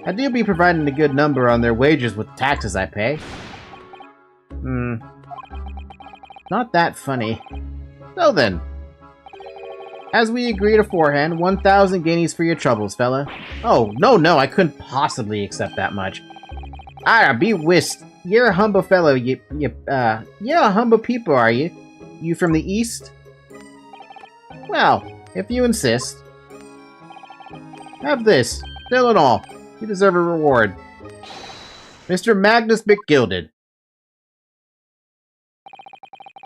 I do be providing a good number on their wages with the taxes I pay. Not that funny. So then, as we agreed aforehand, 1,000 guineas for your troubles, fella. Oh, no, I couldn't possibly accept that much. Ah, be whist. You're a humble fellow, you're a humble people, are you? You from the east? Well, if you insist. Have this. Fill it all. You deserve a reward. Mr. Magnus McGilded.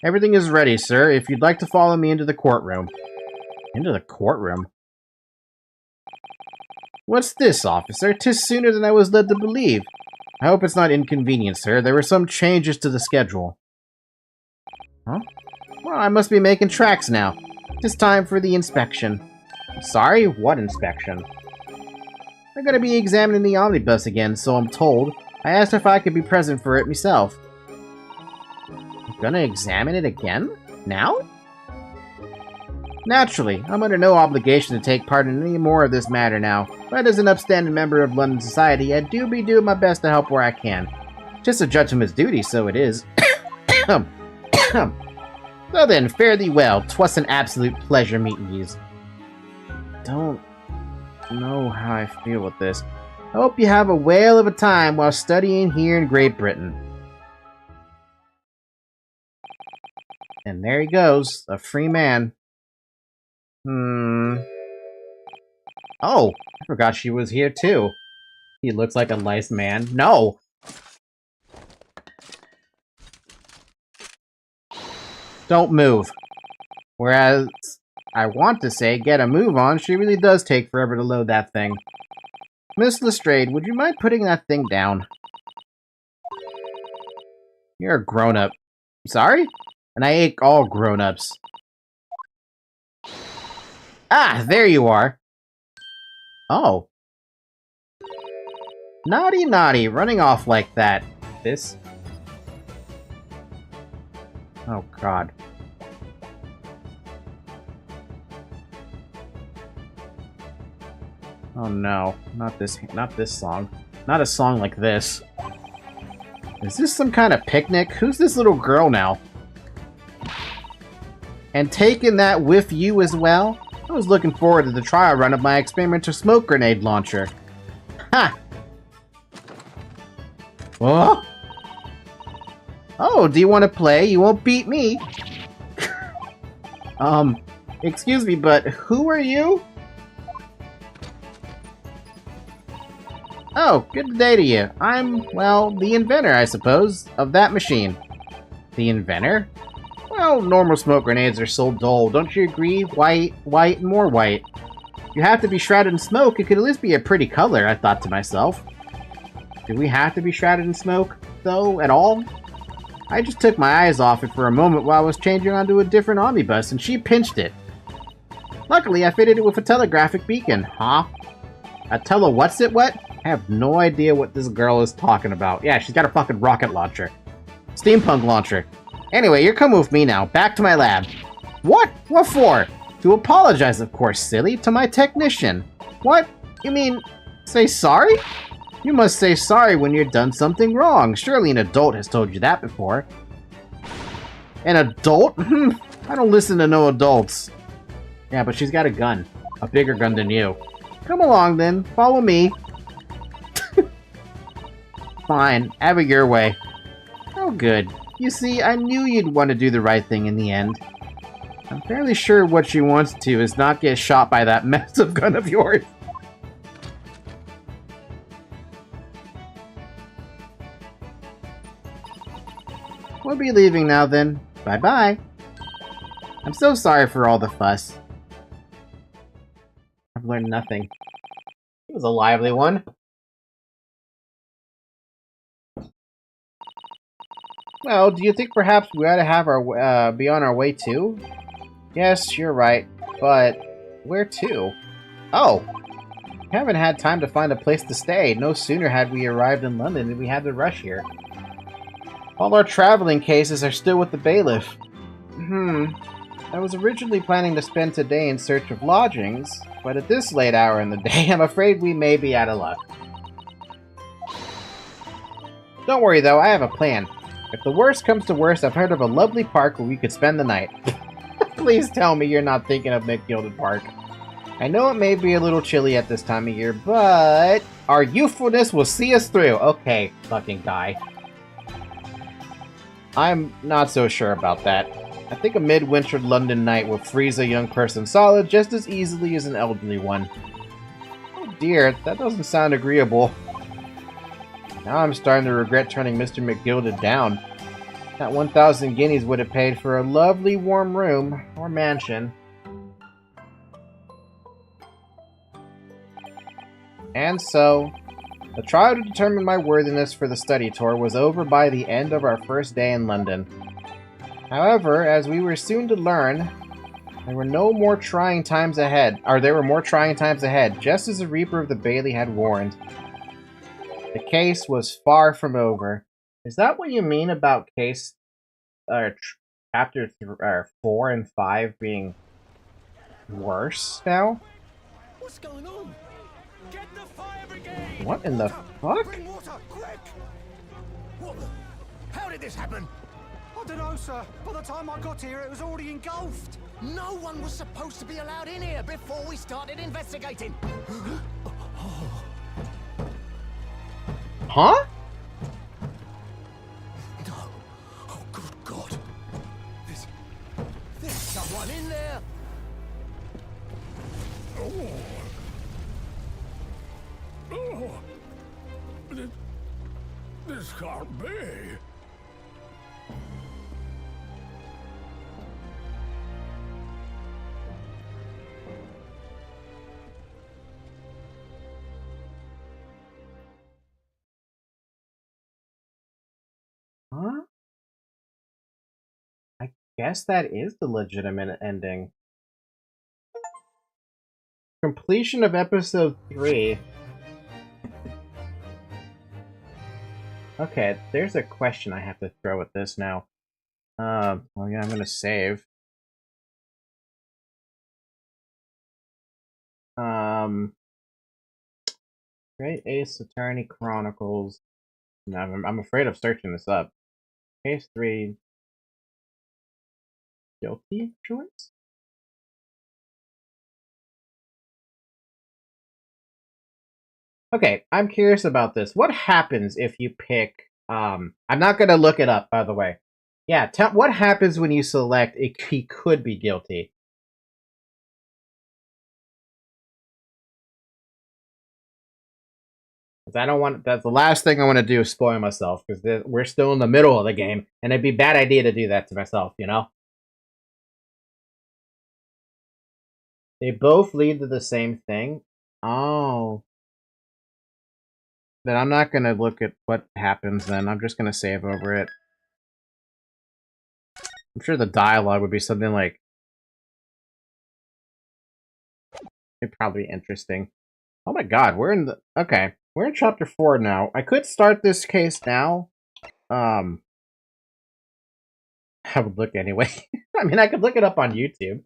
Everything is ready, sir, if you'd like to follow me into the courtroom. Into the courtroom? What's this, officer? 'Tis sooner than I was led to believe. I hope it's not inconvenient, sir. There were some changes to the schedule. Huh? Well, I must be making tracks now. 'Tis time for the inspection. Sorry? What inspection? They're gonna be examining the omnibus again, so I'm told. I asked if I could be present for it myself. You're gonna examine it again? Now? Naturally, I'm under no obligation to take part in any more of this matter now, but as an upstanding member of London society, I do be doing my best to help where I can. Just a gentleman's duty, so it is. So then, fare thee well. 'Twas an absolute pleasure meeting yous. Don't know how I feel with this. I hope you have a whale of a time while studying here in Great Britain. And there he goes, a free man. Oh, I forgot she was here too. He looks like a nice man. No! Don't move. Whereas, I want to say, get a move on, she really does take forever to load that thing. Miss Lestrade, would you mind putting that thing down? You're a grown-up. Sorry? And I hate all grown-ups. Ah, there you are. Oh. Naughty, running off like that. This? Oh, God. Oh no, not this song. Not a song like this. Is this some kind of picnic? Who's this little girl now? And taking that with you as well? I was looking forward to the trial run of my experimental smoke grenade launcher. Ha! Oh! Oh, do you want to play? You won't beat me! Excuse me, but who are you? Oh, good day to you. I'm, well, the inventor, I suppose, of that machine. The inventor? Well, normal smoke grenades are so dull, don't you agree? White, and more white. You have to be shrouded in smoke, it could at least be a pretty color, I thought to myself. Do we have to be shrouded in smoke, though, at all? I just took my eyes off it for a moment while I was changing onto a different omnibus, and she pinched it. Luckily, I fitted it with a telegraphic beacon. Huh? A what's-it-what? I have no idea what this girl is talking about. Yeah, she's got a fucking rocket launcher. Steampunk launcher. Anyway, you're coming with me now. Back to my lab. What? What for? To apologize, of course, silly. To my technician. What? You mean, say sorry? You must say sorry when you've done something wrong. Surely an adult has told you that before. An adult? I don't listen to no adults. Yeah, but she's got a gun. A bigger gun than you. Come along, then. Follow me. Fine. Have it your way. Oh, good. You see, I knew you'd want to do the right thing in the end. I'm fairly sure what she wants to is not get shot by that massive gun of yours. We'll be leaving now, then. Bye-bye. I'm so sorry for all the fuss. I've learned nothing. It was a lively one. Well, do you think perhaps we ought to have our be on our way too? Yes, you're right, but where to? Oh, we haven't had time to find a place to stay. No sooner had we arrived in London than we had to rush here. All our traveling cases are still with the bailiff. I was originally planning to spend today in search of lodgings, but at this late hour in the day, I'm afraid we may be out of luck. Don't worry though, I have a plan. If the worst comes to worst, I've heard of a lovely park where we could spend the night. Please tell me you're not thinking of McGilded Park. I know it may be a little chilly at this time of year, but our youthfulness will see us through. Okay, fucking guy. I'm not so sure about that. I think a midwinter London night will freeze a young person solid just as easily as an elderly one. Oh dear, that doesn't sound agreeable. Now I'm starting to regret turning Mr. McGilded down. That 1,000 guineas would have paid for a lovely warm room or mansion. And so, the trial to determine my worthiness for the study tour was over by the end of our first day in London. However, as we were soon to learn, there were more trying times ahead, just as the Reaper of the Bailey had warned. The case was far from over. Is that what you mean about chapter 4 and 5 being worse now? What's going on? Get the fire brigade! What in the fuck? Bring water, quick! What the? How did this happen? I don't know, sir. By the time I got here, it was already engulfed. No one was supposed to be allowed in here before we started investigating. Huh? No. Oh, good God. There's someone in there. Oh. This can't be. Huh? I guess that is the legitimate ending. Completion of episode 3. Okay, there's a question I have to throw at this now. Well, yeah, I'm gonna save. Great Ace Attorney Chronicles. No, I'm afraid of searching this up. Case 3. Guilty choice? Okay, I'm curious about this. What happens if you pick... I'm not gonna look it up, by the way. Yeah, what happens when you select he could be guilty? Because I don't want... That's the last thing I want to do is spoil myself, because we're still in the middle of the game, and it'd be a bad idea to do that to myself, you know? They both lead to the same thing? Oh. Then I'm not gonna look at what happens then. I'm just gonna save over it. I'm sure the dialogue would be something like... It'd probably be interesting. Oh my god, we're in the... Okay, we're in chapter 4 now. I could start this case now. I would look anyway. I mean, I could look it up on YouTube.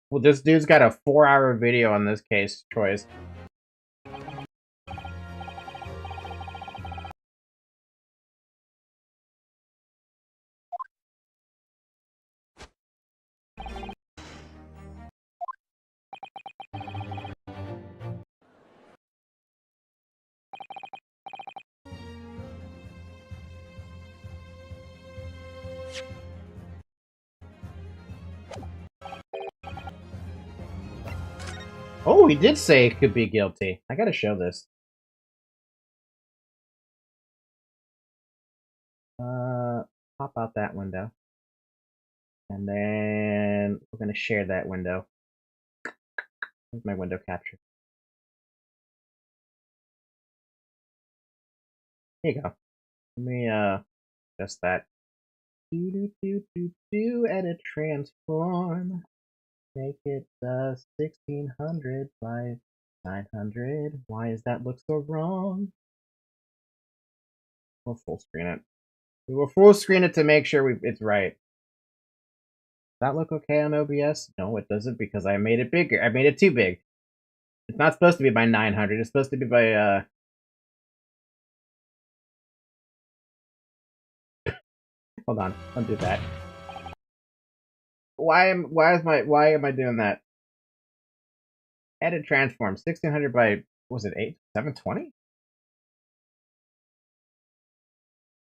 Well, this dude's got a 4-hour video on this case choice. Oh, he did say it could be guilty. I gotta show this. Pop out that window. And then we're gonna share that window. Where's my window capture? Here you go. Let me, adjust that. Edit transform. Make it 1600 by 900. Why does that look so wrong? We'll full screen it. We will full screen it to make sure it's right. Does that look okay on OBS? No, it doesn't because I made it bigger. I made it too big. It's not supposed to be by 900. It's supposed to be by hold on. Don't do that. Why am I doing that? Edit transform 1600 by what was it 720?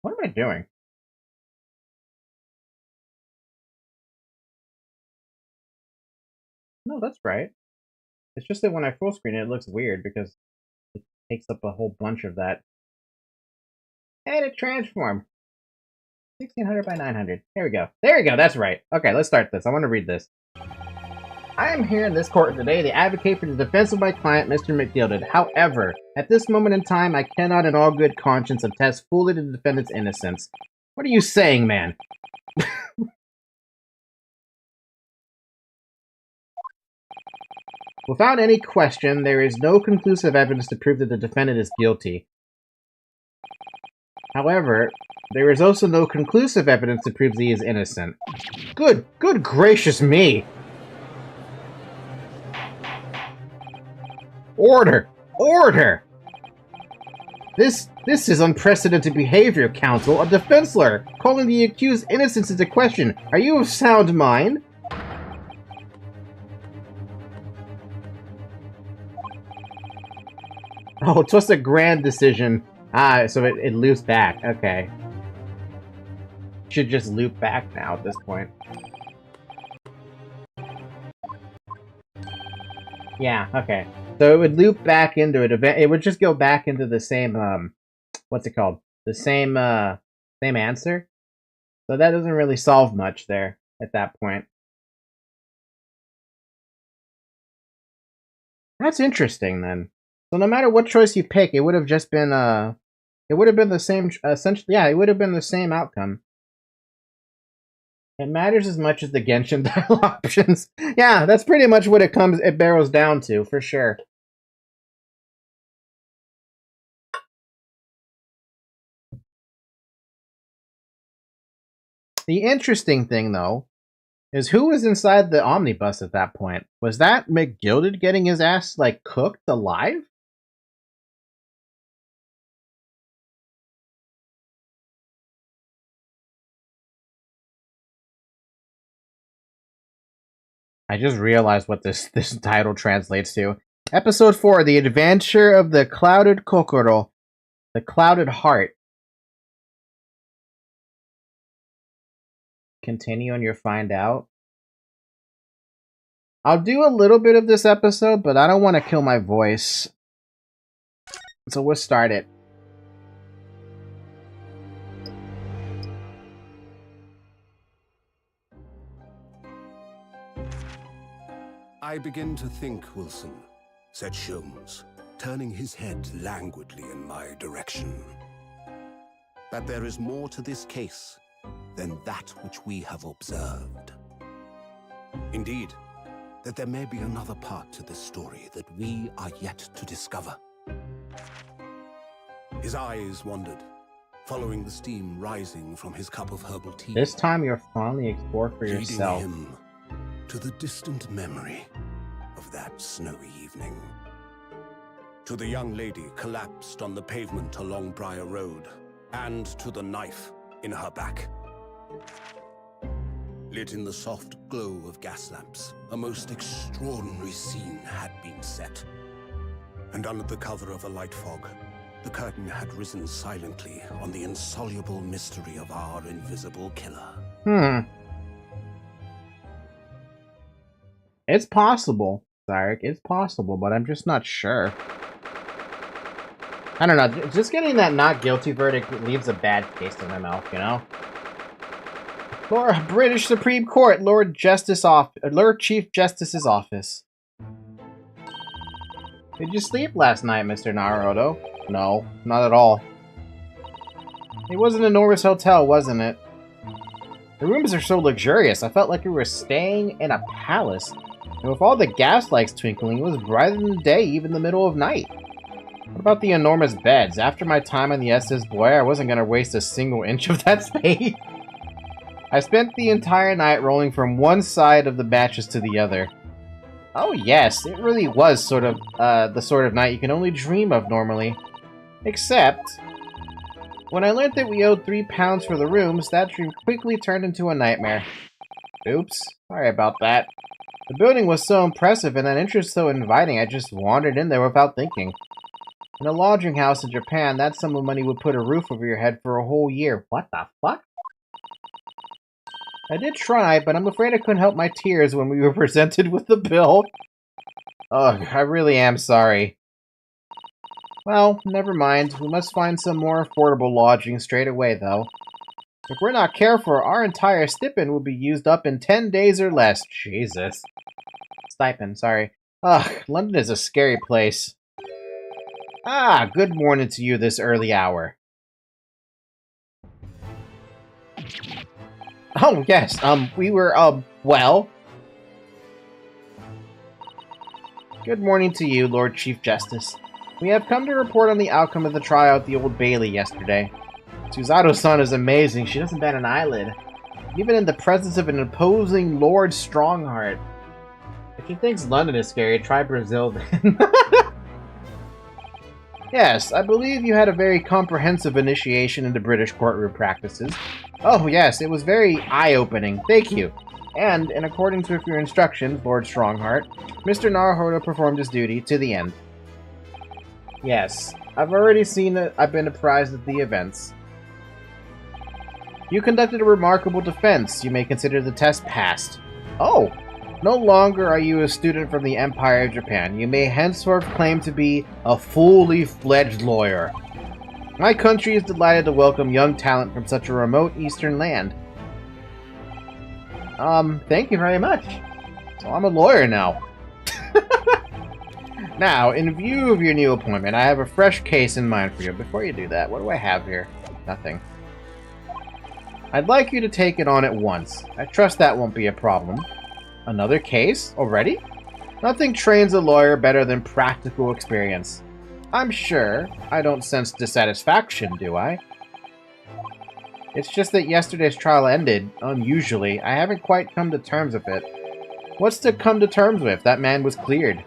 What am I doing? No, that's right. It's just that when I full screen it, it looks weird because it takes up a whole bunch of that. Edit transform 1600 by 900. There we go. There we go. That's right. Okay, let's start this. I want to read this. I am here in this court today to advocate for the defense of my client, Mr. McGilded. However, at this moment in time, I cannot in all good conscience attest fully to the defendant's innocence. What are you saying, man? Without any question, there is no conclusive evidence to prove that the defendant is guilty. However, there is also no conclusive evidence to prove that he is innocent. Good gracious me! Order! Order! This is unprecedented behavior, counsel. A defense lawyer calling the accused innocence into question. Are you of sound mind? Oh, it's just a grand decision. Ah, so it loops back. Okay. Should just loop back now at this point. Yeah, okay. So it would loop back into it. It would just go back into the same, what's it called? The same answer. So that doesn't really solve much there at that point. That's interesting then. So no matter what choice you pick, it would have just been, it would have been the same, essentially, yeah, it would have been the same outcome. It matters as much as the Genshin dial options. Yeah, that's pretty much what it barrels down to, for sure. The interesting thing, though, is who was inside the omnibus at that point? Was that McGilded getting his ass, like, cooked alive? I just realized what this title translates to. Episode 4, The Adventure of the Clouded Kokoro, the Clouded Heart. Continue on your find out. I'll do a little bit of this episode, but I don't want to kill my voice. So we'll start it. I begin to think, Wilson, said Sholmes, turning his head languidly in my direction, that there is more to this case than that which we have observed. Indeed, that there may be another part to this story that we are yet to discover. His eyes wandered, following the steam rising from his cup of herbal tea. This time you'll finally explore for yourself. Leading him to the distant memory of that snowy evening. To the young lady collapsed on the pavement along Briar Road, and to the knife in her back. Lit in the soft glow of gas lamps, a most extraordinary scene had been set. And under the cover of a light fog, the curtain had risen silently on the insoluble mystery of our invisible killer. It's possible, Zarek. It's possible, but I'm just not sure. I don't know. Just getting that not guilty verdict leaves a bad taste in my mouth, you know? British Supreme Court, Lord Chief Justice's office. Did you sleep last night, Mr. Naruto? No, not at all. It wasn't a Norris hotel, wasn't it? The rooms are so luxurious. I felt like we were staying in a palace. And with all the gas lights twinkling, it was brighter than the day, even in the middle of night. What about the enormous beds? After my time on the SS Boy, I wasn't going to waste a single inch of that space. I spent the entire night rolling from one side of the mattress to the other. Oh yes, it really was sort of the sort of night you can only dream of normally. Except, when I learned that we owed £3 for the rooms, that dream quickly turned into a nightmare. Oops, sorry about that. The building was so impressive and that entrance so inviting, I just wandered in there without thinking. In a lodging house in Japan, that sum of money would put a roof over your head for a whole year. What the fuck? I did try, but I'm afraid I couldn't help my tears when we were presented with the bill. Ugh, I really am sorry. Well, never mind. We must find some more affordable lodging straight away, though. If we're not careful, our entire stipend will be used up in 10 days or less. Jesus. Stipend, sorry. Ugh, London is a scary place. Ah, good morning to you this early hour. Oh, yes, we were, well. Good morning to you, Lord Chief Justice. We have come to report on the outcome of the trial at the Old Bailey yesterday. Suzato-san is amazing. She doesn't bat an eyelid. Even in the presence of an imposing Lord Strongheart. If she thinks London is scary, try Brazil then. Yes, I believe you had a very comprehensive initiation into British courtroom practices. Oh yes, it was very eye-opening. Thank you. And, in accordance with your instructions, Lord Strongheart, Mr. Naruhodo performed his duty to the end. Yes, I've already seen it. I've been apprised of the events. You conducted a remarkable defense. You may consider the test passed. Oh! No longer are you a student from the Empire of Japan. You may henceforth claim to be a fully fledged lawyer. My country is delighted to welcome young talent from such a remote eastern land. Thank you very much. So I'm a lawyer now. Now, in view of your new appointment, I have a fresh case in mind for you. Before you do that, what do I have here? Nothing. I'd like you to take it on at once. I trust that won't be a problem. Another case? Already? Nothing trains a lawyer better than practical experience. I'm sure I don't sense dissatisfaction, do I? It's just that yesterday's trial ended, unusually. I haven't quite come to terms with it. What's to come to terms with? That man was cleared.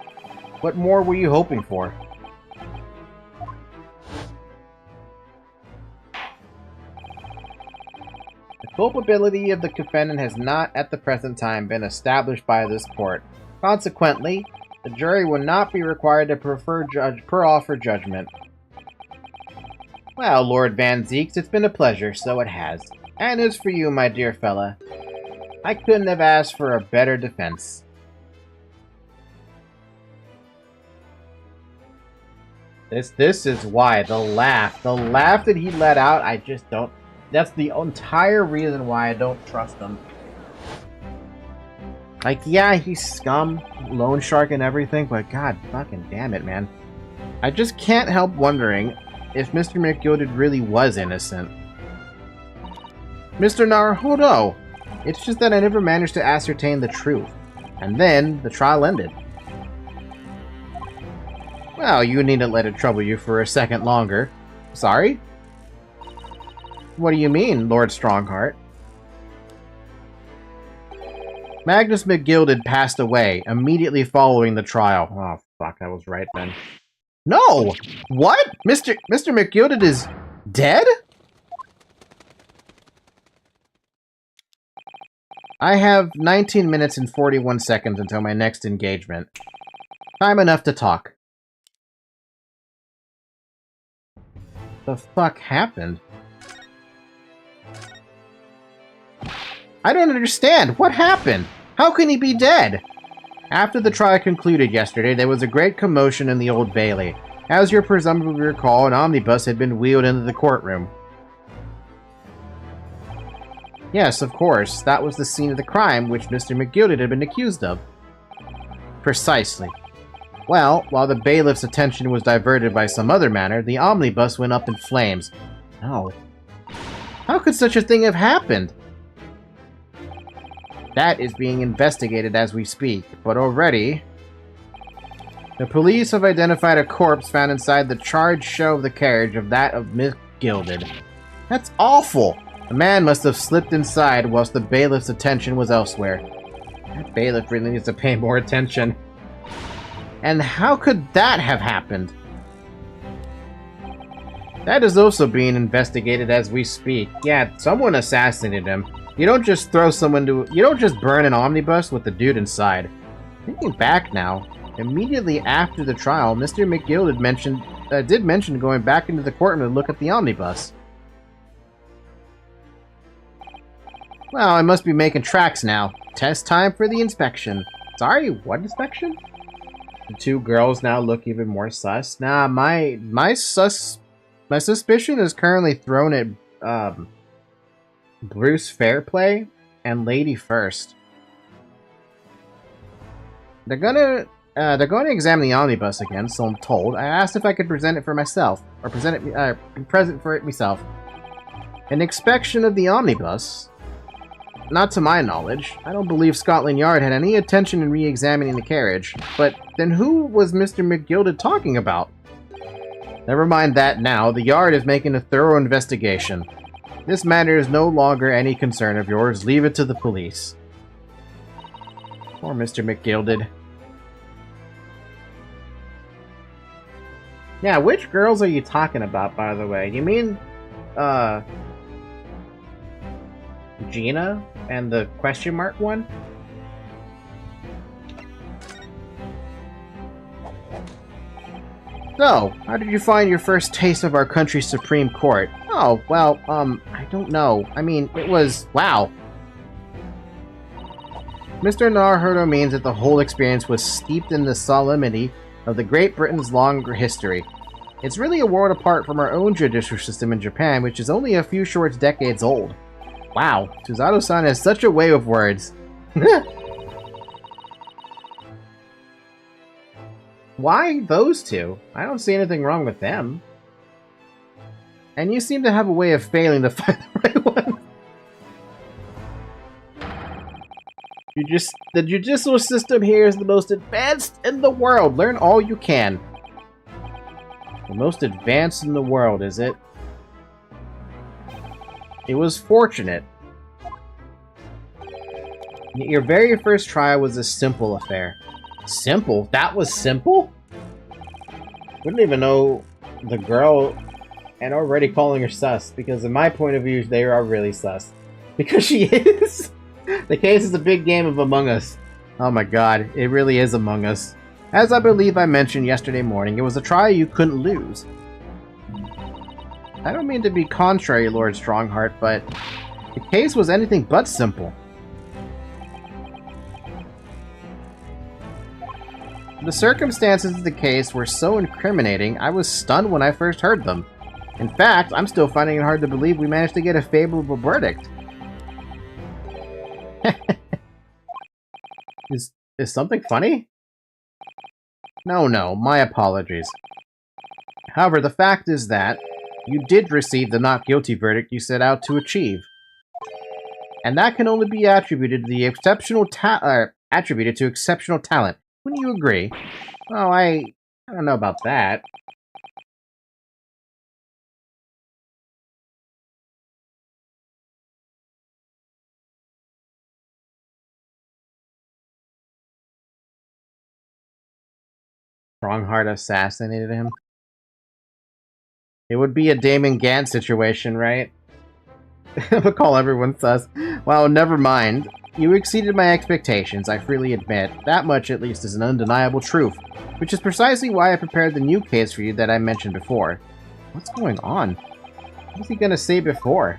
What more were you hoping for? The culpability of the defendant has not, at the present time, been established by this court. Consequently, the jury will not be required to offer judgment. Well, Lord Van Zeeks, it's been a pleasure, so it has. And as for you, my dear fella, I couldn't have asked for a better defense. This is why, the laugh that he let out, I just don't, that's the entire reason why I don't trust him. Like, yeah, he's scum, loan shark and everything, but god fucking damn it, man. I just can't help wondering if Mr. McGilded really was innocent. Mr. Naruhodo! It's just that I never managed to ascertain the truth. And then, the trial ended. Well, you needn't let it trouble you for a second longer. Sorry? What do you mean, Lord Strongheart? Magnus McGilded passed away immediately following the trial. Oh, fuck, I was right then. No! What? Mr. McGilded is dead? I have 19 minutes and 41 seconds until my next engagement. Time enough to talk. The fuck happened? I don't understand. What happened? How can he be dead? After the trial concluded yesterday, there was a great commotion in the Old Bailey. As you presumably recall, an omnibus had been wheeled into the courtroom. Yes, of course. That was the scene of the crime which Mr. McGilded had been accused of. Precisely. Well, while the bailiff's attention was diverted by some other matter, the omnibus went up in flames. No. How could such a thing have happened? That is being investigated as we speak, but already... The police have identified a corpse found inside the charred shell of the carriage of that of Miss Gilded. That's awful! The man must have slipped inside whilst the bailiff's attention was elsewhere. That bailiff really needs to pay more attention. And how could that have happened? That is also being investigated as we speak. Yeah, someone assassinated him. You don't just throw someone to... You don't just burn an omnibus with the dude inside. Thinking back now, immediately after the trial, Mr. McGill did mention going back into the courtroom to look at the omnibus. Well, I must be making tracks now. Test time for the inspection. Sorry, what inspection? The two girls now look even more sus. Nah, my suspicion is currently thrown at Bruce Fairplay and Lady First. They're going to examine the omnibus again, so I'm told. I asked if I could present it for myself, or present for it myself. An inspection of the omnibus? Not to my knowledge. I don't believe Scotland Yard had any intention in re-examining the carriage. But then who was Mr. McGilded talking about? Never mind that now. The Yard is making a thorough investigation. This matter is no longer any concern of yours. Leave it to the police. Poor Mr. McGilded. Yeah, which girls are you talking about, by the way? You mean, Gina and the question mark one? So, how did you find your first taste of our country's Supreme Court? Oh, well, I don't know. I mean, it was... wow. Mr. Naruhodo means that the whole experience was steeped in the solemnity of the Great Britain's long history. It's really a world apart from our own judicial system in Japan, which is only a few short decades old. Wow, Suzato-san has such a way of words. Why those two? I don't see anything wrong with them. And you seem to have a way of failing to find the right one. The judicial system here is the most advanced in the world. Learn all you can. The most advanced in the world, is it? It was fortunate. Your very first trial was a simple affair. Simple? That was simple? Wouldn't even know the girl and already calling her sus, because in my point of view, they are really sus. Because she is! The case is a big game of Among Us. Oh my god, it really is Among Us. As I believe I mentioned yesterday morning, it was a trial you couldn't lose. I don't mean to be contrary, Lord Strongheart, but the case was anything but simple. The circumstances of the case were so incriminating, I was stunned when I first heard them. In fact, I'm still finding it hard to believe we managed to get a favorable verdict. Is something funny? No, my apologies. However, the fact is that you did receive the not guilty verdict you set out to achieve. And that can only be attributed to exceptional talent. Wouldn't you agree? Oh, I don't know about that. Strongheart assassinated him. It would be a Damon Gant situation, right? But call everyone sus. Well, never mind. You exceeded my expectations, I freely admit. That much, at least, is an undeniable truth. Which is precisely why I prepared the new case for you that I mentioned before. What's going on? What was he gonna say before?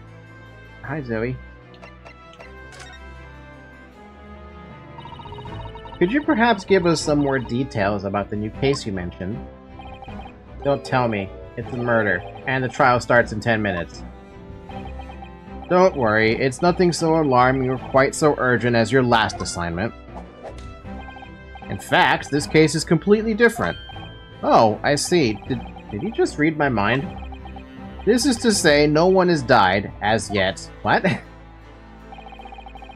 Hi, Zoe. Could you perhaps give us some more details about the new case you mentioned? Don't tell me. It's a murder, and the trial starts in 10 minutes. Don't worry, it's nothing so alarming or quite so urgent as your last assignment. In fact, this case is completely different. Oh, I see. Did he just read my mind? This is to say, no one has died, as yet. What?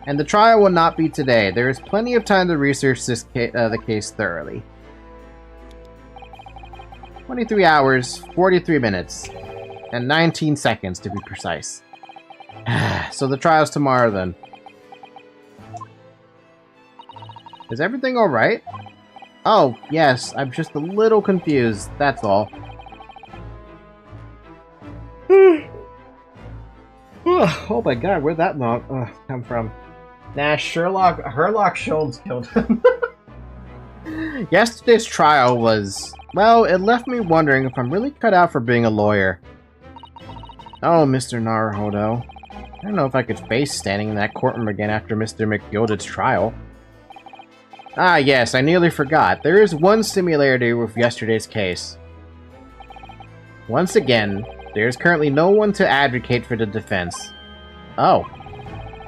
And the trial will not be today. There is plenty of time to research the case thoroughly. 23 hours, 43 minutes, and 19 seconds to be precise. So the trial's tomorrow then. Is everything alright? Oh, yes, I'm just a little confused, that's all. Oh my god, where'd that come from? Nah, Herlock Sholmes killed him. Yesterday's trial was... well, it left me wondering if I'm really cut out for being a lawyer. Oh, Mr. Naruhodo. I don't know if I could face standing in that courtroom again after Mr. McGilded's trial. Ah, yes, I nearly forgot. There is one similarity with yesterday's case. Once again, there is currently no one to advocate for the defense. Oh.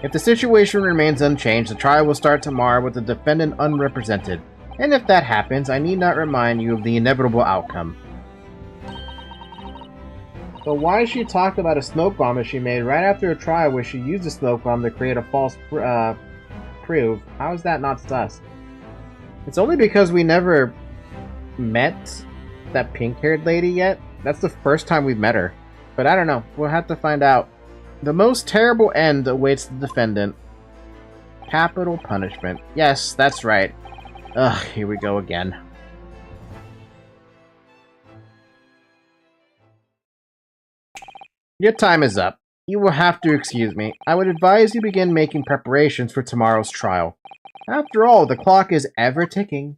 If the situation remains unchanged, the trial will start tomorrow with the defendant unrepresented. And if that happens, I need not remind you of the inevitable outcome. But why she talked about a smoke bomb that she made right after a trial where she used a smoke bomb to create a false proof? How is that not sus? It's only because we never met that pink-haired lady yet. That's the first time we've met her. But I don't know. We'll have to find out. The most terrible end awaits the defendant. Capital punishment. Yes, that's right. Ugh, here we go again. Your time is up. You will have to excuse me. I would advise you begin making preparations for tomorrow's trial. After all, the clock is ever ticking.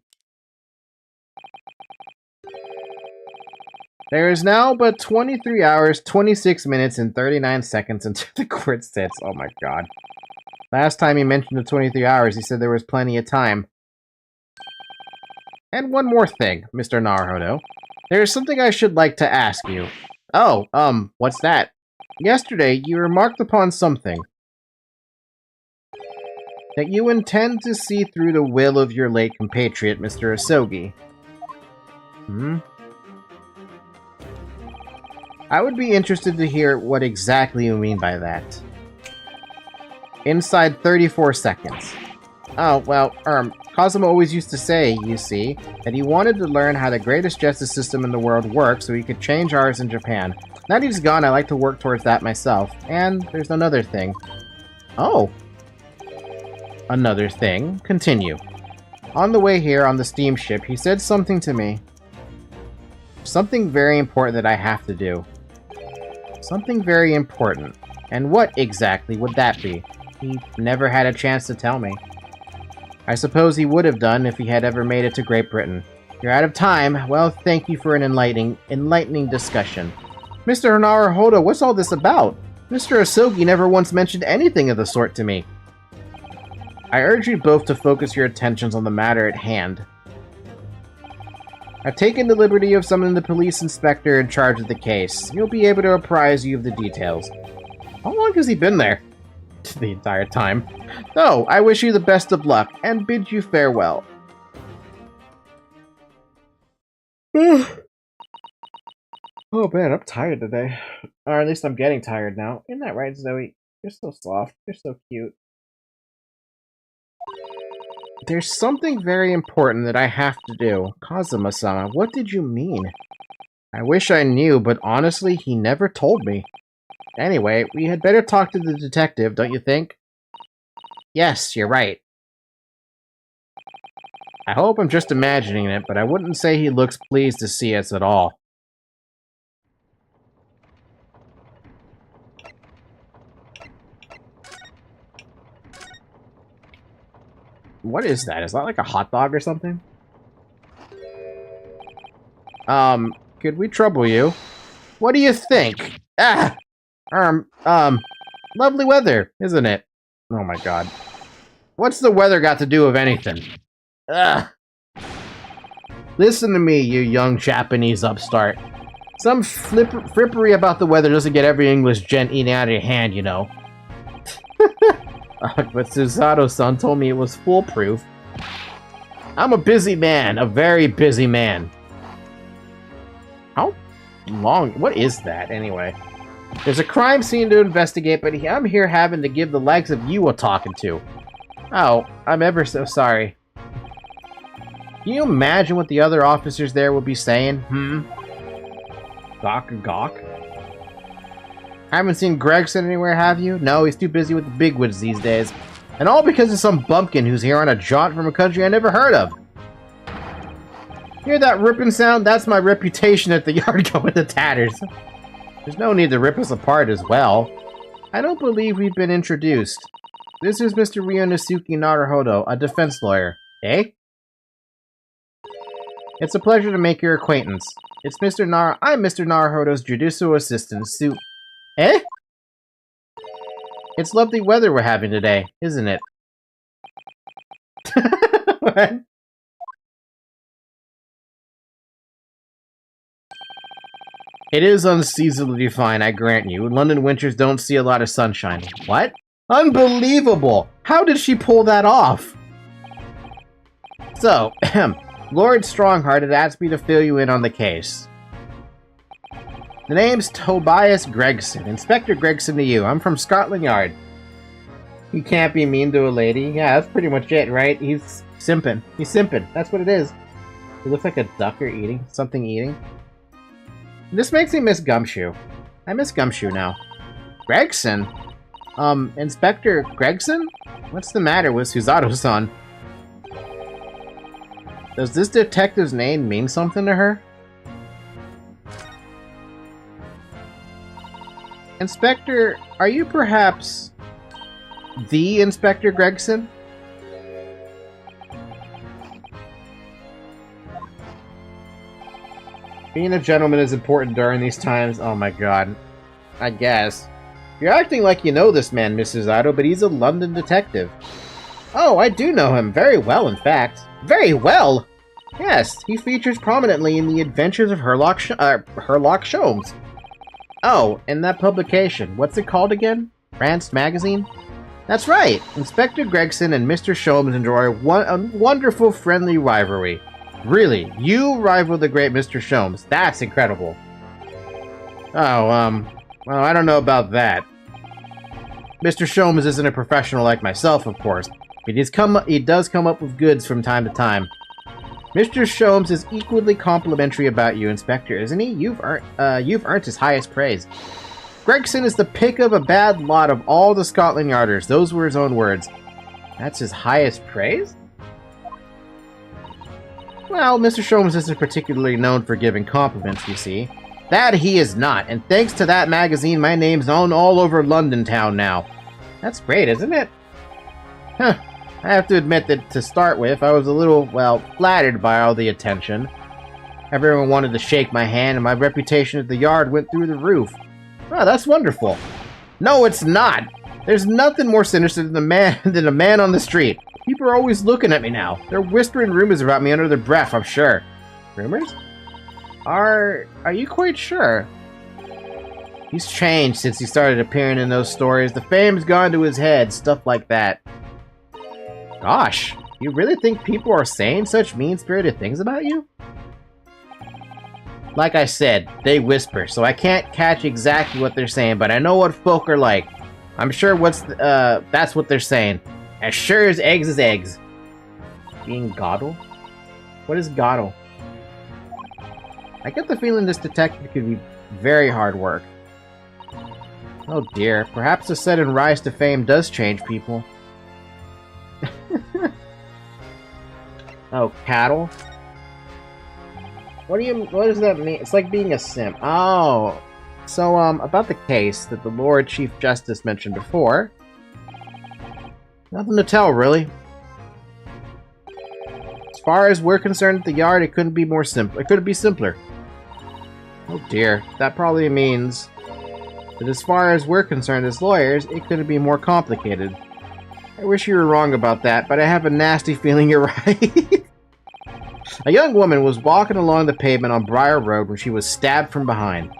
There is now but 23 hours, 26 minutes, and 39 seconds until the court sits. Oh my god. Last time he mentioned the 23 hours, he said there was plenty of time. And one more thing, Mr. Naruhodo. There is something I should like to ask you. Oh, what's that? Yesterday, you remarked upon something. That you intend to see through the will of your late compatriot, Mr. Asogi. I would be interested to hear what exactly you mean by that. Inside 34 seconds. Oh, well, Cosmo always used to say, you see, that he wanted to learn how the greatest justice system in the world works so he could change ours in Japan. Now that he's gone, I like to work towards that myself. And there's another thing. Oh. Another thing. Continue. On the way here on the steamship, he said something to me. Something very important that I have to do. Something very important. And what exactly would that be? He never had a chance to tell me. I suppose he would have done if he had ever made it to Great Britain. You're out of time. Well, thank you for an enlightening discussion. Mr. Naruhodo, what's all this about? Mr. Asogi never once mentioned anything of the sort to me. I urge you both to focus your attentions on the matter at hand. I've taken the liberty of summoning the police inspector in charge of the case. He'll be able to apprise you of the details. How long has he been there? The entire time. No, I wish you the best of luck, and bid you farewell. Oh man, I'm tired today. Or at least I'm getting tired now. Isn't that right, Zoe? You're so soft. You're so cute. There's something very important that I have to do. Kazuma-sama, what did you mean? I wish I knew, but honestly, he never told me. Anyway, we had better talk to the detective, don't you think? Yes, you're right. I hope I'm just imagining it, but I wouldn't say he looks pleased to see us at all. What is that? Is that like a hot dog or something? Could we trouble you? What do you think? Ah! Lovely weather, isn't it? Oh my god. What's the weather got to do with anything? Ugh. Listen to me, you young Japanese upstart. Some frippery about the weather doesn't get every English gent eating out of your hand, you know. But Susato-san told me it was foolproof. I'm a busy man, a very busy man. How long? What is that, anyway? There's a crime scene to investigate, but I'm here having to give the likes of you a talking to. Oh, I'm ever so sorry. Can you imagine what the other officers there would be saying? Gawk? Haven't seen Gregson anywhere, have you? No, he's too busy with the bigwigs these days. And all because of some bumpkin who's here on a jaunt from a country I never heard of. Hear that ripping sound? That's my reputation at the yard going to tatters. There's no need to rip us apart as well. I don't believe we've been introduced. This is Mr. Ryunosuke Naruhodo, a defense lawyer. Eh? It's a pleasure to make your acquaintance. I'm Mr. Naruhodo's judicial assistant, Eh? It's lovely weather we're having today, isn't it? What? It is unseasonably fine, I grant you. London winters don't see a lot of sunshine. What? Unbelievable! How did she pull that off? So, Lord Strongheart had asked me to fill you in on the case. The name's Tobias Gregson. Inspector Gregson to you. I'm from Scotland Yard. He can't be mean to a lady. Yeah, that's pretty much it, right? He's simping. He's simping. That's what it is. He looks like a duck or something eating. This makes me miss Gumshoe. I miss Gumshoe now. Gregson? Inspector Gregson? What's the matter with Suzato-san? Does this detective's name mean something to her? Inspector, are you perhaps the Inspector Gregson? Being a gentleman is important during these times. Oh my god. I guess. You're acting like you know this man, Mrs. Otto, but he's a London detective. Oh, I do know him. Very well, in fact. Very well? Yes, he features prominently in the adventures of Sherlock Sholmes. Oh, and that publication. What's it called again? Rance Magazine? That's right. Inspector Gregson and Mr. Sholmes enjoy a wonderful friendly rivalry. Really, you rival the great Mr. Sholmes. That's incredible. Oh, well, I don't know about that. Mr. Sholmes isn't a professional like myself, of course, but he does come up with goods from time to time. Mr. Sholmes is equally complimentary about you, Inspector, isn't he? You've earned his highest praise. Gregson is the pick of a bad lot of all the Scotland Yarders. Those were his own words. That's his highest praise? Well, Mr. Sholmes isn't particularly known for giving compliments, you see. That he is not, and thanks to that magazine, my name's known all over London town now. That's great, isn't it? Huh. I have to admit that, to start with, I was a little, well, flattered by all the attention. Everyone wanted to shake my hand, and my reputation at the yard went through the roof. Oh, that's wonderful. No, it's not! There's nothing more sinister than a man on the street. People are always looking at me now. They're whispering rumors about me under their breath, I'm sure. Rumors? Are you quite sure? He's changed since he started appearing in those stories. The fame's gone to his head, stuff like that. Gosh, you really think people are saying such mean-spirited things about you? Like I said, they whisper, so I can't catch exactly what they're saying, but I know what folk are like. I'm sure that's what they're saying. As sure as eggs is eggs. Being Goddle? What is Goddle? I get the feeling this detective could be very hard work. Oh dear, perhaps the sudden rise to fame does change people. Oh, cattle? What does that mean? It's like being a simp. Oh. So, about the case that the Lord Chief Justice mentioned before. Nothing to tell, really. As far as we're concerned at the yard, it couldn't be more simple. It couldn't be simpler. Oh dear, that probably means that as far as we're concerned as lawyers, it couldn't be more complicated. I wish you were wrong about that, but I have a nasty feeling you're right. A young woman was walking along the pavement on Briar Road when she was stabbed from behind.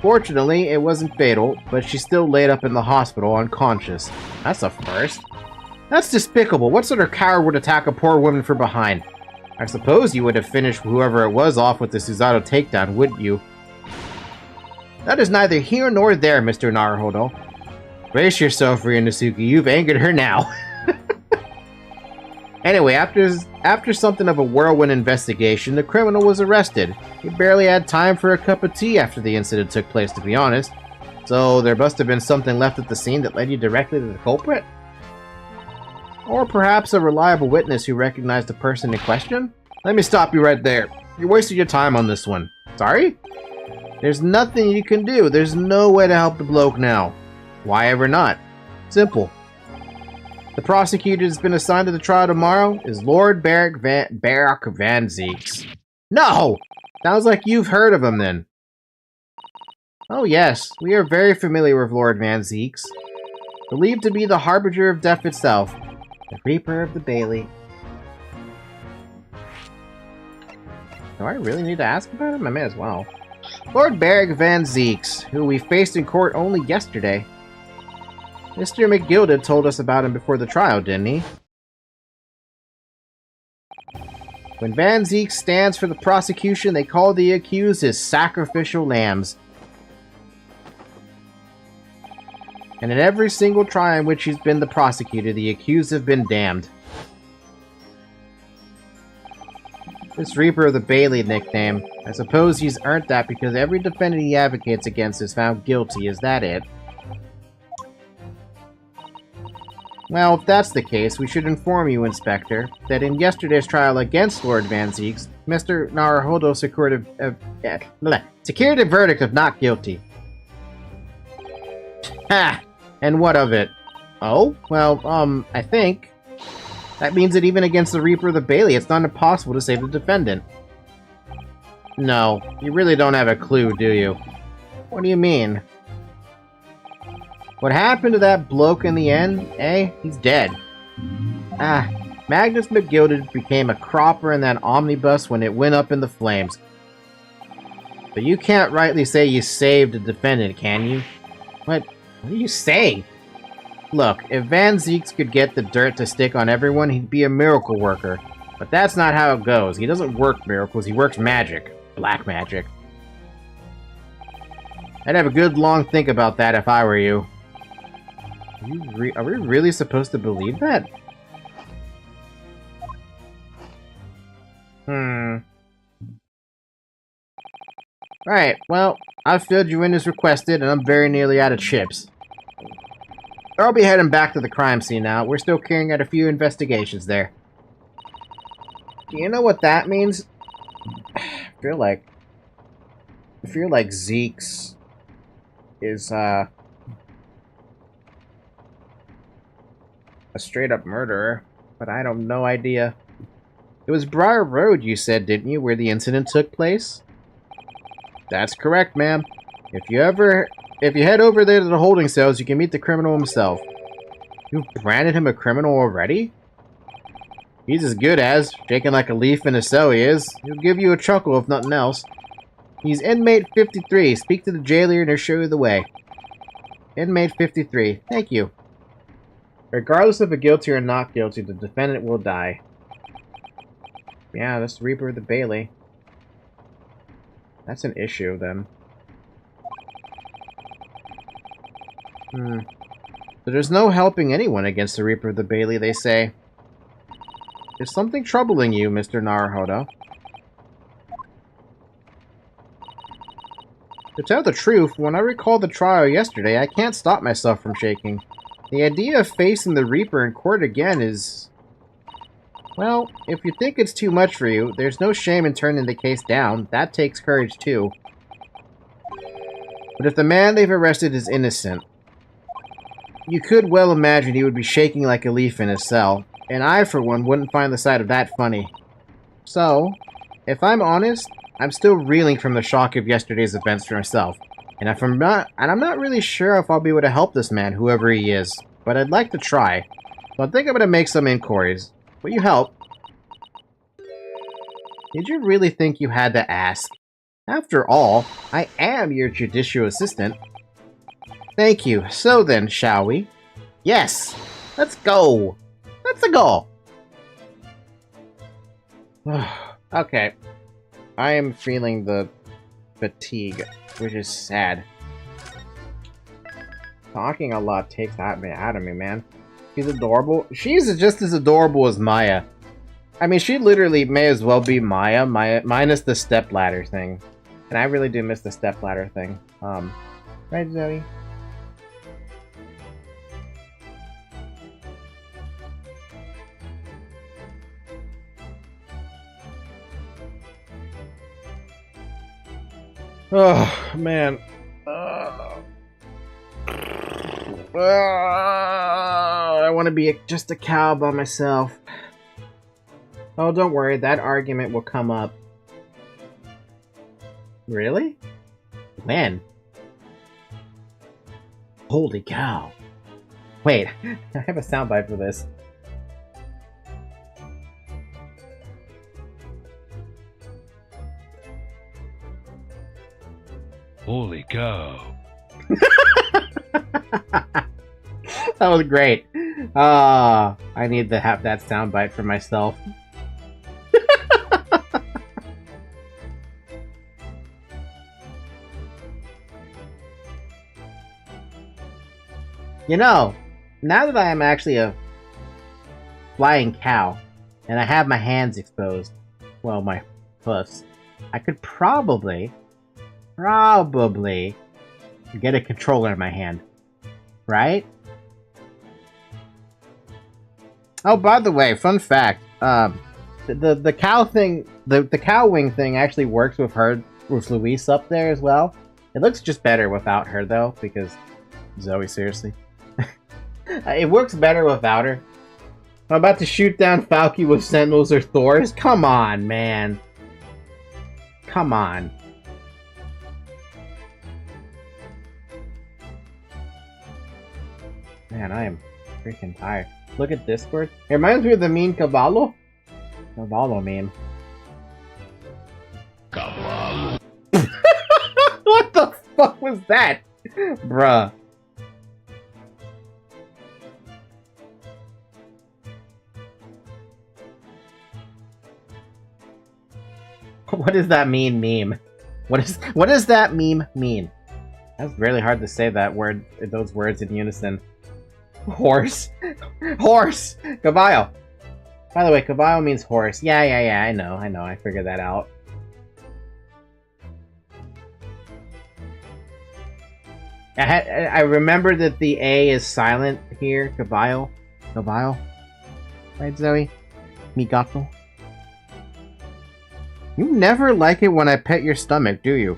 Fortunately, it wasn't fatal, but she's still laid up in the hospital unconscious. That's a first. That's despicable. What sort of coward would attack a poor woman from behind? I suppose you would have finished whoever it was off with the Suzato takedown, wouldn't you? That is neither here nor there, Mr. Naruhodo. Brace yourself, Ryunosuke. You've angered her now. Anyway, after something of a whirlwind investigation, the criminal was arrested. He barely had time for a cup of tea after the incident took place, to be honest. So there must have been something left at the scene that led you directly to the culprit? Or perhaps a reliable witness who recognized the person in question? Let me stop you right there. You're wasting your time on this one. Sorry? There's nothing you can do. There's no way to help the bloke now. Why ever not? Simple. The prosecutor has been assigned to the trial tomorrow is Lord Barak Van Zeeks. No! Sounds like you've heard of him then. Oh yes, we are very familiar with Lord Van Zeeks. Believed to be the harbinger of death itself. The Reaper of the Bailey. Do I really need to ask about him? I may as well. Lord Barak Van Zeeks, who we faced in court only yesterday. Mr. McGilded told us about him before the trial, didn't he? When Van Zeeks stands for the prosecution, they call the accused his sacrificial lambs. And in every single trial in which he's been the prosecutor, the accused have been damned. This Reaper of the Bailey nickname, I suppose he's earned that because every defendant he advocates against is found guilty, is that it? Well, if that's the case, we should inform you, Inspector, that in yesterday's trial against Lord Van Zeeks, Mr. Naruhodo secured a verdict of not guilty. Ha! And what of it? Oh? Well, I think that means that even against the Reaper of the Bailey, it's not impossible to save the defendant. No, you really don't have a clue, do you? What do you mean? What happened to that bloke in the end, eh? He's dead. Magnus McGilded became a cropper in that omnibus when it went up in the flames. But you can't rightly say you saved a defendant, can you? What do you say? Look, if Van Zeeks could get the dirt to stick on everyone, he'd be a miracle worker. But that's not how it goes. He doesn't work miracles, he works magic. Black magic. I'd have a good long think about that if I were you. Are we really supposed to believe that? Right, well, I've filled you in as requested, and I'm very nearly out of chips. I'll be heading back to the crime scene now. We're still carrying out a few investigations there. Do you know what that means? I feel like Zeeks is, a straight-up murderer, but I have no idea. It was Briar Road, you said, didn't you, where the incident took place? That's correct, ma'am. If you head over there to the holding cells, you can meet the criminal himself. You've branded him a criminal already? He's as good as, shaking like a leaf in a cell he is. He'll give you a chuckle if nothing else. He's inmate 53. Speak to the jailer and he'll show you the way. Inmate 53. Thank you. Regardless of a guilty or not guilty, the defendant will die. Yeah, that's the Reaper of the Bailey. That's an issue, then. But there's no helping anyone against the Reaper of the Bailey, they say. Is something troubling you, Mr. Naruhodo? To tell the truth, when I recall the trial yesterday, I can't stop myself from shaking. The idea of facing the Reaper in court again is... Well, if you think it's too much for you, there's no shame in turning the case down. That takes courage, too. But if the man they've arrested is innocent, you could well imagine he would be shaking like a leaf in his cell, and I, for one, wouldn't find the sight of that funny. So, if I'm honest, I'm still reeling from the shock of yesterday's events for myself, and I'm not really sure if I'll be able to help this man, whoever he is, but I'd like to try. So I think I'm gonna make some inquiries. Will you help? Did you really think you had to ask? After all, I am your judicial assistant. Thank you. So then, shall we? Yes! Let's go! Let's go! Okay. I am feeling the fatigue, which is sad. Talking a lot takes that out of me, man. She's adorable. She's just as adorable as Maya. I mean, she literally may as well be Maya, minus the stepladder thing. And I really do miss the stepladder thing. Right, Zoe? Oh, man. I want to be just a cow by myself. Oh, don't worry. That argument will come up. Really? When? Holy cow. Wait, I have a soundbite for this. Holy cow. That was great. I need to have that soundbite for myself. You know, now that I am actually a flying cow, and I have my hands exposed, well, my hoofs, I could probably get a controller in my hand, right? Oh, by the way, fun fact, the cow thing, the cow wing thing actually works with her, with Luis up there as well. It looks just better without her though, because Zoe, seriously. It works better without her. I'm about to shoot down Falky with Sentinels or Thors? Come on, man. Come on. Man, I am freaking tired. Look at Discord. It reminds me of the meme Cavallo. Cavallo meme. Cavallo. What the fuck was that? Bruh. What does that mean, meme? What does that meme mean? That's really hard to say that word, those words in unison. Horse. Horse! Caballo. By the way, caballo means horse. Yeah, I know, I figured that out. I remember that the A is silent here. Caballo. Caballo. Right, Zoe? Mi gato. You never like it when I pet your stomach, do you?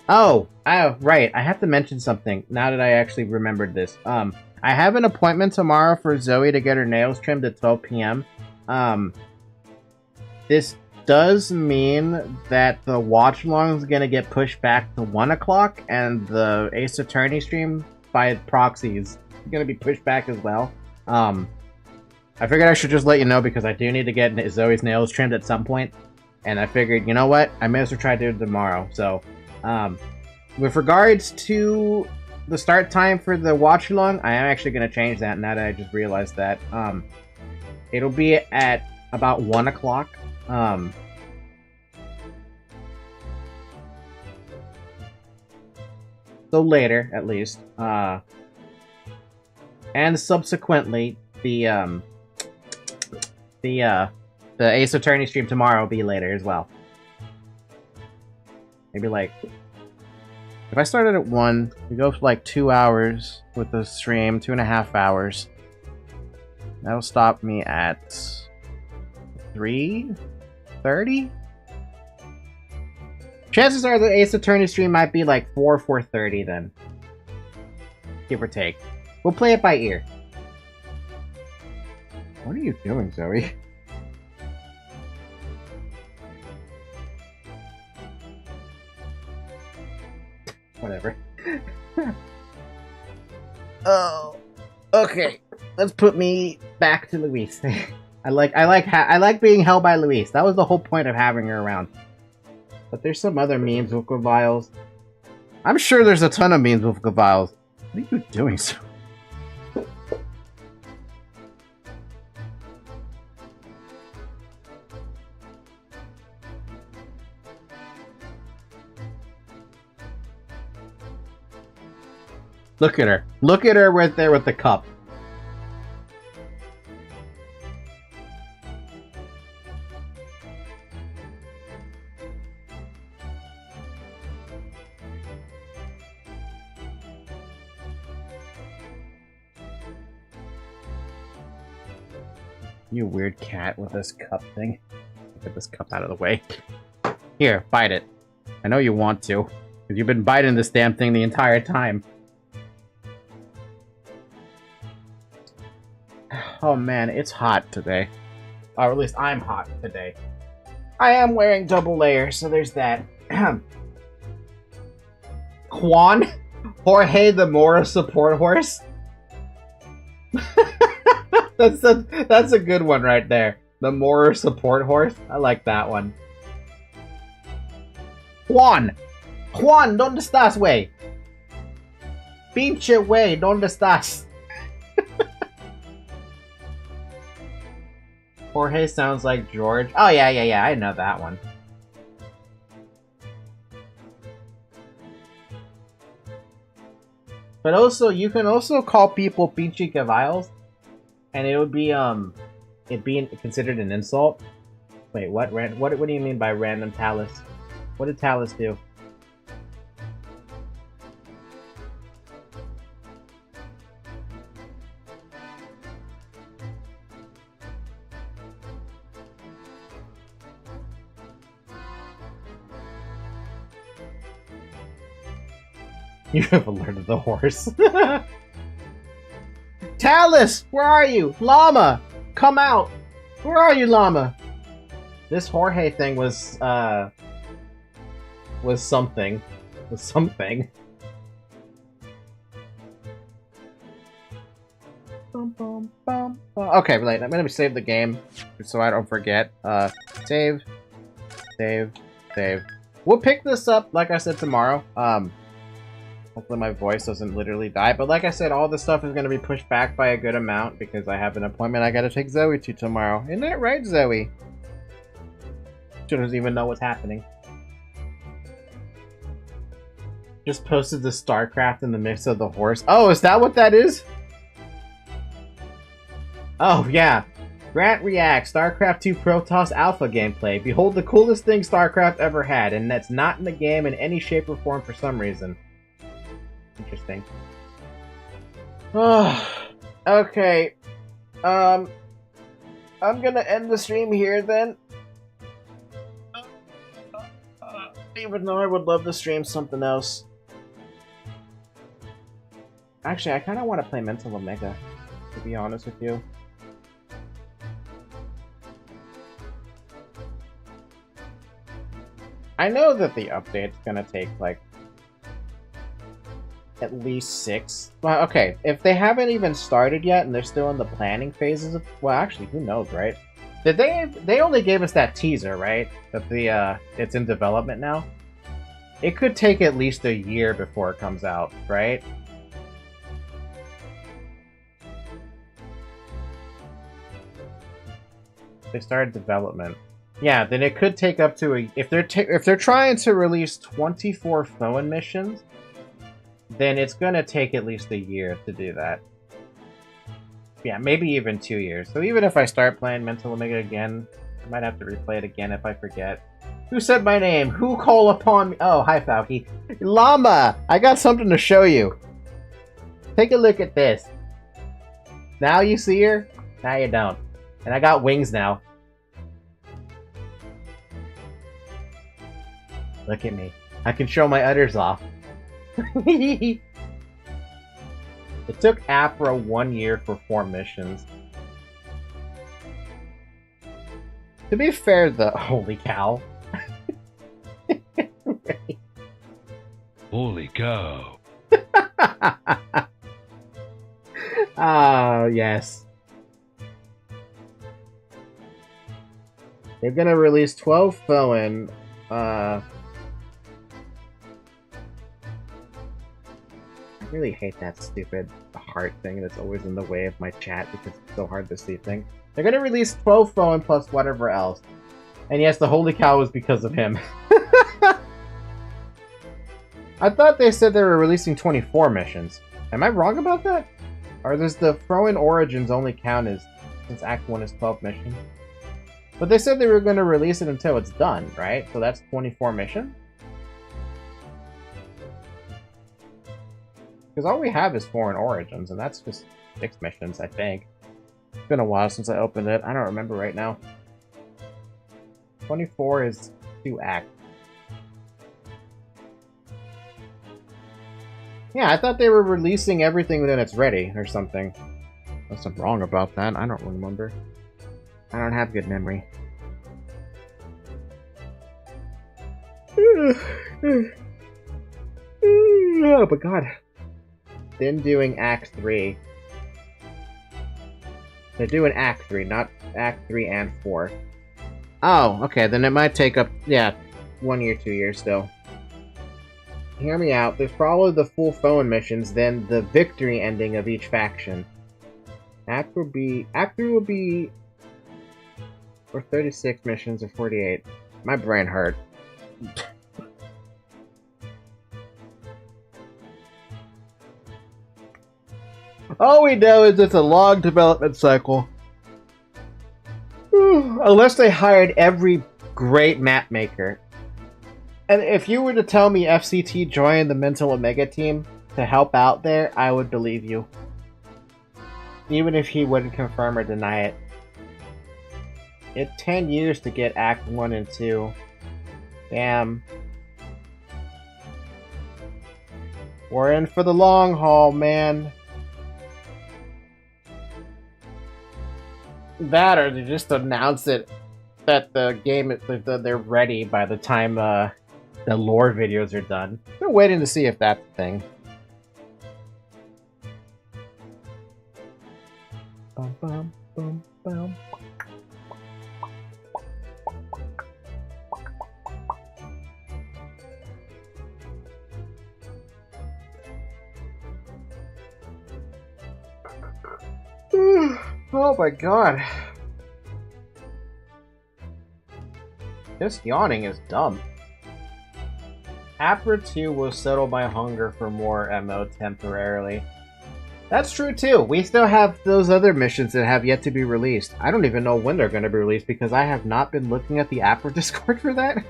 Oh, right. I have to mention something now that I actually remembered this. I have an appointment tomorrow for Zoe to get her nails trimmed at 12 p.m. This does mean that the watch along is going to get pushed back to 1 o'clock, and the Ace Attorney stream by proxy is going to be pushed back as well. I figured I should just let you know because I do need to get Zoe's nails trimmed at some point, and I figured, you know what, I may as well try to do it tomorrow. So, with regards to the start time for the watch along, I am actually going to change that now that I just realized that. It'll be at about 1 o'clock. So later, at least. And subsequently, the Ace Attorney stream tomorrow will be later as well. Maybe like, if I started at 1, we go for like 2 hours with the stream, 2.5 hours. That'll stop me at 3:30? Chances are the Ace Attorney stream might be like 4:30 then. Give or take. We'll play it by ear. What are you doing, Zoe? Whatever. Oh, okay. Let's put me back to Luis. I like being held by Luis. That was the whole point of having her around. But there's some other memes with Gaviles. I'm sure there's a ton of memes with Gaviles. What are you doing, sir? Look at her. Look at her right there with the cup. You weird cat with this cup thing. Get this cup out of the way. Here, bite it. I know you want to. Because you've been biting this damn thing the entire time. Oh man, it's hot today. Or at least I'm hot today. I am wearing double layers, so there's that. Juan? Jorge the Mora support horse? That's a good one right there. The Mora support horse? I like that one. Juan! Juan, ¿dónde estás, wey? Pinche wey, ¿dónde estás? Jorge sounds like George. Oh, yeah, I know that one. But also, you can also call people pinche caballos, and it would be, it being considered an insult. Wait, what? What do you mean by random Talus? What did Talus do? You have alerted the horse. Talus! Where are you? Llama! Come out! Where are you, llama? This Jorge thing was something. Was something. Okay, wait, I'm gonna save the game so I don't forget. Save. We'll pick this up, like I said, tomorrow. Hopefully my voice doesn't literally die. But like I said, all this stuff is going to be pushed back by a good amount because I have an appointment I got to take Zoe to tomorrow. Isn't that right, Zoe? She doesn't even know what's happening. Just posted the StarCraft in the mix of the horse. Oh, is that what that is? Oh, yeah. Grant reacts. StarCraft 2 Protoss Alpha gameplay. Behold the coolest thing StarCraft ever had, and that's not in the game in any shape or form for some reason. Interesting. Okay. I'm gonna end the stream here then. Even though I would love to stream something else. Actually, I kind of want to play Mental Omega, to be honest with you. I know that the update's gonna take, like, at least 6. Well, okay, if they haven't even started yet and they're still in the planning phases of... Well, actually, who knows, right? Did they only gave us that teaser, right? That the, it's in development now? It could take at least a year before it comes out, right? They started development. Yeah, then it could take up to a... If they're trying to release 24 phone missions, then it's gonna take at least a year to do that. Yeah, maybe even 2 years. So even if I start playing Mental Omega again, I might have to replay it again if I forget. Who said my name? Who call upon me? Oh, hi, Falky. Llama! I got something to show you. Take a look at this. Now you see her? Now you don't. And I got wings now. Look at me. I can show my udders off. It took Afra 1 year for 4 missions. To be fair, though, holy cow. Holy cow. Oh, yes. They're gonna release 12 Foen. I really hate that stupid heart thing that's always in the way of my chat because it's so hard to see things. They're gonna release 12 phone plus whatever else. And yes, the holy cow was because of him. I thought they said they were releasing 24 missions. Am I wrong about that? Or does the throw-in origins only count as since Act 1 is 12 missions? But they said they were going to release it until it's done, right? So that's 24 missions? Because all we have is Foreign Origins, and that's just 6 missions, I think. It's been a while since I opened it. I don't remember right now. 24 is 2 acts. Yeah, I thought they were releasing everything when it's ready, or something. Unless I'm wrong about that, I don't remember. I don't have good memory. Oh, but God. Then doing Act 3. They're doing Act 3, not Act 3 and 4. Oh, okay, then it might take up, yeah, 1 year, 2 years still. Hear me out. There's probably the full phone missions, then the victory ending of each faction. Act 3 will be or 36 missions or 48. My brain hurt. All we know is it's a long development cycle. Unless they hired every great map maker. And if you were to tell me FCT joined the Mental Omega team to help out there, I would believe you. Even if he wouldn't confirm or deny it. It's 10 years to get Act 1 and 2. Damn. We're in for the long haul, man. That or they just announce it that the game they're ready by the time the lore videos are done. We're waiting to see if that's the thing. Bum, bum, bum, bum. Oh my God. This yawning is dumb. Apra 2 will settle my hunger for more MO temporarily. That's true too. We still have those other missions that have yet to be released. I don't even know when they're going to be released because I have not been looking at the Apra Discord for that.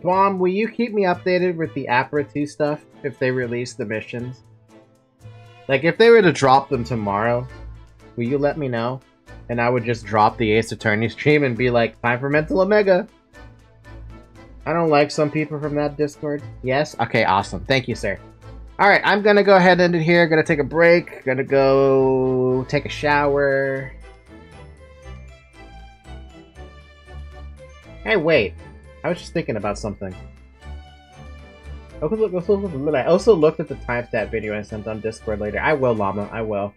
Bomb, will you keep me updated with the Apra 2 stuff if they release the missions? Like, if they were to drop them tomorrow, will you let me know? And I would just drop the Ace Attorney stream and be like, time for Mental Omega! I don't like some people from that Discord. Yes? Okay, awesome. Thank you, sir. Alright, I'm gonna go ahead and end it here. Gonna take a break. Gonna go take a shower. Hey, wait. I was just thinking about something. I also looked at the timestamp video I sent on Discord later. I will, Llama. I will.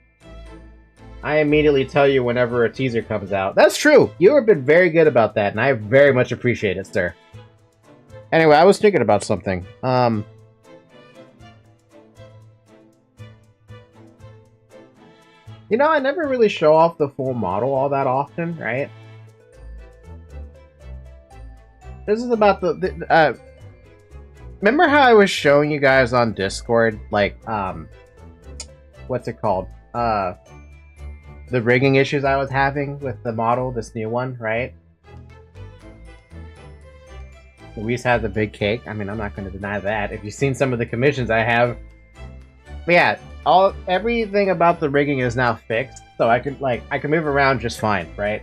I immediately tell you whenever a teaser comes out. That's true! You have been very good about that, and I very much appreciate it, sir. Anyway, I was thinking about something. You know, I never really show off the full model all that often, right? This is about the remember how I was showing you guys on Discord, like, what's it called? The rigging issues I was having with the model, this new one, right? Luis has a big cake. I mean, I'm not going to deny that. If you've seen some of the commissions I have. But yeah, everything about the rigging is now fixed, so I can move around just fine, right?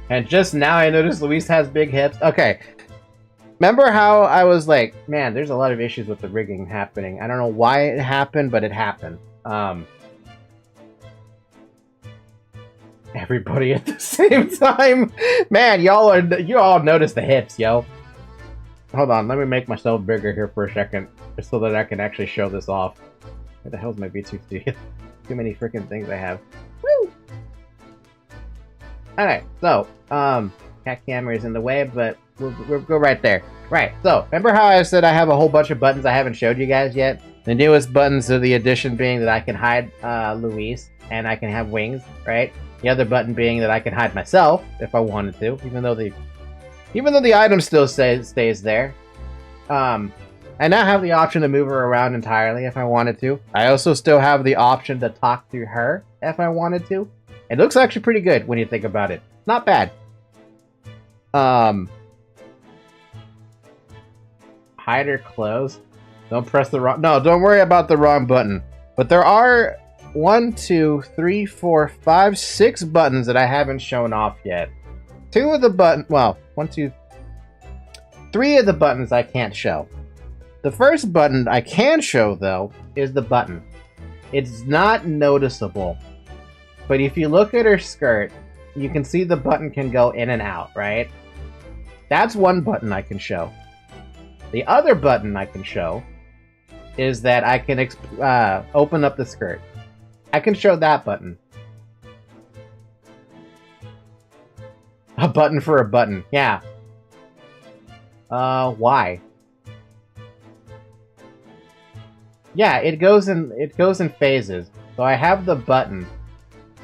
And just now I noticed Luis has big hips. Okay. Remember how I was like, man, there's a lot of issues with the rigging happening. I don't know why it happened, but it happened. Everybody at the same time. Man, you all notice the hips, yo. Hold on, let me make myself bigger here for a second, just so that I can actually show this off. Where the hell's my B2C? Too many freaking things I have. Woo! Alright, so, cat camera is in the way, but we'll go right there. Right, so, remember how I said I have a whole bunch of buttons I haven't showed you guys yet? The newest buttons of the addition being that I can hide Luis. and I can have wings, right? The other button being that I can hide myself if I wanted to, even though the item still stays there. I now have the option to move her around entirely if I wanted to. I also still have the option to talk to her if I wanted to. It looks actually pretty good when you think about it. Not bad. Hide her clothes. Don't press the wrong... No, don't worry about the wrong button. But there are 1, 2, 3, 4, 5, 6 buttons that I haven't shown off yet. 2 of the buttons... Well, 1, 2... 3 of the buttons I can't show. The first button I can show, though, is the button. It's not noticeable. But if you look at her skirt, you can see the button can go in and out, right? That's one button I can show. The other button I can show is that I can open up the skirt. I can show that button. A button for a button, yeah. Why? Yeah, it goes in phases. So I have the button.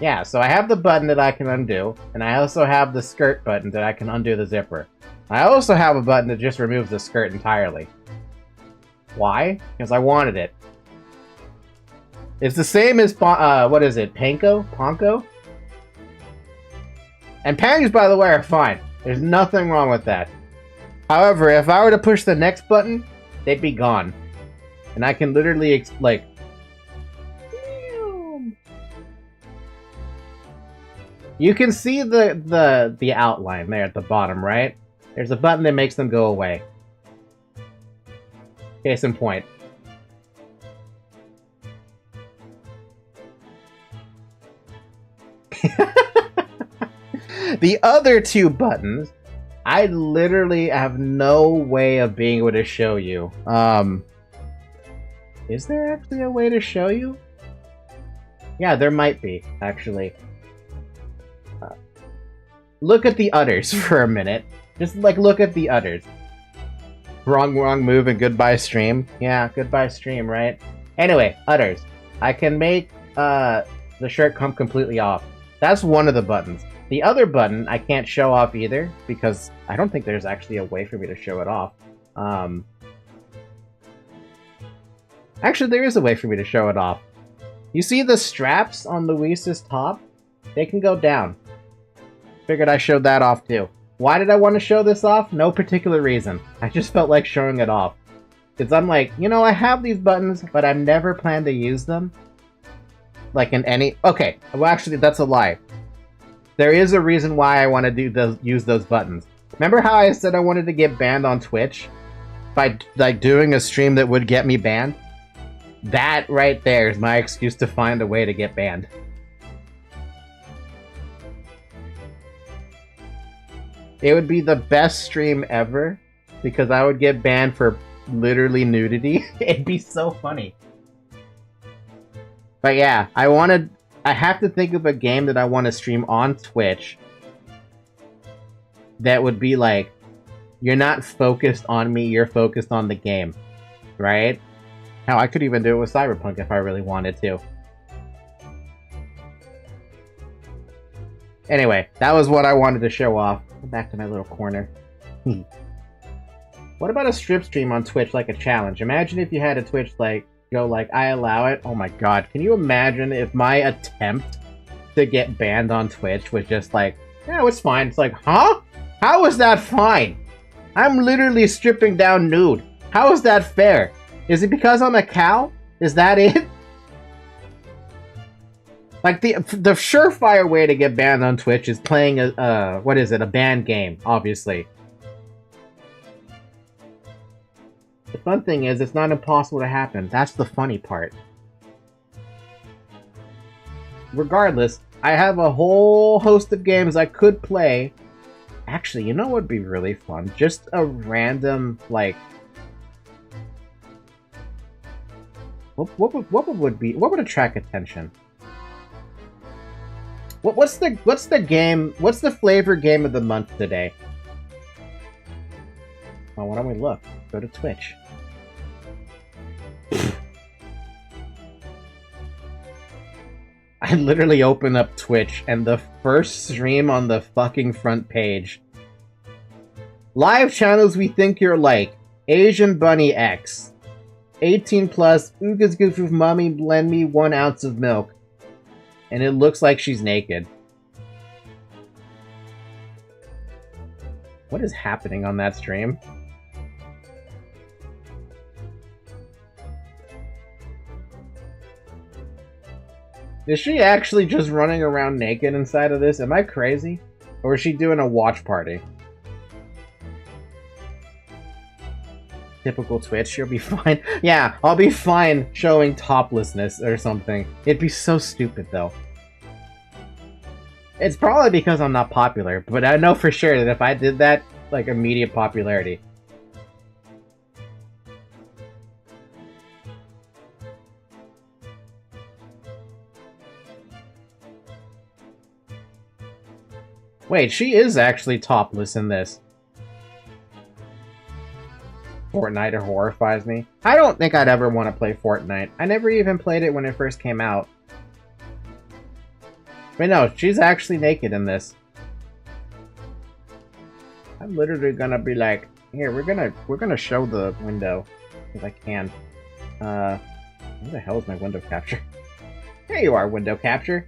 Yeah, so I have the button that I can undo, and I also have the skirt button that I can undo the zipper. I also have a button that just removes the skirt entirely. Why? Because I wanted it. It's the same as, what is it, Panko? Ponko? And panties, by the way, are fine. There's nothing wrong with that. However, if I were to push the next button, they'd be gone. And I can literally, like... You can see the outline there at the bottom, right? There's a button that makes them go away. Case in point. The other 2 buttons, I literally have no way of being able to show you. Is there actually a way to show you? Yeah, there might be, actually. Look at the udders for a minute. Just, like, look at the udders. Wrong move and goodbye stream. Yeah, goodbye stream, right? Anyway, udders. I can make the shirt come completely off. That's one of the buttons. The other button I can't show off either, because I don't think there's actually a way for me to show it off. Actually, there is a way for me to show it off. You see the straps on Luis's top? They can go down. Figured I showed that off too. Why did I want to show this off? No particular reason. I just felt like showing it off. Because I'm like, you know, I have these buttons, but I've never planned to use them. Like in any... Okay, well actually that's a lie. There is a reason why I want to use those buttons. Remember how I said I wanted to get banned on Twitch? By, like, doing a stream that would get me banned? That right there is my excuse to find a way to get banned. It would be the best stream ever, because I would get banned for literally nudity. It'd be so funny. But yeah, I have to think of a game that I want to stream on Twitch that would be like, you're not focused on me, you're focused on the game, right? Hell, I could even do it with Cyberpunk if I really wanted to. Anyway, that was what I wanted to show off. Back to my little corner. What about a strip stream on Twitch, like a challenge? Imagine if you had a Twitch, like, go like, I allow it. Oh my god, can you imagine if my attempt to get banned on Twitch was just like, yeah, it's fine. It's like, huh? How is that fine? I'm literally stripping down nude. How is that fair? Is it because I'm a cow? Is that it? Like, the surefire way to get banned on Twitch is playing a, what is it, a banned game, obviously. The fun thing is, it's not impossible to happen. That's the funny part. Regardless, I have a whole host of games I could play. Actually, you know what would be really fun? Just a random, like... What would attract attention? What's the flavor game of the month today? Oh, why don't we look? Go to Twitch. I literally open up Twitch and the first stream on the fucking front page. Live channels we think you're like. Asian Bunny X. 18 plus, Oogas Goof with mommy lend me 1 ounce of milk. And it looks like she's naked. What is happening on that stream? Is she actually just running around naked inside of this? Am I crazy? Or is she doing a watch party? Typical Twitch, you'll be fine. Yeah, I'll be fine showing toplessness or something. It'd be so stupid, though. It's probably because I'm not popular, but I know for sure that if I did that, like, immediate popularity. Wait, she is actually topless in this. Fortnite horrifies me. I don't think I'd ever want to play Fortnite. I never even played it when it first came out. But no, she's actually naked in this. I'm literally gonna be like, here, we're gonna show the window if I can. Where the hell is my window capture? There you are, window capture.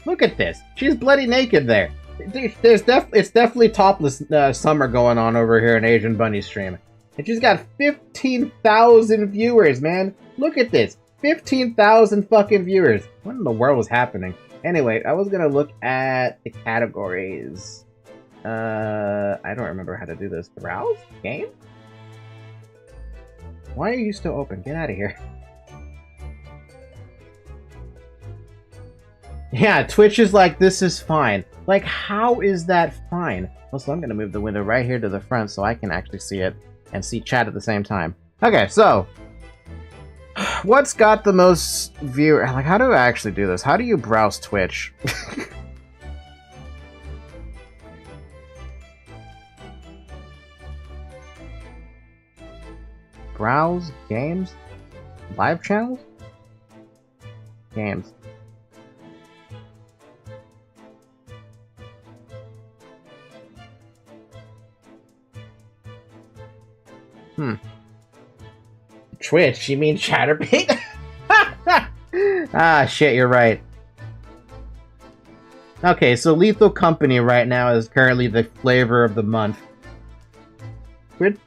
Look at this. She's bloody naked there. It's definitely topless summer going on over here in Asian Bunny stream. And she's got 15,000 viewers, man. Look at this. 15,000 fucking viewers. What in the world was happening? Anyway, I was gonna look at the categories. I don't remember how to do this. Browse? Game? Why are you still open? Get out of here. Yeah, Twitch is like, this is fine. Like, how is that fine? Also, I'm gonna move the window right here to the front so I can actually see it and see chat at the same time. Okay, so what's got the most view? Like, how do I actually do this? How do you browse Twitch? Browse games? Live channels? Games. Twitch, you mean Chatterbait? Ah, shit, you're right. Okay, so Lethal Company right now is currently the flavor of the month.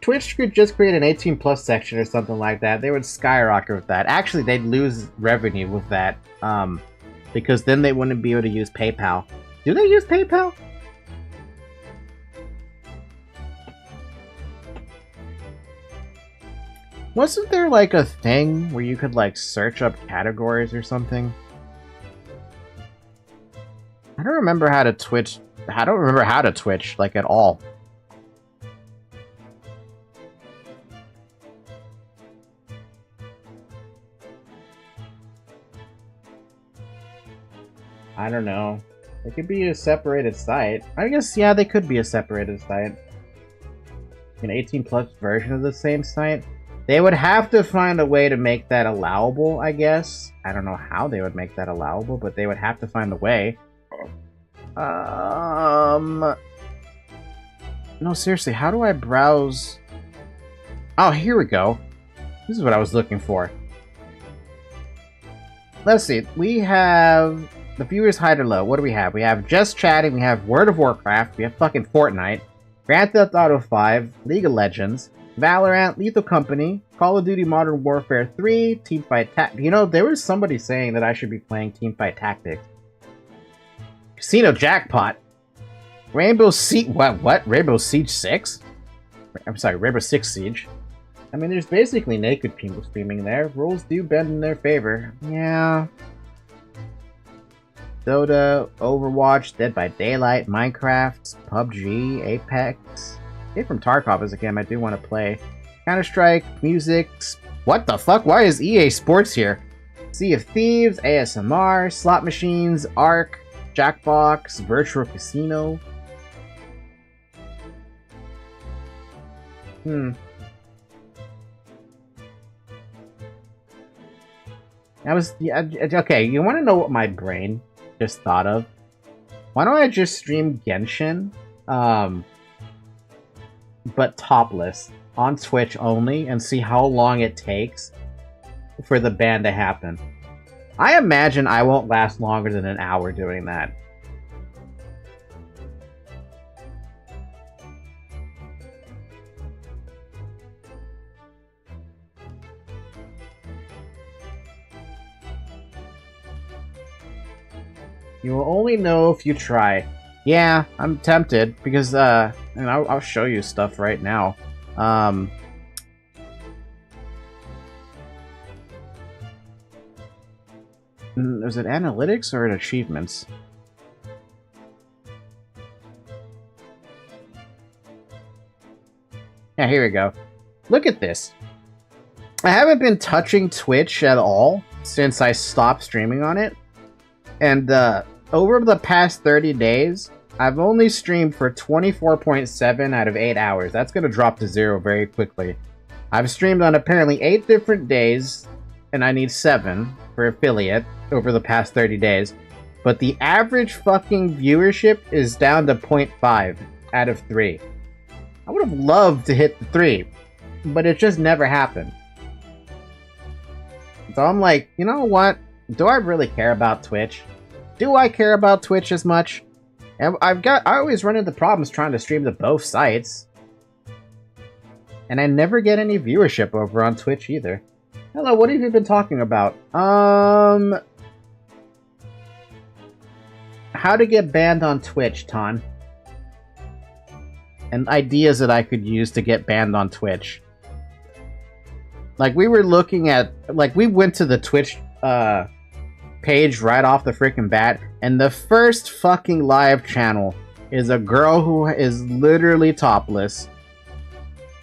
Twitch could just create an 18 plus section or something like that. They would skyrocket with that. Actually, they'd lose revenue with that. Because then they wouldn't be able to use PayPal. Do they use PayPal? Wasn't there like a thing where you could like search up categories or something? I don't remember how to Twitch. I don't remember how to Twitch like at all. I don't know. It could be a separated site. I guess, yeah, they could be a separated site. An 18 plus version of the same site. They would have to find a way to make that allowable, I guess. I don't know how they would make that allowable, but they would have to find a way. No, seriously, how do I browse? Oh, here we go. This is what I was looking for. Let's see. We have the viewers high or low. What do we have? We have Just Chatting. We have World of Warcraft. We have fucking Fortnite. Grand Theft Auto 5. League of Legends. Valorant, Lethal Company, Call of Duty Modern Warfare 3, Teamfight Tactics. You know, there was somebody saying that I should be playing Teamfight Tactics. Casino Jackpot. Rainbow Siege... What? Rainbow Siege 6? I'm sorry, Rainbow Six Siege. I mean, there's basically naked people streaming there. Rules do bend in their favor. Yeah. Dota, Overwatch, Dead by Daylight, Minecraft, PUBG, Apex... from Tarkov is a game I do want to play. Counter-Strike, music... What the fuck? Why is EA Sports here? Sea of Thieves, ASMR, Slot Machines, Ark, Jackbox, Virtual Casino. Okay, you want to know what my brain just thought of? Why don't I just stream Genshin, but topless, on Twitch only, and see how long it takes for the ban to happen? I imagine I won't last longer than an hour doing that. You will only know if you try. Yeah, I'm tempted, because, and I'll show you stuff right now. Is it analytics or achievements? Yeah, here we go. Look at this. I haven't been touching Twitch at all since I stopped streaming on it. And over the past 30 days, I've only streamed for 24.7 out of 8 hours. That's going to drop to 0 very quickly. I've streamed on apparently 8 different days, and I need 7 for affiliate over the past 30 days. But the average fucking viewership is down to 0.5 out of 3. I would have loved to hit the 3, but it just never happened. So I'm like, you know what? Do I really care about Twitch? Do I care about Twitch as much? And I always run into problems trying to stream to both sites. And I never get any viewership over on Twitch either. Hello, what have you been talking about? How to get banned on Twitch, Ton. And ideas that I could use to get banned on Twitch. Like, we were looking at... Like, we went to the Twitch, page right off the freaking bat, and the first fucking live channel is a girl who is literally topless,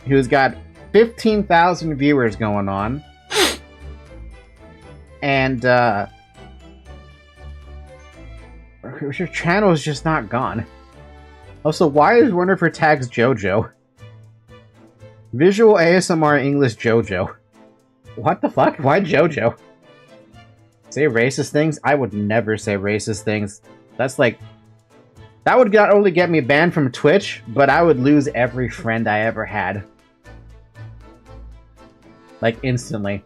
who's got 15,000 viewers going on, and her channel is just not gone. Also, why is one of her tags JoJo? Visual ASMR English JoJo. What the fuck? Why JoJo? Say racist things? I would never say racist things. That's like... That would not only get me banned from Twitch, but I would lose every friend I ever had. Like, instantly.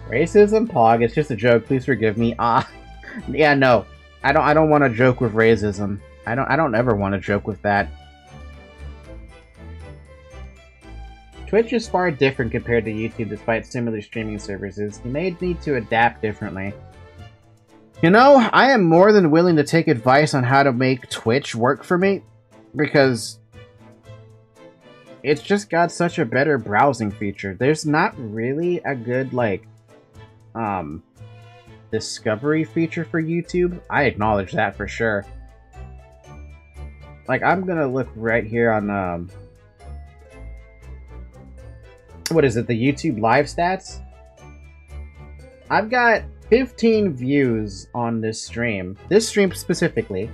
Racism? Pog, it's just a joke. Please forgive me. Yeah, no. I don't want to joke with racism. I don't ever want to joke with that. Twitch is far different compared to YouTube despite similar streaming services. You may need to adapt differently. You know, I am more than willing to take advice on how to make Twitch work for me, because it's just got such a better browsing feature. There's not really a good, like, discovery feature for YouTube. I acknowledge that for sure. Like, I'm gonna look right here on, what is it, the YouTube live stats? I've got 15 views on this stream specifically,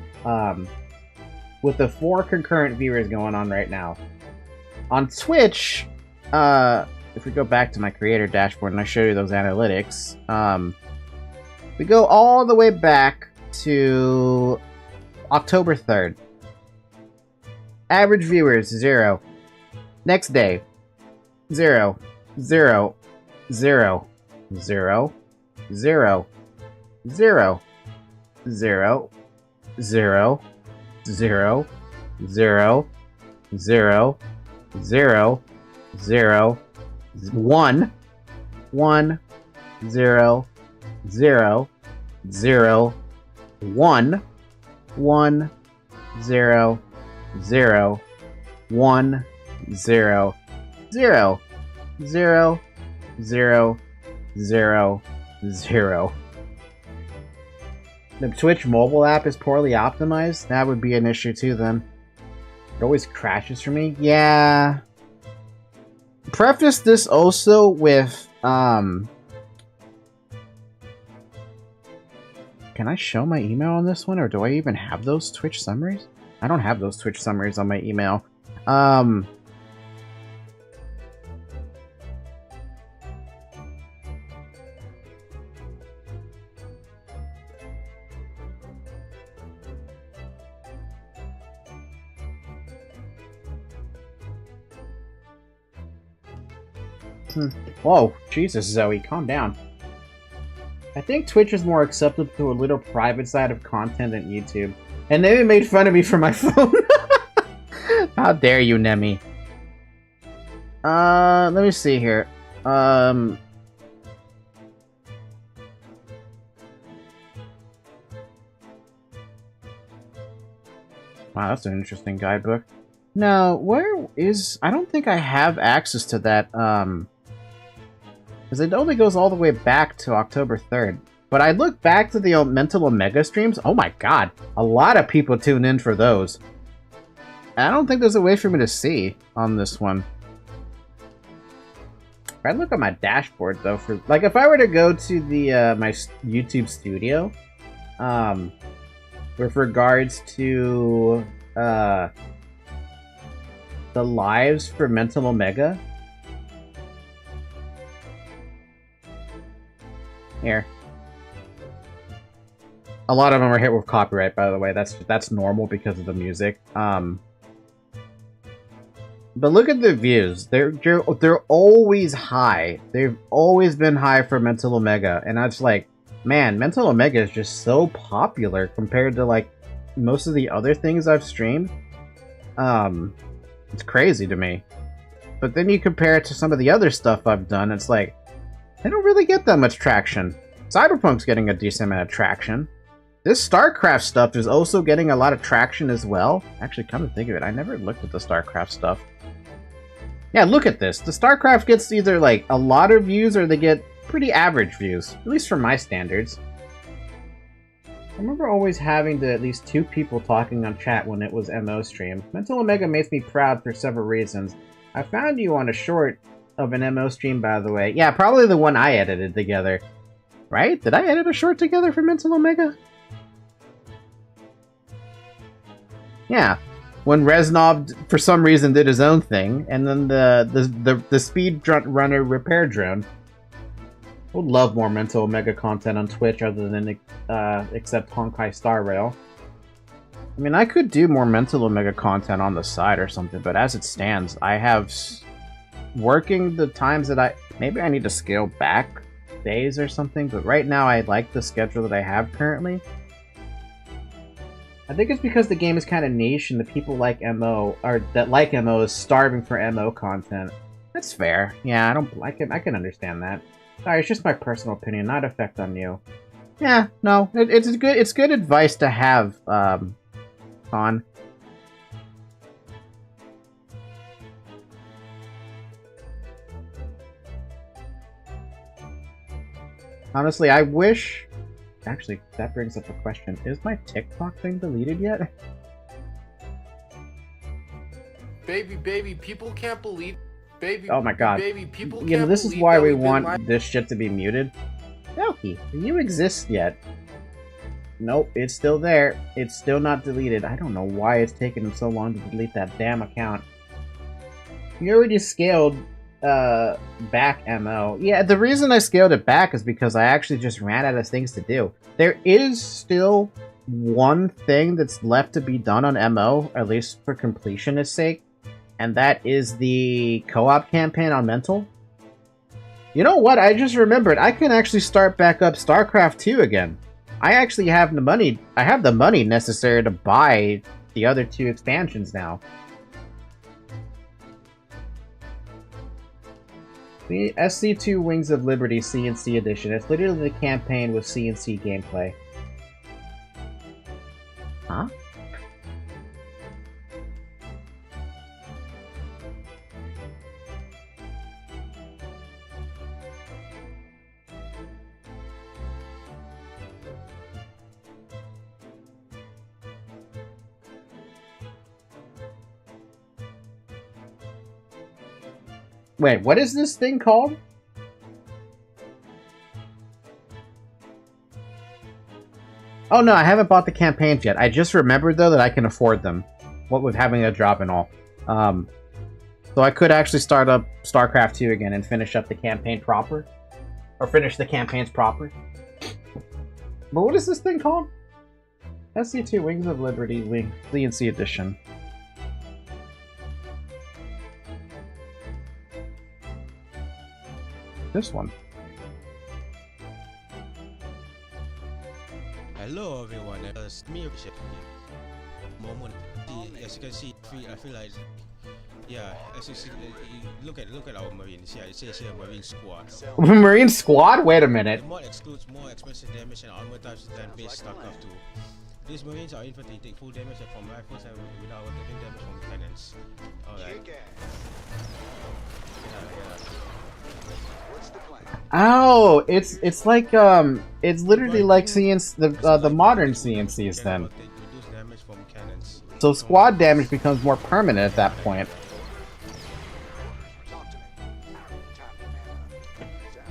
with the 4 concurrent viewers going on right now. On Twitch, if we go back to my creator dashboard and I show you those analytics, we go all the way back to October 3rd. Average viewers, 0. Next day, 0, 0, 0, 0, 0, 0, 0, 0, 0, 0, 0, 0, 0, 1, 1, 0, 0, 0, 1, 1, 0, 0, 1, 0, 0, 0, 0, 0, 0. The Twitch mobile app is poorly optimized? That would be an issue too then. It always crashes for me? Yeah. Preface this also with, can I show my email on this one, or do I even have those Twitch summaries? I don't have those Twitch summaries on my email. Whoa, Jesus, Zoe, calm down. I think Twitch is more acceptable to a little private side of content than YouTube. And they even made fun of me for my phone. How dare you, Nemi? Let me see here. Wow, that's an interesting guidebook. Now, where is... I don't think I have access to that, because it only goes all the way back to October 3rd. But I look back to the Mental Omega streams. Oh my god, a lot of people tune in for those. I don't think there's a way for me to see on this one. If I look at my dashboard, though, for... Like, if I were to go to the, my YouTube studio, with regards to, the lives for Mental Omega... Here. A lot of them are hit with copyright, by the way. That's normal because of the music. But look at the views. They're always high. They've always been high for Mental Omega, and I was like, man, Mental Omega is just so popular compared to like most of the other things I've streamed. It's crazy to me. But then you compare it to some of the other stuff I've done, it's like, they don't really get that much traction. Cyberpunk's getting a decent amount of traction. This StarCraft stuff is also getting a lot of traction as well. Actually, come to think of it, I never looked at the StarCraft stuff. Yeah, look at this. The StarCraft gets either like a lot of views or they get pretty average views. At least for my standards. I remember always having to at least 2 people talking on chat when it was MO stream. Mental Omega makes me proud for several reasons. I found you on a short of an MO stream, by the way. Yeah, probably the one I edited together. Right? Did I edit a short together for Mental Omega? Yeah. When Reznov, for some reason, did his own thing, and then the speed runner repair drone. I would love more Mental Omega content on Twitch other than except Honkai Star Rail. I mean, I could do more Mental Omega content on the side or something, but as it stands, I have working the times that maybe I need to scale back days or something, but right now I like the schedule that I have currently. I think it's because the game is kind of niche and the people like MO, or that like MO, is starving for MO content. That's fair. Yeah, I can understand that. Sorry, it's just my personal opinion, not effect on you. Yeah, no, it's good advice to have, on. Honestly, I wish... Actually, that brings up a question. Is my TikTok thing deleted yet? Baby, people can't believe... Baby, oh my god. Baby, people you know, can't this is believe why that we we've been want this shit to be muted. Selkie, do you exist yet? Nope, it's still there. It's still not deleted. I don't know why it's taking them so long to delete that damn account. You already scaled back MO. Yeah, the reason I scaled it back is because I actually just ran out of things to do. There is still one thing that's left to be done on MO, at least for completionist's sake, and that is the co-op campaign on Mental. You know what? I just remembered. I can actually start back up StarCraft 2 again. I actually have the money. I have the money necessary to buy the other 2 expansions now. The SC2 Wings of Liberty CNC edition. It's literally the campaign with CNC gameplay. Huh? Wait, what is this thing called? Oh no, I haven't bought the campaigns yet. I just remembered though that I can afford them. What with having a job and all. So I could actually start up StarCraft 2 again and finish up the campaign proper. Or finish the campaigns proper. But what is this thing called? SC2 Wings of Liberty Wing CNC Edition. This one. Hello everyone, it's me moment. As you can see, I feel like, yeah, as you see, look at our Marines. Yeah, it says here Marine Squad. Marine Squad? Wait a minute. The mod excludes more expensive damage and armor types than base StarCraft 2. These Marines are infantry, take full damage from rifles and without taking damage from cannons. Alright. Oh, it's like it's literally like CNC the modern CNCs then. So squad damage becomes more permanent at that point.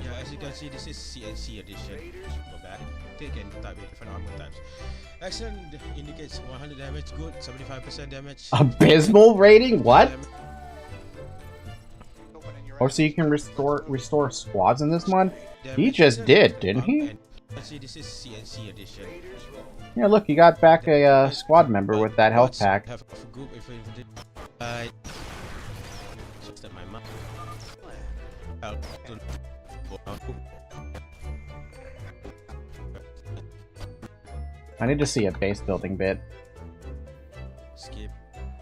Yeah, as you can see, this is CNC edition. Go back, take and type in different armor types. Action indicates 100 damage, good, 75% damage. Abysmal rating? What? Oh, so you can restore squads in this one? He just did, didn't he? See, this is CNC edition. Yeah, look, you got back a squad member with that health pack. I need to see a base building bit. Skip.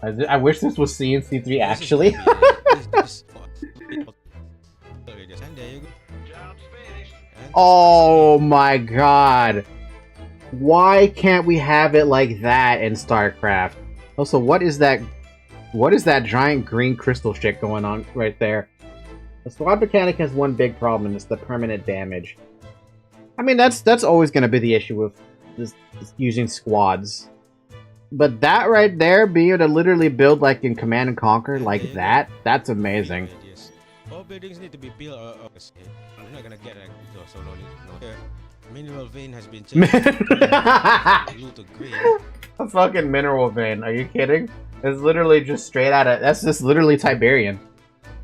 I wish this was CNC3 actually. Oh my god. Why can't we have it like that in StarCraft? Also, what is that giant green crystal shit going on right there? The squad mechanic has one big problem, and it's the permanent damage. I mean, that's always going to be the issue with this using squads. But that right there, being able to literally build like in Command and Conquer, like that, that's amazing. All buildings need to be built. I'm not gonna get it. So no. Mineral vein has been changed. Blue to green. A fucking mineral vein. Are you kidding? It's literally just straight out of. That's just literally Tiberian.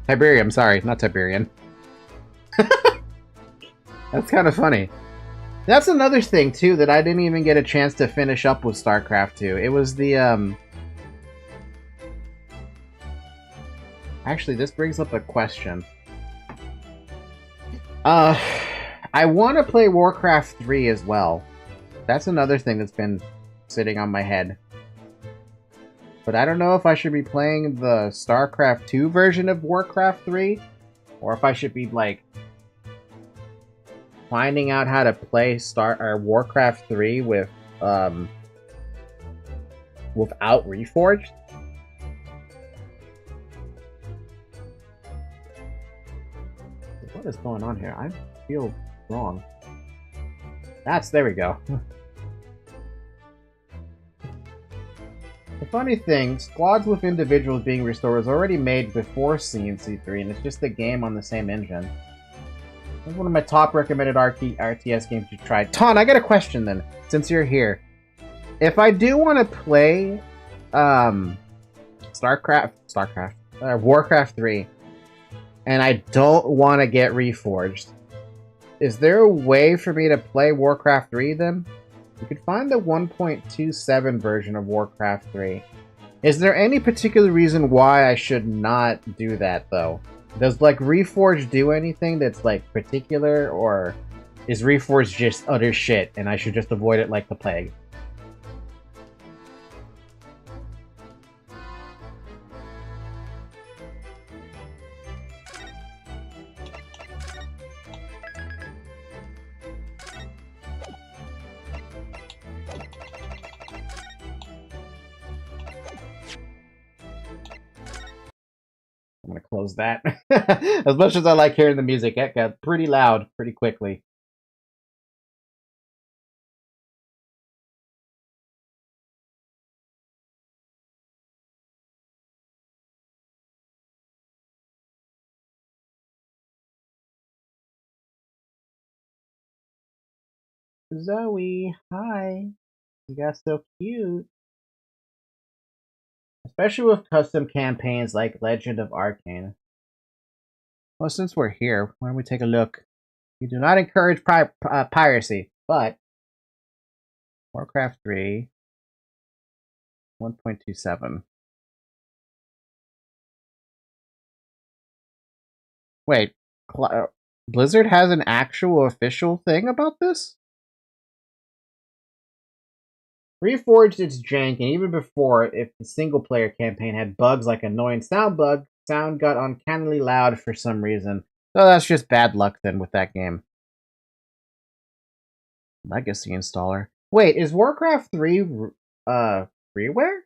Tiberium, sorry, not Tiberian. That's kind of funny. That's another thing too that I didn't even get a chance to finish up with StarCraft 2. It was the Actually, this brings up a question. I want to play Warcraft 3 as well. That's another thing that's been sitting on my head. But I don't know if I should be playing the StarCraft 2 version of Warcraft 3, or if I should be, like, finding out how to play Warcraft 3 with, without Reforged. What is going on here? I feel wrong. There we go. The funny thing, squads with individuals being restored was already made before CNC3, and it's just a game on the same engine. It's one of my top recommended RTS games to try. Ton, I got a question then, since you're here. If I do want to play Warcraft 3, and I don't want to get Reforged, is there a way for me to play Warcraft 3 then? You could find the 1.27 version of Warcraft 3. Is there any particular reason why I should not do that, though? Does, like, Reforged do anything that's, like, particular, or is Reforged just utter shit, and I should just avoid it like the plague? I'm gonna close that. As much as I like hearing the music, it got pretty loud pretty quickly. Zoe, hi. You got so cute. Especially with custom campaigns like Legend of Arcane. Well, since we're here, why don't we take a look? We do not encourage piracy, but Warcraft 3, 1.27. Wait, Blizzard has an actual official thing about this? Reforged its jank, and even before, if the single-player campaign had bugs like annoying sound got uncannily loud for some reason. So that's just bad luck then with that game. Legacy installer. Wait, is Warcraft 3 freeware?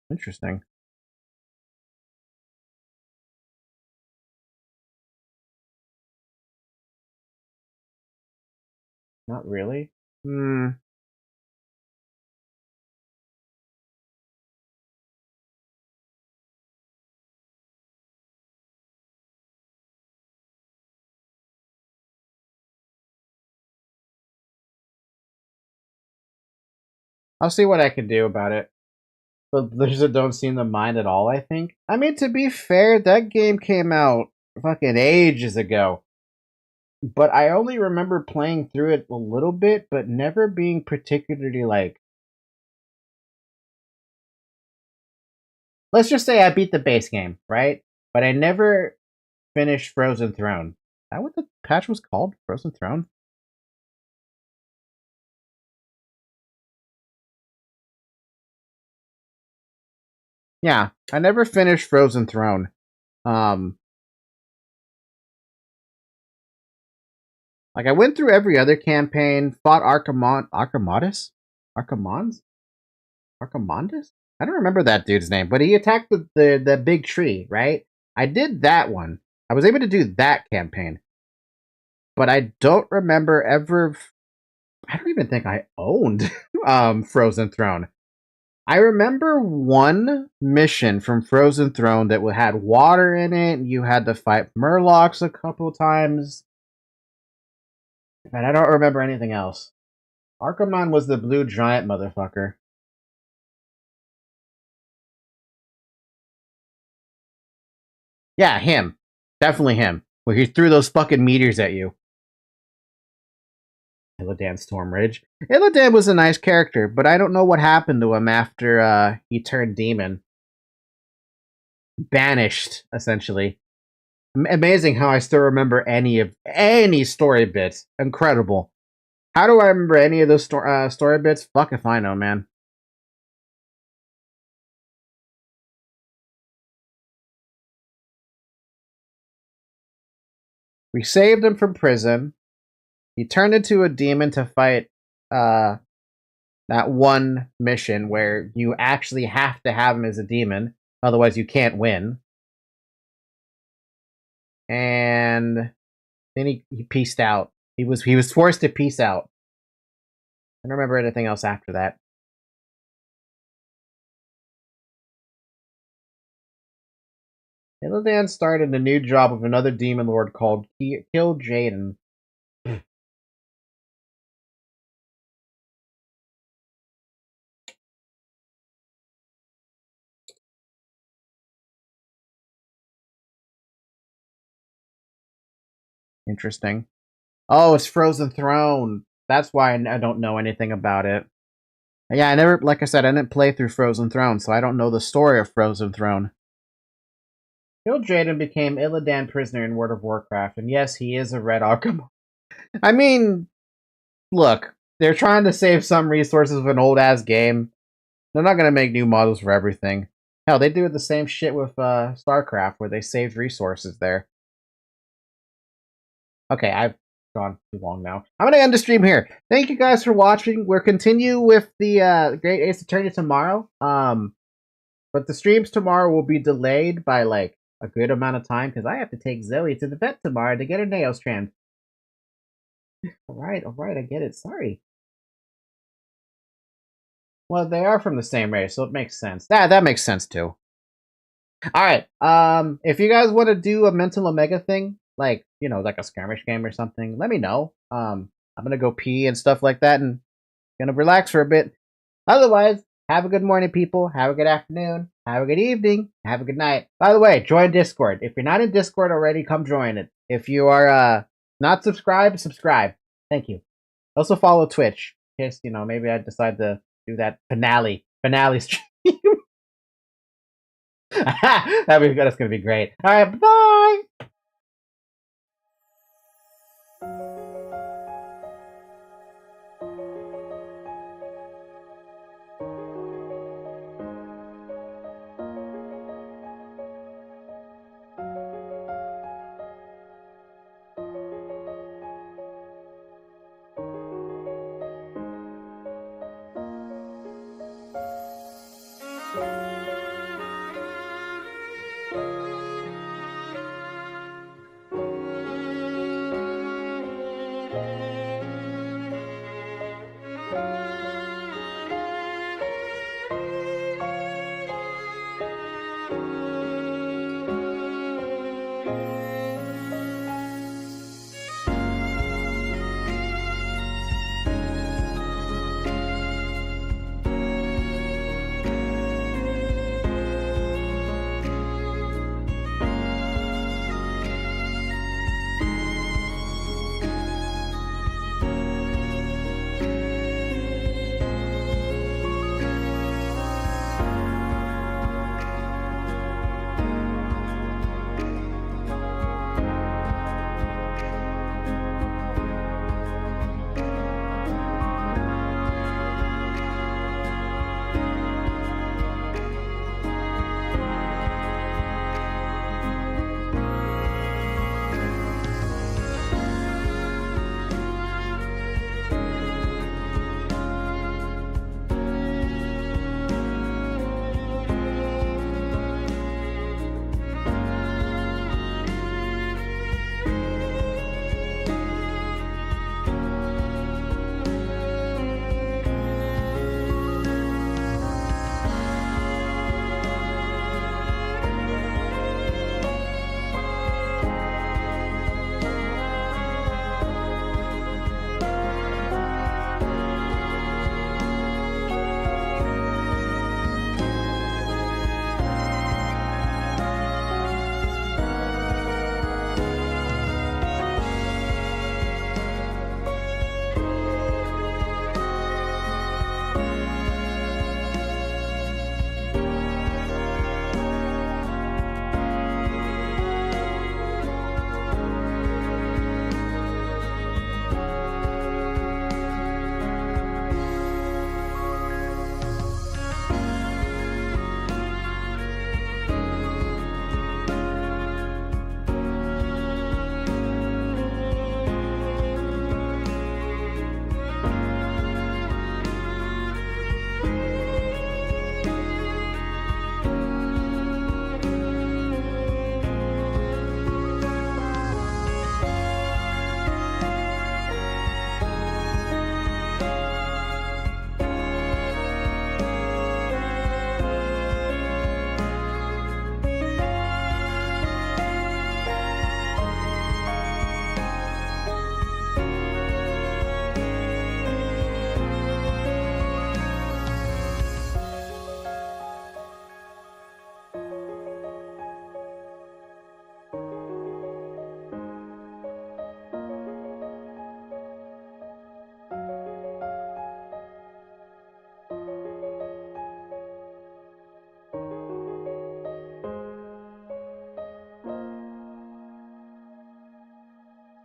Interesting. Not really. I'll see what I can do about it. But Blizzard don't seem to mind at all, I think. I mean, to be fair, that game came out fucking ages ago. But I only remember playing through it a little bit, but never being particularly like... Let's just say I beat the base game, right? But I never finished Frozen Throne. Is that what the patch was called? Frozen Throne? Yeah, I never finished Frozen Throne. Like, I went through every other campaign, fought Archimandus? Archimandus? I don't remember that dude's name, but he attacked the big tree, right? I did that one. I was able to do that campaign. But I don't remember ever... I don't even think I owned Frozen Throne. I remember one mission from Frozen Throne that had water in it, and you had to fight Murlocs a couple times. And I don't remember anything else. Archimon was the blue giant motherfucker. Yeah, him. Definitely him. Where he threw those fucking meteors at you. Illidan Stormridge. Illidan was a nice character, but I don't know what happened to him after he turned demon. Banished, essentially. Amazing how I still remember any story bits. Incredible. How do I remember any of those story bits? Fuck if I know, man. We saved him from prison. He turned into a demon to fight that one mission where you actually have to have him as a demon, otherwise you can't win. And then he peaced out. He was forced to peace out. I don't remember anything else after that. Illidan started a new job with another demon lord called Kill Jaden. Interesting. Oh, it's Frozen Throne. That's why I don't know anything about it. Yeah, like I said, I didn't play through Frozen Throne, so I don't know the story of Frozen Throne. Jaden became Illidan prisoner in World of Warcraft, and yes, he is a red Arkham. I mean, look, they're trying to save some resources of an old-ass game. They're not going to make new models for everything. Hell, they do the same shit with StarCraft, where they saved resources there. Okay, I've gone too long now. I'm going to end the stream here. Thank you guys for watching. We'll continue with the Great Ace Attorney tomorrow. But the streams tomorrow will be delayed by, like, a good amount of time, because I have to take Zoe to the vet tomorrow to get her nails trimmed. Alright, I get it. Sorry. Well, they are from the same race, so it makes sense. That makes sense, too. Alright, if you guys want to do a Mental Omega thing, like, like a skirmish game or something, let me know. I'm gonna go pee and stuff like that, and gonna relax for a bit. Otherwise, have a good morning, people. Have a good afternoon. Have a good evening. Have a good night. By the way, join Discord. If you're not in Discord already, come join it. If you are not subscribed, subscribe. Thank you. Also follow Twitch. In case, maybe I decide to do that finale stream. That's gonna be great. All right, bye.